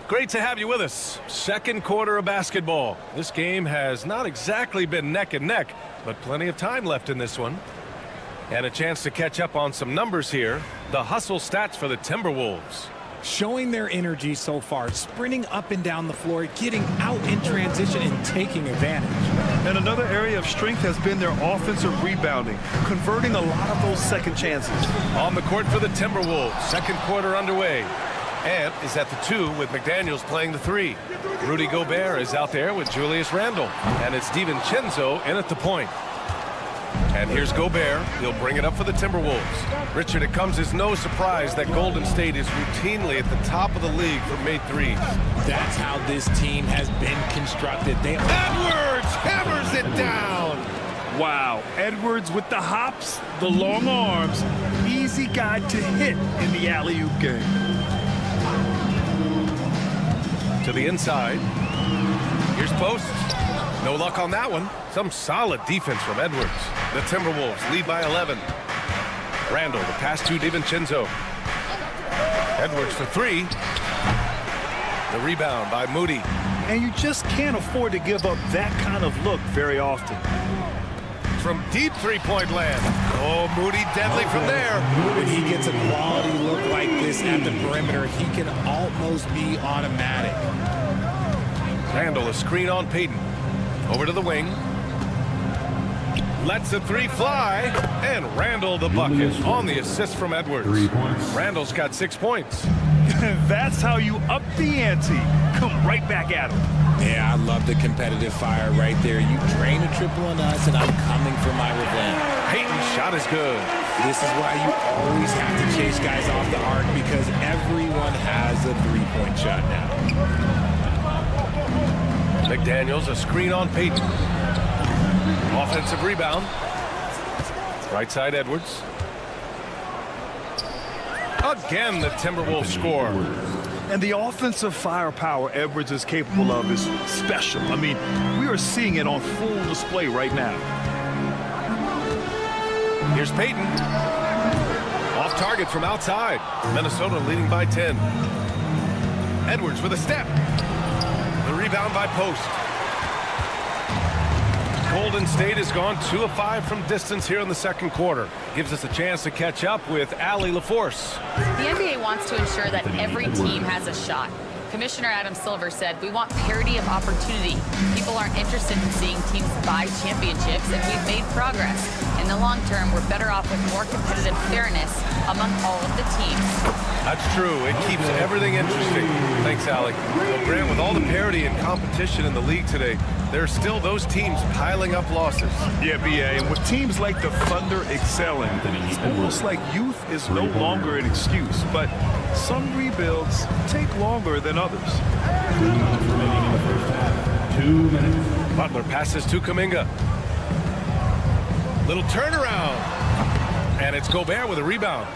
Great to have you with us. Second quarter of basketball. This game has not exactly been neck and neck, but plenty of time left in this one. And a chance to catch up on some numbers here. The hustle stats for the Timberwolves. Showing their energy so far, sprinting up and down the floor, getting out in transition and taking advantage. And another area of strength has been their offensive rebounding, converting a lot of those second chances. On the court for the Timberwolves, second quarter underway. Ant is at the 2 with McDaniels playing the 3. Rudy Gobert is out there with Julius Randle. And it's DiVincenzo in at the point. And here's Gobert. He'll bring it up for the Timberwolves. Richard, it comes as no surprise that Golden State is routinely at the top of the league for made threes. That's how this team has been constructed. Edwards hammers it down. Wow, Edwards with the hops, the long arms, easy guy to hit in the alley-oop game. To the inside. Here's post. No luck on that one. Some solid defense from Edwards. The Timberwolves lead by 11. Randle, the pass to DiVincenzo. Edwards for 3. The rebound by Moody. And you just can't afford to give up that kind of look very often. From deep three-point land. Oh, Moody deadly from there. When he gets a quality look like this at the perimeter, he can almost be automatic. Randle, a screen on Payton. Over to the wing. Lets the 3 fly. And Randle the bucket on the assist from Edwards. Randle's got 6 points. That's how you up the ante. Come right back at him. Yeah, I love the competitive fire right there. You drain a triple on us, and I'm coming for my revenge. Payton's shot is good. This is why you always have to chase guys off the arc because everyone has a three-point shot now. McDaniels, a screen on Payton. Offensive rebound. Right side, Edwards. Again, the Timberwolves score. And the offensive firepower Edwards is capable of is special. I mean, we are seeing it on full display right now. Here's Payton. Off target from outside. Minnesota leading by 10. Edwards with a step. The rebound by Post. Golden State has gone 2 of 5 from distance here in the second quarter. Gives us a chance to catch up with Allie LaForce. The NBA wants to ensure that every team has a shot. Commissioner Adam Silver said, we want parity of opportunity. People aren't interested in seeing teams buy championships, and we've made progress. In the long term, we're better off with more competitive fairness among all of the teams. That's true. It keeps everything interesting. Thanks, Allie. Well, Grant, with all the parity and competition in the league today, there are still those teams piling up losses. Yeah, B.A., and with teams like the Thunder excelling, it's almost like youth is no longer an excuse, but some rebuilds take longer than others. 2 minutes. Butler passes to Kuminga. Little turnaround. And it's Gobert with a rebound.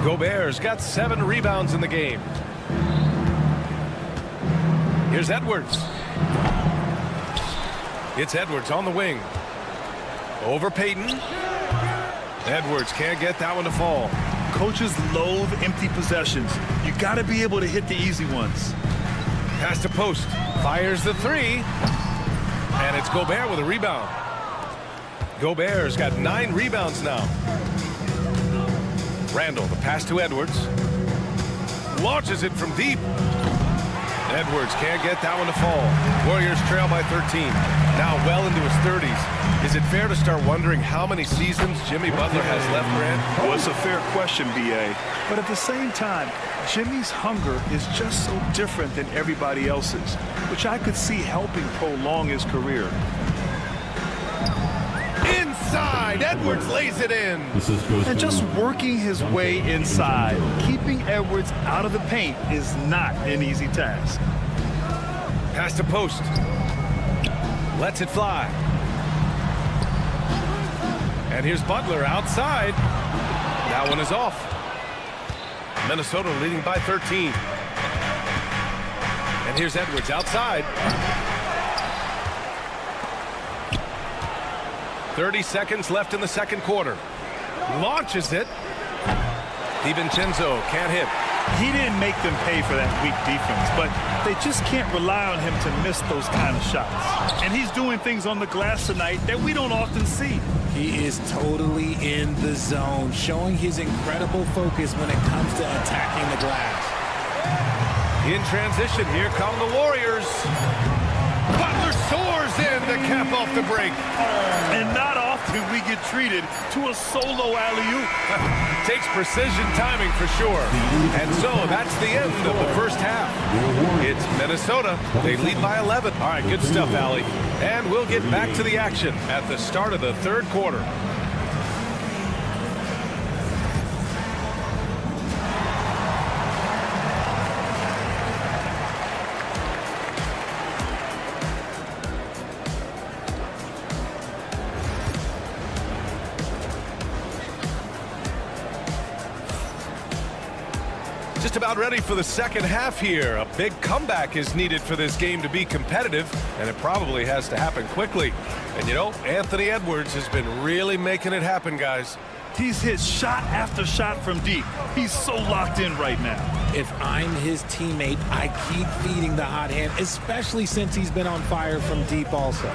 Gobert's got 7 rebounds in the game. Here's Edwards. It's Edwards on the wing. Over Payton. Edwards can't get that one to fall. Coaches loathe empty possessions. You got to be able to hit the easy ones. Pass to Post. Fires the 3. And it's Gobert with a rebound. Gobert's got 9 rebounds now. Randle, the pass to Edwards. Launches it from deep. Edwards can't get that one to fall. Warriors trail by 13. Now well into his 30s. Is it fair to start wondering how many seasons Jimmy Butler has left, Grant? Well, it's a fair question, B.A. But at the same time, Jimmy's hunger is just so different than everybody else's, which I could see helping prolong his career. Inside, Edwards lays it in. And just working his way inside, keeping Edwards out of the paint is not an easy task. Pass to post. Lets it fly. And here's Butler outside. That one is off. Minnesota leading by 13. And here's Edwards outside. 30 seconds left in the second quarter. Launches it. DiVincenzo can't hit. He didn't make them pay for that weak defense, but they just can't rely on him to miss those kind of shots. And he's doing things on the glass tonight that we don't often see. He is totally in the zone, showing his incredible focus when it comes to attacking the glass. In transition, here come the Warriors. Butler soars in to cap off the break. And not often we get treated to a solo alley-oop. Takes precision timing for sure. And so that's the end of the first half. It's Minnesota. They lead by 11. All right, good stuff, Allie. And we'll get back to the action at the start of the third quarter. Just about ready for the second half here. A big comeback is needed for this game to be competitive, and it probably has to happen quickly. And you know, Anthony Edwards has been really making it happen, guys. He's hit shot after shot from deep. He's so locked in right now. If I'm his teammate, I keep feeding the hot hand, especially since he's been on fire from deep also.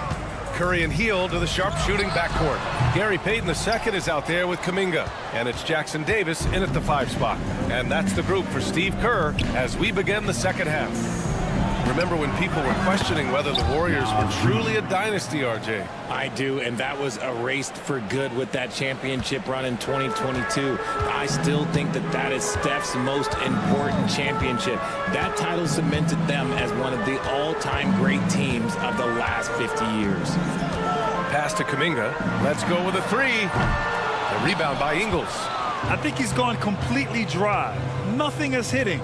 Curry and Heel to the sharpshooting backcourt. Gary Payton II is out there with Kuminga. And it's Jackson Davis in at the 5 spot. And that's the group for Steve Kerr as we begin the second half. Remember when people were questioning whether the Warriors were truly a dynasty, RJ? I do, and that was erased for good with that championship run in 2022. I still think that that is Steph's most important championship. That title cemented them as one of the all-time great teams of the last 50 years. Pass to Kuminga. Let's go with a 3. The rebound by Ingles. I think he's gone completely dry. Nothing is hitting.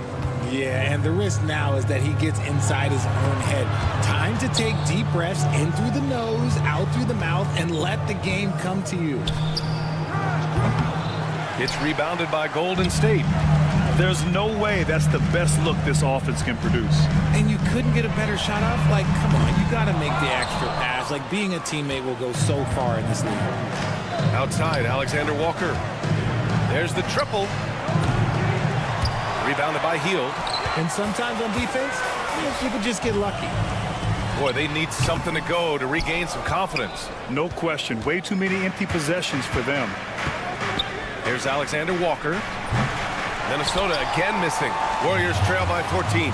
Yeah, and the risk now is that he gets inside his own head. Time to take deep breaths in through the nose, out through the mouth, and let the game come to you. It's rebounded by Golden State. There's no way that's the best look this offense can produce. And you couldn't get a better shot off? Like, come on, you got to make the extra pass. Like, being a teammate will go so far in this league. Outside, Alexander Walker. There's the triple. Rebounded by Hield. And sometimes on defense, you can just get lucky. Boy, they need something to go to regain some confidence. No question. Way too many empty possessions for them. Here's Alexander Walker. Minnesota again missing. Warriors trail by 14.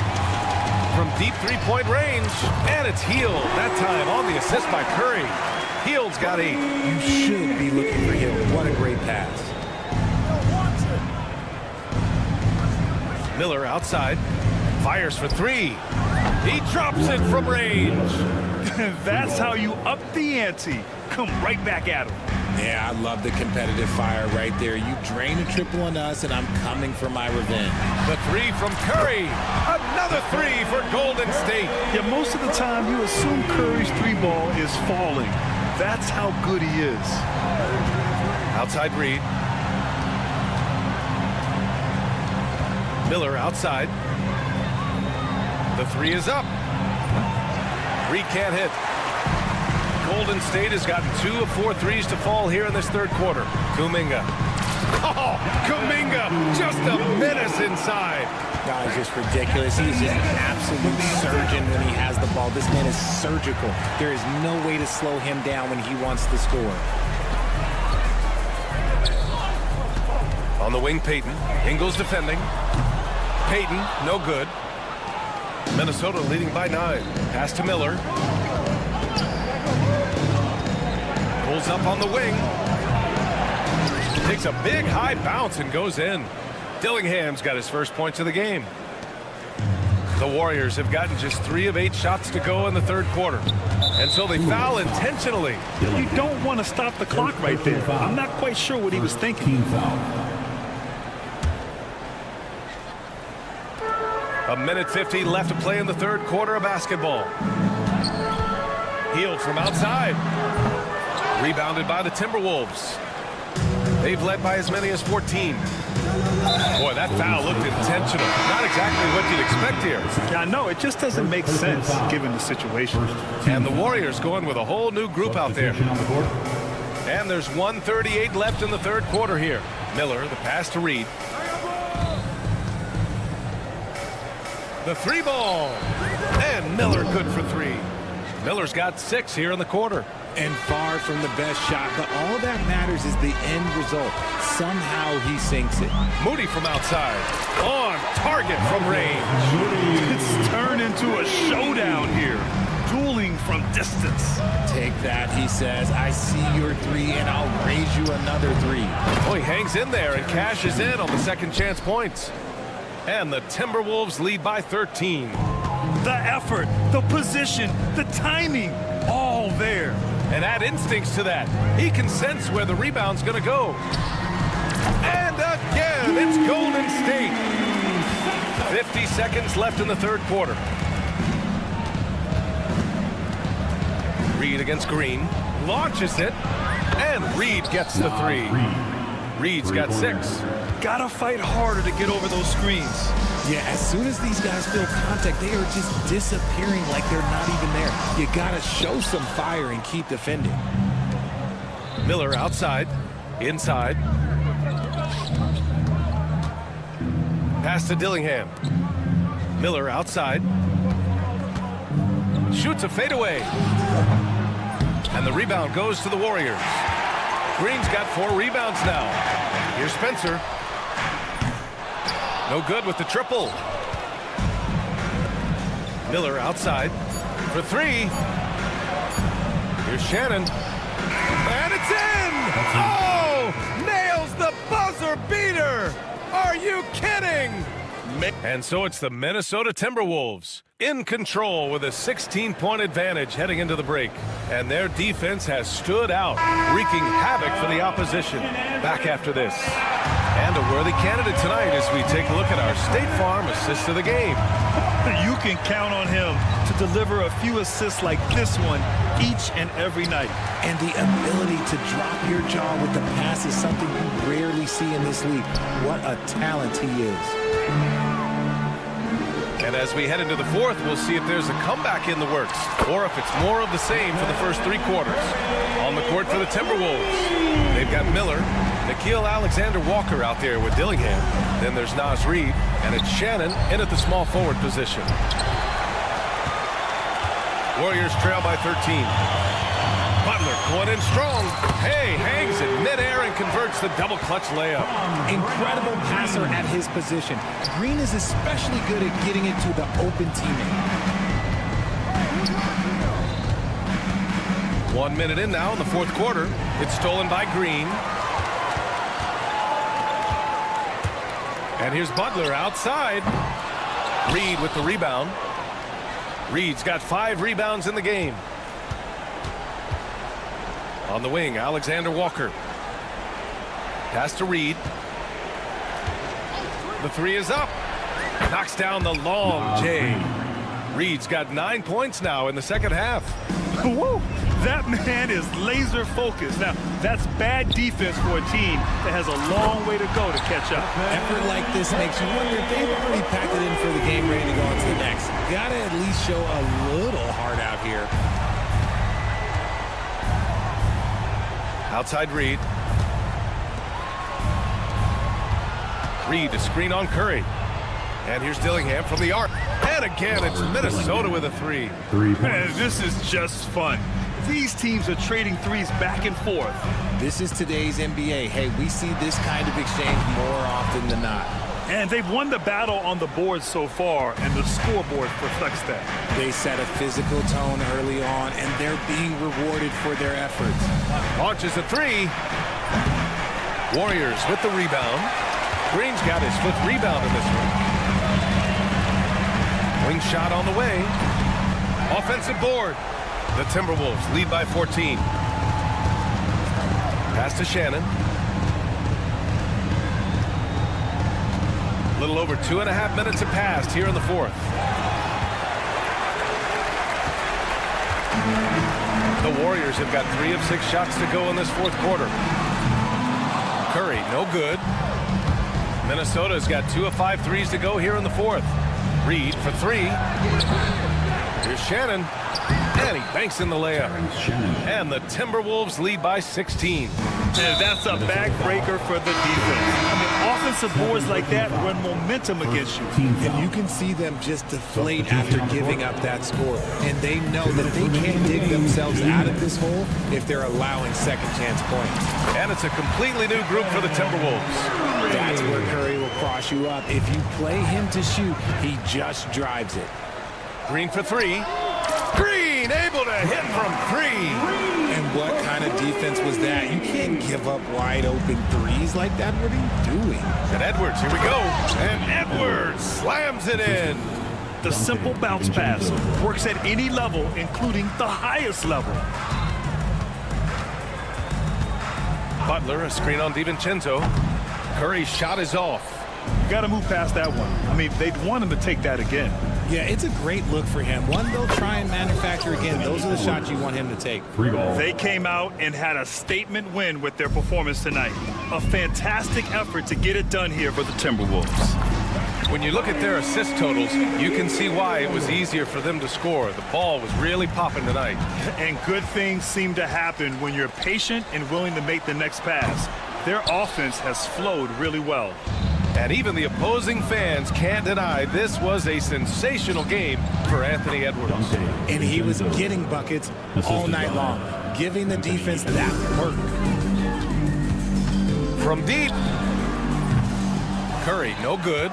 From deep three-point range. And it's Hield. That time on the assist by Curry. Hield's got 8. You should be looking for Hield. What a great pass. Miller outside, fires for 3. He drops it from range. That's how you up the ante. Come right back at him. Yeah, I love the competitive fire right there. You drain a triple on us, and I'm coming for my revenge. The 3 from Curry. Another 3 for Golden State. Yeah, most of the time you assume Curry's 3-ball is falling. That's how good he is. Outside Reed. Miller outside. The 3 is up. Reed can't hit. Golden State has gotten 2 of 4 threes to fall here in this third quarter. Kuminga. Oh, Kuminga, just a menace inside. Guy's just ridiculous. He's just an absolute surgeon when he has the ball. This man is surgical. There is no way to slow him down when he wants to score. On the wing, Payton. Ingles defending. Payton, no good. Minnesota leading by 9. Pass to Miller. Pulls up on the wing. Takes a big high bounce and goes in. Dillingham's got his first points of the game. The Warriors have gotten just 3 of 8 shots to go in the third quarter. And so they foul intentionally. You don't want to stop the clock right there. I'm not quite sure what he was thinking. 1:50 left to play in the third quarter of basketball. Healed from outside. Rebounded by the Timberwolves. They've led by as many as 14. Boy, that foul looked intentional. Not exactly what you'd expect here. Yeah, no, it just doesn't make sense given the situation. And the Warriors going with a whole new group out there. And there's 1:38 left in the third quarter here. Miller, the pass to Reed. The three ball. And Miller good for three. Miller's got 6 here in the quarter. And far from the best shot, but all that matters is the end result. Somehow he sinks it. Moody from outside. On target from range. It's turned into a showdown here. Dueling from distance. Take that, he says. I see your 3, and I'll raise you another 3. Oh, he hangs in there and cashes in on the second chance points. And the Timberwolves lead by 13. The effort, the position, the timing, all there. And add instincts to that. He can sense where the rebound's going to go. And again, it's Golden State. 50 seconds left in the third quarter. Reed against Green. Launches it. And Reed gets the 3. Reed's got 6. Gotta fight harder to get over those screens. Yeah, as soon as these guys feel contact, they are just disappearing like they're not even there. You gotta show some fire and keep defending. Miller outside, inside. Pass to Dillingham. Miller outside. Shoots a fadeaway. And the rebound goes to the Warriors. Green's got 4 rebounds now. Here's Spencer. No good with the triple. Miller outside for 3. Here's Shannon. And it's in! Oh! Nails the buzzer beater! Are you kidding? And so it's the Minnesota Timberwolves in control with a 16-point advantage heading into the break. And their defense has stood out, wreaking havoc for the opposition. Back after this. And a worthy candidate tonight as we take a look at our State Farm assist of the game. You can count on him to deliver a few assists like this one each and every night. And the ability to drop your jaw with the pass is something you rarely see in this league. What a talent he is. And as we head into the fourth, we'll see if there's a comeback in the works or if it's more of the same for the first 3 quarters. On the court for the Timberwolves, they've got Miller, Nickeil Walker out there with Dillingham. Then there's Naz Reid, and it's Shannon in at the small forward position. Warriors trail by 13. Butler going in strong. Hey, hangs it midair and converts the double clutch layup. Incredible passer at his position. Green is especially good at getting it to the open teammate. 1 minute in now in the fourth quarter. It's stolen by Green. And here's Butler outside. Reed with the rebound. Reed's got 5 rebounds in the game. On the wing, Alexander Walker. Pass to Reed. The 3 is up. Knocks down the long J. Reed's got 9 points now in the second half. Woo! That man is laser focused. Now, that's bad defense for a team that has a long way to go to catch up. Effort like this makes you wonder if they've already packed it in for the game, ready to go on to the next. Gotta at least show a little heart out here. Outside Reed. Reed to screen on Curry. And here's Dillingham from the arc. And again, it's Minnesota with a 3. Man, this is just fun. These teams are trading threes back and forth. This is today's NBA. Hey, we see this kind of exchange more often than not. And they've won the battle on the board so far, and the scoreboard reflects that. They set a physical tone early on, and they're being rewarded for their efforts. Launches a 3. Warriors with the rebound. Green's got his 5th rebound in this one. Wing shot on the way. Offensive board. The Timberwolves lead by 14. Pass to Shannon. little over 2.5 minutes have passed here in the fourth. The Warriors have got 3 of 6 shots to go in this fourth quarter. Curry, no good. Minnesota's got 2 of 5 threes to go here in the fourth. Reed for 3. Here's Shannon. And he banks in the layup. And the Timberwolves lead by 16. And that's a backbreaker for the defense. I mean, offensive boards like that run momentum against you. And you can see them just deflate after giving up that score. And they know that they can't dig themselves out of this hole if they're allowing second chance points. And it's a completely new group for the Timberwolves. That's where Curry will cross you up. If you play him to shoot, he just drives it. Green for 3. Green able to hit from 3. And what kind of defense was that? You can't give up wide open threes like that. What are you doing? And Edwards, here we go. And Edwards slams it in. The simple bounce pass works at any level, including the highest level. Butler, a screen on DiVincenzo. Curry's shot is off. You got to move past that one. I mean, they'd want him to take that again. Yeah, it's a great look for him. One they'll try and manufacture again. Those are the shots you want him to take. They came out and had a statement win with their performance tonight. A fantastic effort to get it done here for the Timberwolves. When you look at their assist totals, you can see why it was easier for them to score. The ball was really popping tonight. And good things seem to happen when you're patient and willing to make the next pass. Their offense has flowed really well. And even the opposing fans can't deny this was a sensational game for Anthony Edwards. And he was getting buckets all night long, giving the defense that work. From deep, Curry, no good.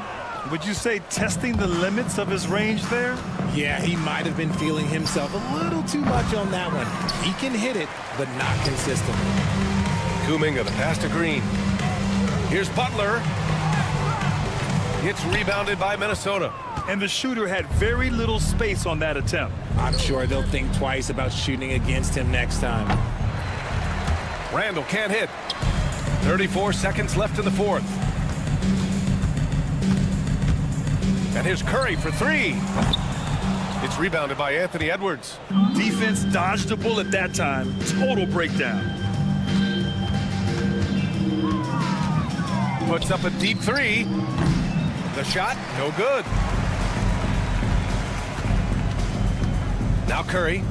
Would you say testing the limits of his range there? Yeah, he might have been feeling himself a little too much on that one. He can hit it, but not consistently. Kuminga, the pass to Green. Here's Butler. It's rebounded by Minnesota. And the shooter had very little space on that attempt. I'm sure they'll think twice about shooting against him next time. Randall can't hit. 34 seconds left in the fourth. And here's Curry for 3. It's rebounded by Anthony Edwards. Defense dodged a bullet that time. Total breakdown. Puts up a deep 3. The shot, no good. Now Curry.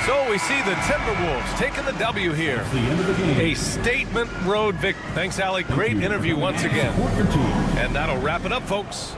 So we see the Timberwolves taking the W here. A statement road victory. Thanks, Alec. Great interview once again. And that'll wrap it up, folks.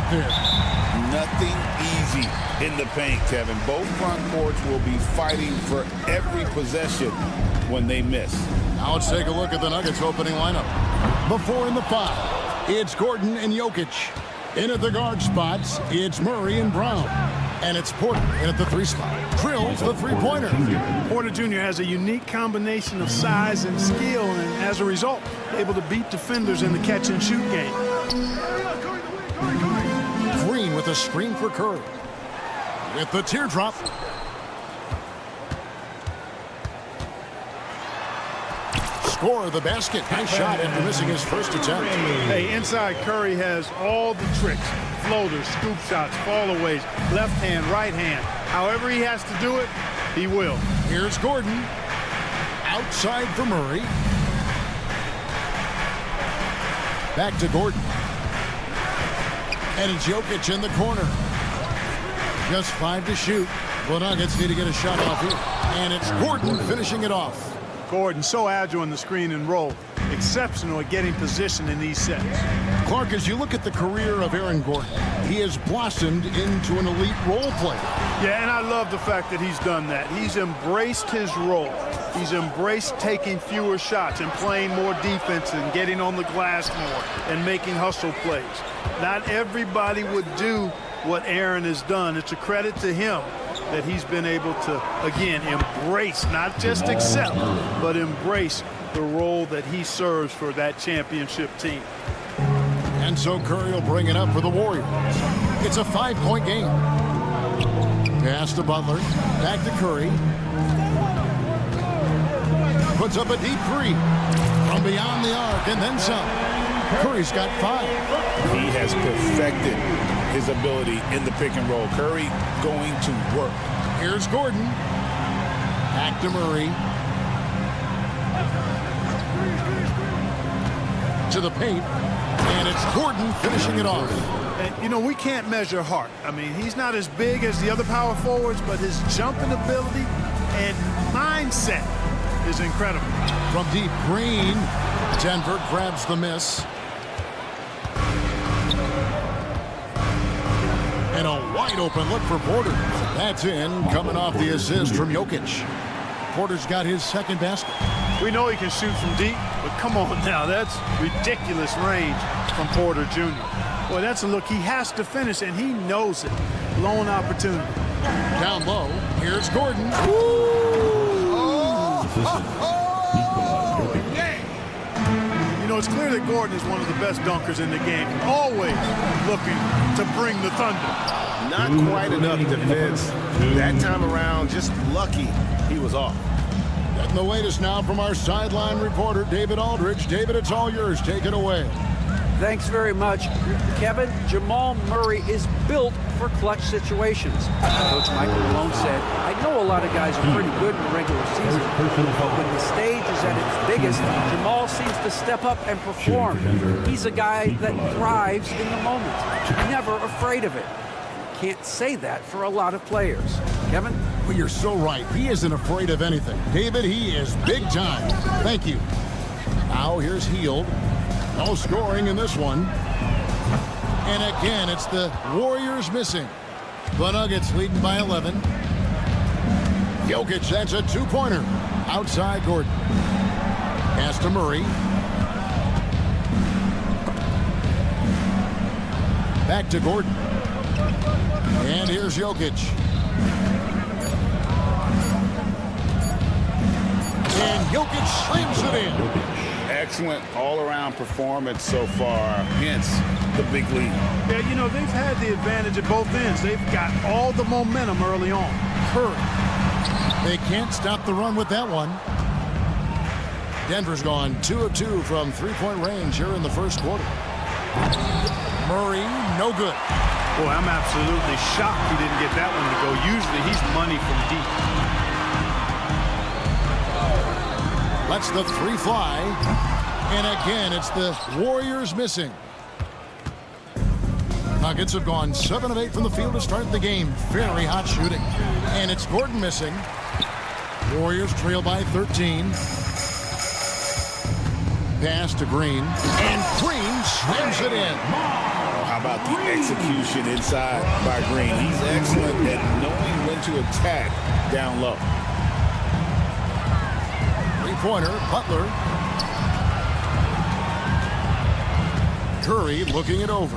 out there. Nothing easy in the paint, Kevin. Both front courts will be fighting for every possession when they miss. Now let's take a look at the Nuggets opening lineup. Before in the 5, it's Gordon and Jokic. In at the guard spots, it's Murray and Brown. And it's Porter in at the 3 spot. Drills the three-pointer. Porter Jr. has a unique combination of size and skill, and as a result, able to beat defenders in the catch-and-shoot game. Green with a screen for Curry. With the teardrop. Score of the basket. Nice shot after missing his first attempt. Hey, inside Curry has all the tricks. Floaters, scoop shots, fallaways, left hand, right hand. However he has to do it, he will. Here's Gordon. Outside for Murray. Back to Gordon. And it's Jokic in the corner. Just 5 to shoot. The Nuggets need to get a shot off here. And it's Gordon finishing it off. Gordon, so agile in the screen and roll. Exceptional at getting position in these sets. Clark, as you look at the career of Aaron Gordon, he has blossomed into an elite role player. Yeah, and I love the fact that he's done that. He's embraced his role. He's embraced taking fewer shots and playing more defense and getting on the glass more and making hustle plays. Not everybody would do what Aaron has done. It's a credit to him that he's been able to, again, embrace, not just accept, but embrace the role that he serves for that championship team. And so Curry will bring it up for the Warriors. It's a 5-point game. Pass to Butler. Back to Curry. Puts up a deep 3 from beyond the arc and then some. Curry's got 5. He has perfected his ability in the pick and roll. Curry going to work. Here's Gordon. Back to Murray. To the paint. And it's Gordon finishing it off. And, you know, we can't measure heart. I mean, he's not as big as the other power forwards, but his jumping ability and mindset is incredible. From deep, Green. Denver grabs the miss. And a wide open look for Porter. That's in, coming off the assist from Jokic. Porter's got his second basket. We know he can shoot from deep, but come on now, that's ridiculous range from Porter Jr. Boy, that's a look he has to finish, and he knows it. Lone opportunity. Down low, here's Gordon. You know, it's clear that Gordon is one of the best dunkers in the game, always looking to bring the thunder. Not quite enough defense. That time around, just lucky he was off. Getting the latest now from our sideline reporter, David Aldridge. David, it's all yours. Take it away. Thanks very much. Kevin, Jamal Murray is built for clutch situations. Coach Michael Malone said, I know a lot of guys are pretty good in the regular season, but when the stage is at its biggest, Jamal seems to step up and perform. He's a guy that thrives in the moment, never afraid of it. Can't say that for a lot of players. Kevin? Well, you're so right. He isn't afraid of anything. David, he is big time. Thank you. Now here's Hield. No scoring in this one. And again, it's the Warriors missing. The Nuggets leading by 11. Jokic, that's a 2-pointer. Outside Gordon. Pass to Murray. Back to Gordon. And here's Jokic. And Jokic slams it in. Excellent all-around performance so far, hence the big lead. Yeah, you know, they've had the advantage at both ends. They've got all the momentum early on. Curry. They can't stop the run with that one. Denver's gone 2 of 2 from 3-point range here in the first quarter. Murray, no good. Boy, I'm absolutely shocked he didn't get that one to go. Usually he's money from deep. Lets the 3 fly. And again, it's the Warriors missing. Nuggets have gone 7 of 8 from the field to start the game. Very hot shooting. And it's Gordon missing. Warriors trail by 13. Pass to Green. And Green slams it in. Oh, how How about the execution inside by Green? He's excellent at knowing when to attack down low. Three-pointer, Butler. Curry looking it over.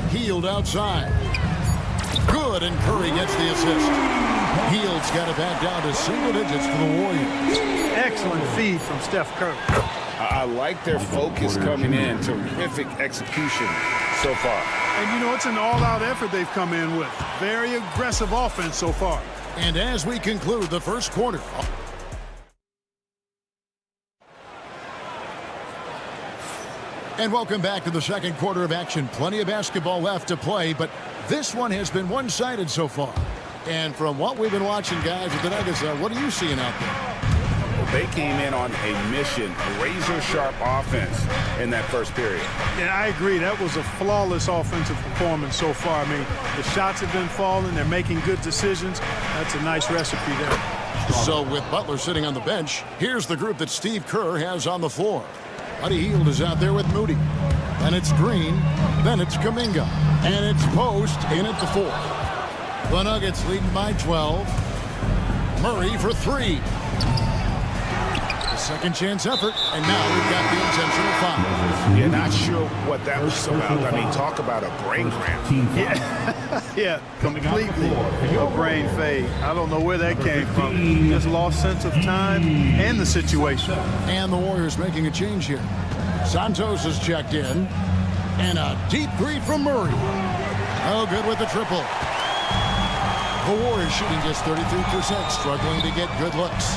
Hield outside. Good, and Curry gets the assist. Hield's got it back down to single digits for the Warriors. Excellent feed from Steph Curry. I like their focus coming in. Terrific execution so far. And, you know, it's an all-out effort they've come in with. Very aggressive offense so far. And as we conclude the first quarter. And welcome back to the second quarter of action. Plenty of basketball left to play, but this one has been one-sided so far. And from what we've been watching, guys, with the Nuggets, what are you seeing out there? They came in on a mission, a razor-sharp offense in that first period. Yeah, I agree. That was a flawless offensive performance so far. I mean, the shots have been falling. They're making good decisions. That's a nice recipe there. So with Butler sitting on the bench, here's the group that Steve Kerr has on the floor. Buddy Hield is out there with Moody. Then it's Green. Then it's Kuminga. And it's Post in at the 4. The Nuggets leading by 12. Murray for 3. Second chance effort, and now we've got the intentional foul. Yeah, not sure what that was about. I mean, talk about a brain cramp. Yeah, completely a brain fade. I don't know where that came from. Just lost sense of time and the situation. And the Warriors making a change here. Santos has checked in, and a deep three from Murray. Oh, good with the triple. The Warriors shooting just 33%, struggling to get good looks.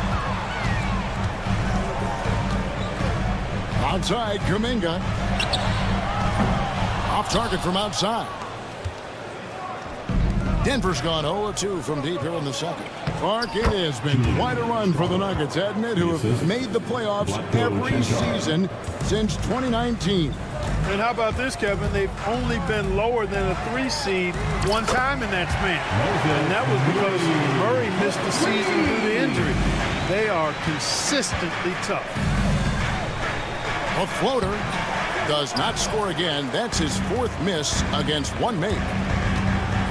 Outside, Kuminga. Off target from outside. Denver's gone 0-2 from deep here in the second. Clark, it has been quite a run for the Nuggets, hasn't it, who have made the playoffs every season since 2019. And how about this, Kevin? They've only been lower than a 3 seed one time in that span. And that was because Murray missed the season due to injury. They are consistently tough. A floater does not score again. That's his 4th miss against one make.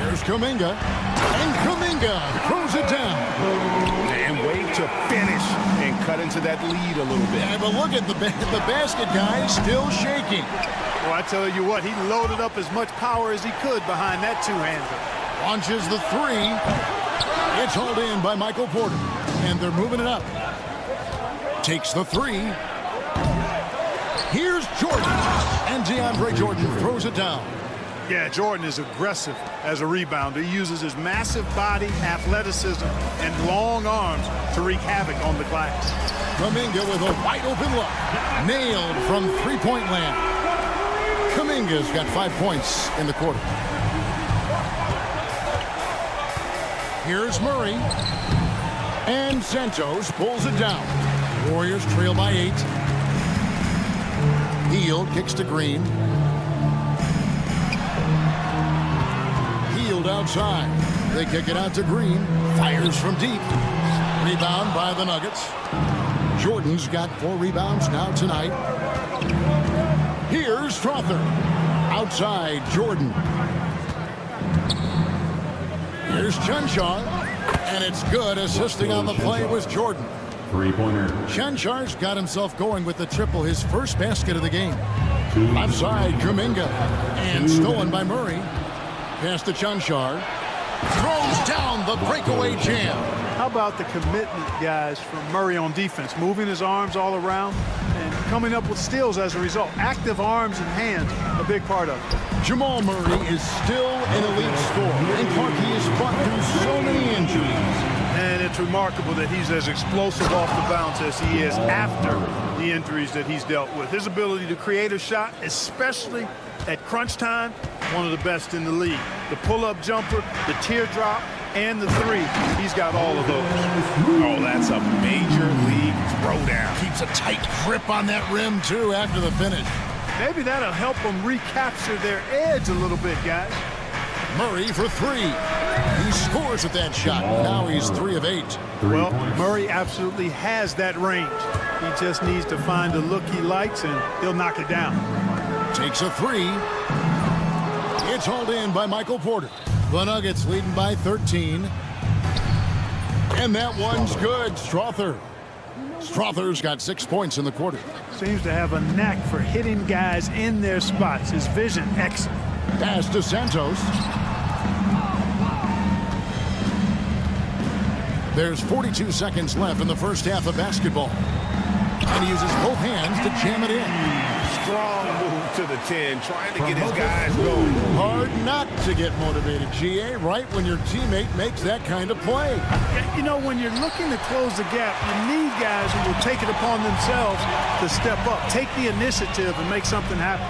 Here's Kuminga. And Kuminga throws it down. And way to finish and cut into that lead a little bit. Yeah, but look at the basket, guys, still shaking. Well, I tell you what, he loaded up as much power as he could behind that two-hander. Launches the 3. It's hauled in by Michael Porter. And they're moving it up. Takes the 3. Here's Jordan, and DeAndre Jordan throws it down. Yeah, Jordan is aggressive as a rebounder. He uses his massive body, athleticism, and long arms to wreak havoc on the glass. Kuminga with a wide-open look. Nailed from three-point land. Kuminga's got 5 points in the quarter. Here's Murray. And Santos pulls it down. Warriors trail by 8. Hield kicks to Green. Hield outside. They kick it out to Green. Fires from deep. Rebound by the Nuggets. Jordan's got 4 rebounds now tonight. Here's Strother. Outside, Jordan. Here's Chanchan. And it's good. Assisting on the play was Jordan. Three-pointer. Chanchar's got himself going with the triple, his first basket of the game. Outside, Kuminga. And stolen by Murray. Pass to Chanchar. Throws down the breakaway jam. How about the commitment, guys, from Murray on defense? Moving his arms all around and coming up with steals as a result. Active arms and hands, a big part of it. Jamal Murray is still an elite scorer. And Clark, he has fought through so many injuries. And it's remarkable that he's as explosive off the bounce as he is after the injuries that he's dealt with. His ability to create a shot, especially at crunch time, one of the best in the league. The pull-up jumper, the teardrop, and the 3. He's got all of those. Oh, that's a major league throwdown. Keeps a tight grip on that rim, too, after the finish. Maybe that'll help them recapture their edge a little bit, guys. Murray for 3. He scores with that shot. Now he's 3 of 8. Well, Murray absolutely has that range. He just needs to find the look he likes, and he'll knock it down. Takes a three. It's hauled in by Michael Porter. The Nuggets leading by 13. And that one's good. Strother's got 6 points in the quarter. Seems to have a knack for hitting guys in their spots. His vision, excellent. Pass to Santos. There's 42 seconds left in the first half of basketball. And he uses both hands to jam it in. Strong move to the 10, trying to get his guys going. Hard not to get motivated, GA, right when your teammate makes that kind of play. You know, when you're looking to close the gap, you need guys who will take it upon themselves to step up, take the initiative, and make something happen.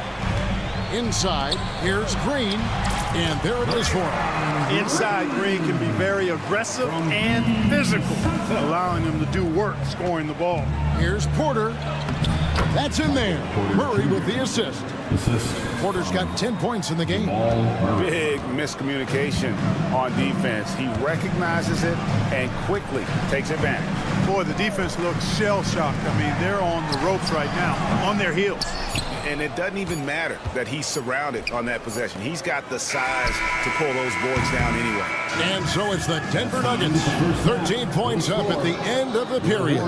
Inside, here's Green, and there it is for him. Inside, Green can be very aggressive and physical, allowing him to do work scoring the ball. Here's Porter. That's in there. Murray with the assist. Porter's got 10 points in the game. Big miscommunication on defense. He recognizes it and quickly takes advantage. Boy, the defense looks shell-shocked. I mean, they're on the ropes right now, on their heels. And it doesn't even matter that he's surrounded on that possession. He's got the size to pull those boards down anyway. And so it's the Denver Nuggets. 13 points up at the end of the period.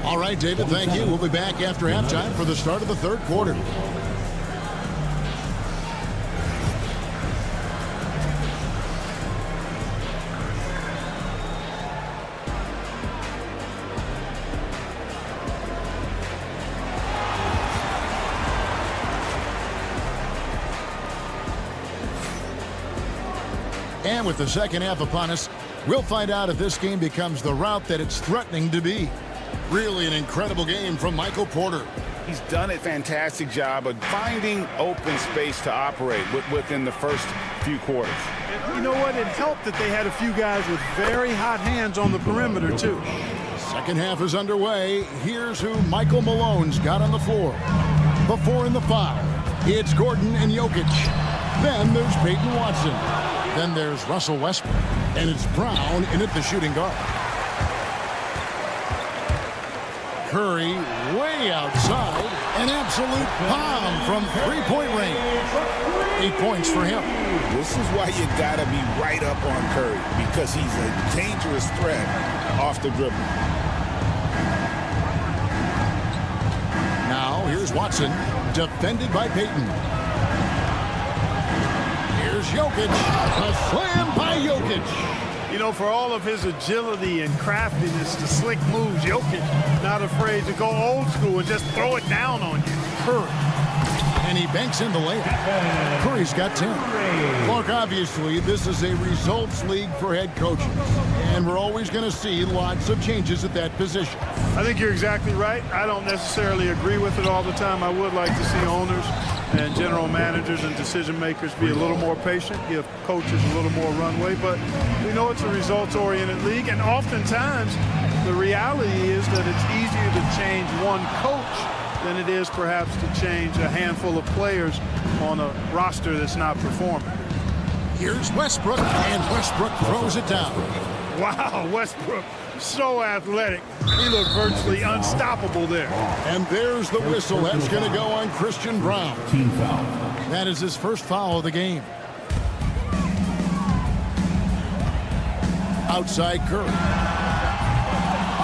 All right, David, thank you. We'll be back after halftime for the start of the third quarter. And with the second half upon us, we'll find out if this game becomes the route that it's threatening to be. Really an incredible game from Michael Porter. He's done a fantastic job of finding open space to operate within the first few quarters. You know what? It helped that they had a few guys with very hot hands on the perimeter, too. Second half is underway. Here's who Michael Malone's got on the floor. The 4 and the 5. It's Gordon and Jokic. Then there's Peyton Watson. Then there's Russell Westbrook, and it's Brown in at the shooting guard. Curry way outside, an absolute bomb from three-point range. 8 points for him. This is why you gotta be right up on Curry, because he's a dangerous threat off the dribble. Now here's Watson, defended by Peyton. Here's Jokic, a slam by Jokic. You know, for all of his agility and craftiness, the slick moves, Jokic not afraid to go old school and just throw it down on you. Curry. And he banks in the layup. Curry's got 10. Look, obviously, this is a results league for head coaches. And we're always going to see lots of changes at that position. I think you're exactly right. I don't necessarily agree with it all the time. I would like to see owners and general managers and decision makers be a little more patient, give coaches a little more runway. But we know it's a results-oriented league, and oftentimes the reality is that it's easier to change one coach than it is perhaps to change a handful of players on a roster that's not performing. Here's Westbrook, and Westbrook throws it down. Wow, Westbrook, so athletic. He looked virtually unstoppable there. And there's the whistle. That's going to go on Christian Brown. Team foul. That is his first foul of the game. Outside Curry.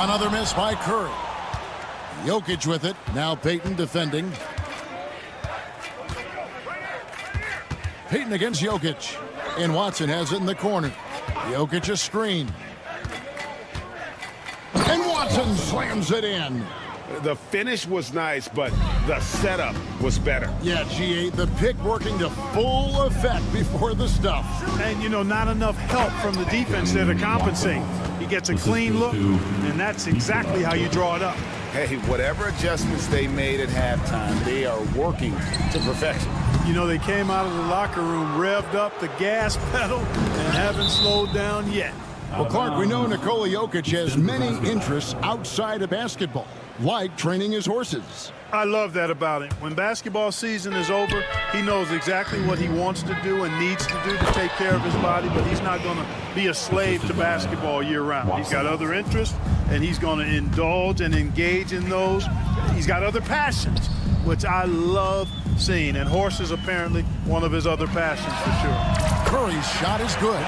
Another miss by Curry. Jokic with it. Now Peyton defending. Peyton against Jokic. And Watson has it in the corner. Jokic a screen. And Watson slams it in. The finish was nice, but the setup was better. Yeah, GA, the pick working to full effect before the stuff. And, you know, not enough help from the defense there to compensate. He gets a clean look, and that's exactly how you draw it up. Hey, whatever adjustments they made at halftime, they are working to perfection. You know, they came out of the locker room, revved up the gas pedal, and haven't slowed down yet. Well, Clark, we know Nikola Jokic has many interests outside of basketball, like training his horses. I love that about him. When basketball season is over, he knows exactly what he wants to do and needs to do to take care of his body, but he's not going to be a slave to basketball year-round. He's got other interests, and he's going to indulge and engage in those. He's got other passions, which I love seen. And horses apparently one of his other passions for sure. Curry's shot is good.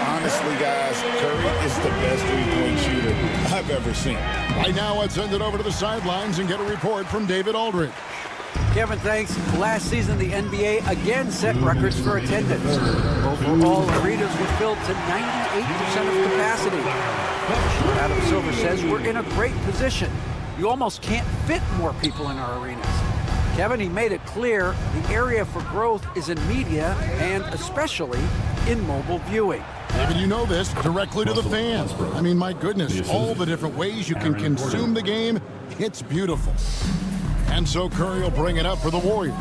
Honestly, guys, Curry is the best three-point shooter I've ever seen. Right now, let's send it over to the sidelines and get a report from David Aldridge. Kevin, thanks. Last season, the NBA again set records for attendance. Overall, arenas were filled to 98% of capacity. Adam Silver says we're in a great position. You almost can't fit more people in our arenas. Kevin, he made it clear the area for growth is in media and especially in mobile viewing. David, you know this, directly to the fans. I mean, my goodness, all the different ways you can consume the game, it's beautiful. And so Curry will bring it up for the Warriors.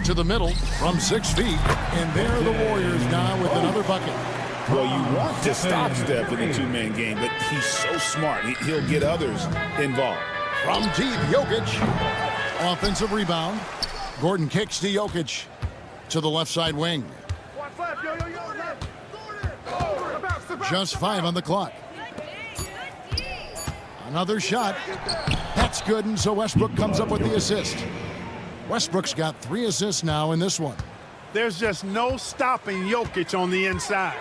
To the middle from 6 feet, and there are the Warriors now with another bucket. Well, you want to stop Steph in a two-man game, but he's so smart. He'll get others involved. From deep, Jokic. Offensive rebound. Gordon kicks to Jokic to the left side wing. Just 5 on the clock. Another shot. That's good, and so Westbrook comes up with the assist. Westbrook's got 3 assists now in this one. There's just no stopping Jokic on the inside.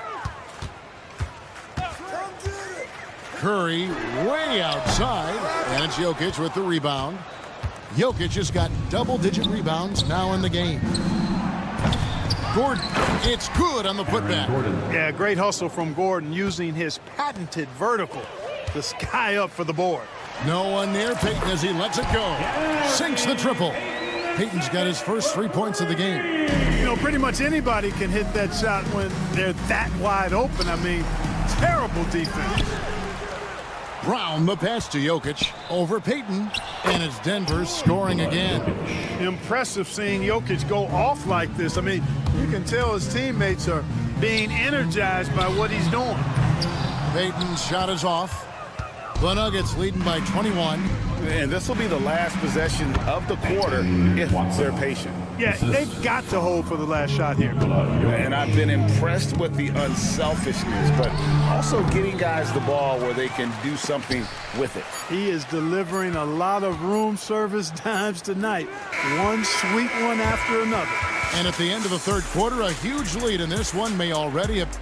Curry way outside, and it's Jokic with the rebound. Jokic has got double-digit rebounds now in the game. Gordon, it's good on the putback. Yeah, great hustle from Gordon using his patented vertical to sky up for the board. No one near Payton as he lets it go. Sinks the triple. Payton's got his first 3 points of the game. You know, pretty much anybody can hit that shot when they're that wide open. I mean, terrible defense. Brown the pass to Jokic over Payton, and it's Denver scoring again. Impressive seeing Jokic go off like this. I mean, you can tell his teammates are being energized by what he's doing. Payton's shot is off. The Nuggets leading by 21. And this will be the last possession of the quarter if they're patient. Yeah, they've got to hold for the last shot here. And I've been impressed with the unselfishness, but also getting guys the ball where they can do something with it. He is delivering a lot of room service dimes tonight. One sweet one after another. And at the end of the third quarter, a huge lead in this one may already have...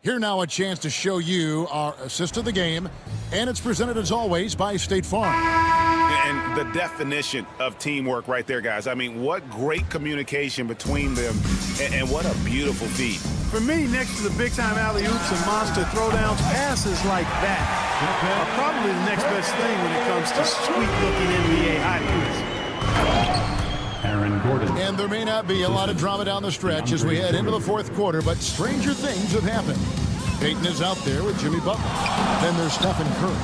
Here now a chance to show you our assist of the game, and it's presented as always by State Farm. And the definition of teamwork right there, guys. I mean, what great communication between them, and what a beautiful feed. For me, next to the big-time alley-oops and monster throwdowns, passes like that are probably the next best thing when it comes to sweet-looking NBA highlights. And there may not be a lot of drama down the stretch as we head into the fourth quarter, but stranger things have happened. Payton is out there with Jimmy Butler. Then there's Stephen Curry.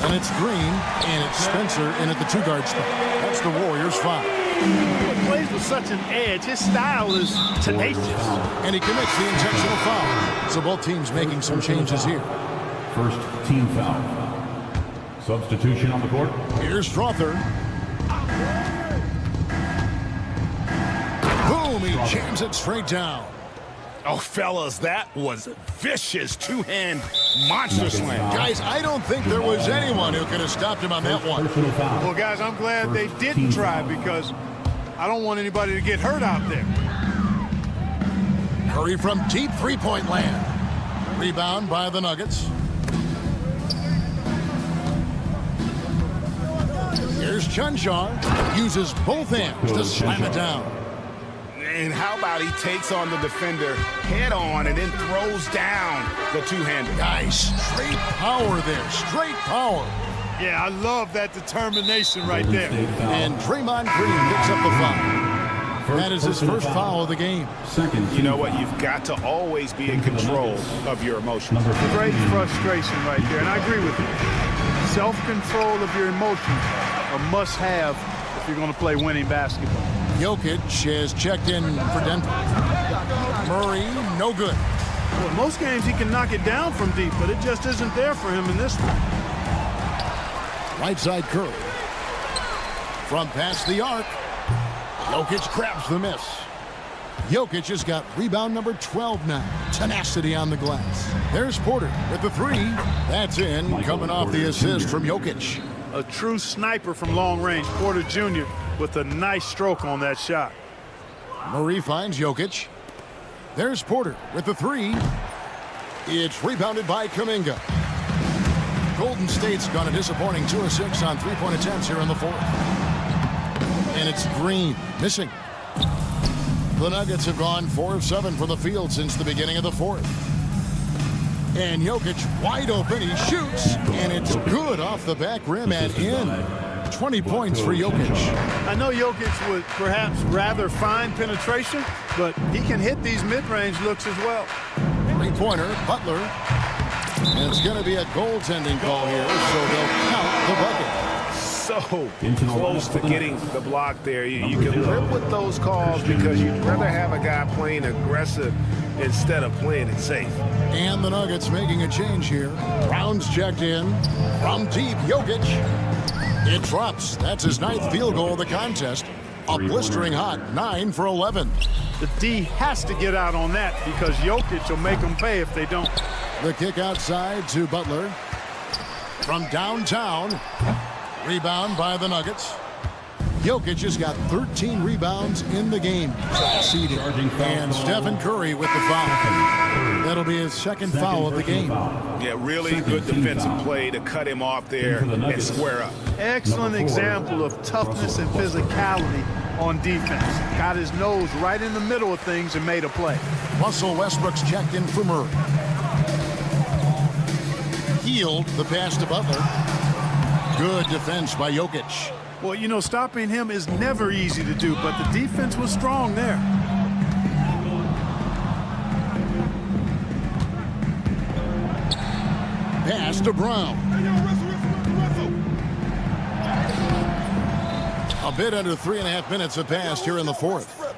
And it's Green, and it's Spencer in at the 2-guard spot. That's the Warriors' foul. He plays with such an edge. His style is tenacious. And he commits the intentional foul. So both teams making some changes here. First team foul. Substitution on the court. Here's Strother. Boom, he jams it straight down. Oh, fellas, that was a vicious two-hand monster slam. Guys, I don't think there was anyone who could have stopped him on that one. Well, guys, I'm glad they didn't try because I don't want anybody to get hurt out there. Curry from deep three-point land. Rebound by the Nuggets. Here's Chunjar. Uses both hands to slam it down. And how about he takes on the defender head on and then throws down the two-hander. Guys, straight power there. Straight power. Yeah, I love that determination right there. And Draymond Green picks up the foul. That is his first foul of the game. You know what? You've got to always be in control of your emotions. Great frustration right there, and I agree with you. Self-control of your emotions are must-have if you're going to play winning basketball. Jokic has checked in for Denver. Murray, no good. Well, most games he can knock it down from deep, but it just isn't there for him in this one. Right side Curry. From past the arc. Jokic grabs the miss. Jokic has got rebound number 12 now. Tenacity on the glass. There's Porter with the 3. That's in, coming off the assist from Jokic. A true sniper from long range. Porter Jr. with a nice stroke on that shot. Murray finds Jokic. There's Porter with the three. It's rebounded by Kuminga. Golden State's gone a disappointing 2 of 6 on three-point attempts here in the fourth. And it's Green missing. The Nuggets have gone 4 of 7 from the field since the beginning of the fourth. And Jokic wide open. He shoots, and it's good off the back rim and in. 20 points for Jokic. I know Jokic would perhaps rather find penetration, but he can hit these mid-range looks as well. Three-pointer, Butler. And it's going to be a goaltending call here, so they'll count the bucket. So close to getting the block there. You can live with those calls because you'd rather have a guy playing aggressive instead of playing it safe. And the Nuggets making a change here. Brown's checked in from deep. Jokic. It drops. That's his 9th field goal of the contest. A blistering hot 9 for 11. The D has to get out on that because Jokic will make them pay if they don't. The kick outside to Butler. From downtown. Rebound by the Nuggets. Jokic has got 13 rebounds in the game. Succeeding. And Stephen Curry with the foul. That'll be his second foul of the game. Yeah, really good defensive play to cut him off there and square up. Excellent example of toughness and physicality on defense. Got his nose right in the middle of things and made a play. Russell Westbrook's checked in for Murray. Healed the pass to Butler. Good defense by Jokic. Well, you know, stopping him is never easy to do, but the defense was strong there. Pass to Brown. A bit under 3.5 minutes have passed here in the fourth.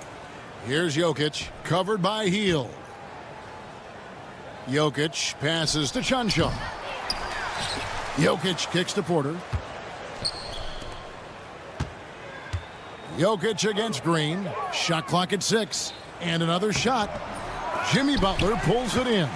Here's Jokic, covered by Heel. Jokic passes to Chanchan. Jokic kicks to Porter. Jokic against Green. Shot clock at 6. And another shot. Jimmy Butler pulls it in.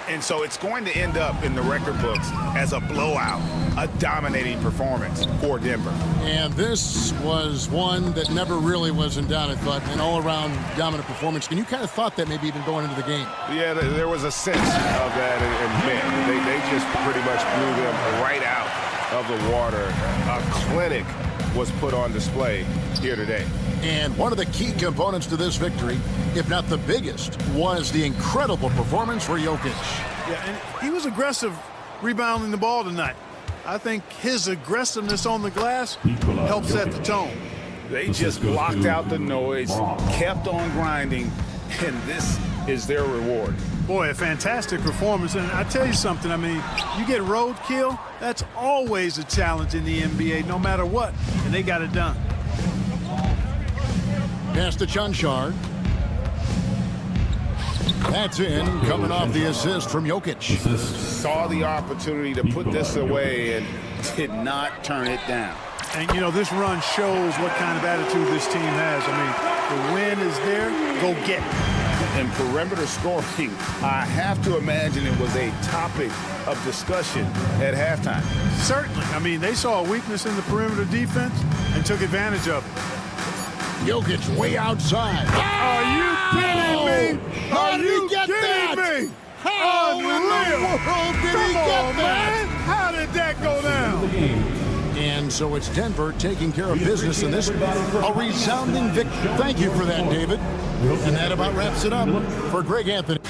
And so it's going to end up in the record books as a blowout, a dominating performance for Denver. And this was one that never really was in doubt, I thought, an all-around dominant performance. And you kind of thought that maybe even going into the game. Yeah, there was a sense of that, and man, they just pretty much blew them right out of the water. A clinic was put on display here today. And one of the key components to this victory, if not the biggest, was the incredible performance for Jokic. Yeah, and he was aggressive rebounding the ball tonight. I think his aggressiveness on the glass helped set the tone. They just blocked out the noise, kept on grinding, and this is their reward. Boy, a fantastic performance. And I tell you something, I mean, you get roadkill, that's always a challenge in the NBA, no matter what, and they got it done. Pass to Chanchan. That's in, coming off the assist from Jokic. Saw the opportunity to put this away and did not turn it down. And, you know, this run shows what kind of attitude this team has. I mean, the win is there, go get it. And perimeter scoring, I have to imagine it was a topic of discussion at halftime. Certainly. I mean, they saw a weakness in the perimeter defense and took advantage of it. Jokic way outside. Are you kidding me? How did he get that? Me? How in the world did he get that? Man. How did that go down? And so it's Denver taking care of business in this, a resounding victory. Thank you for that, David. And that about wraps it up for Greg Anthony.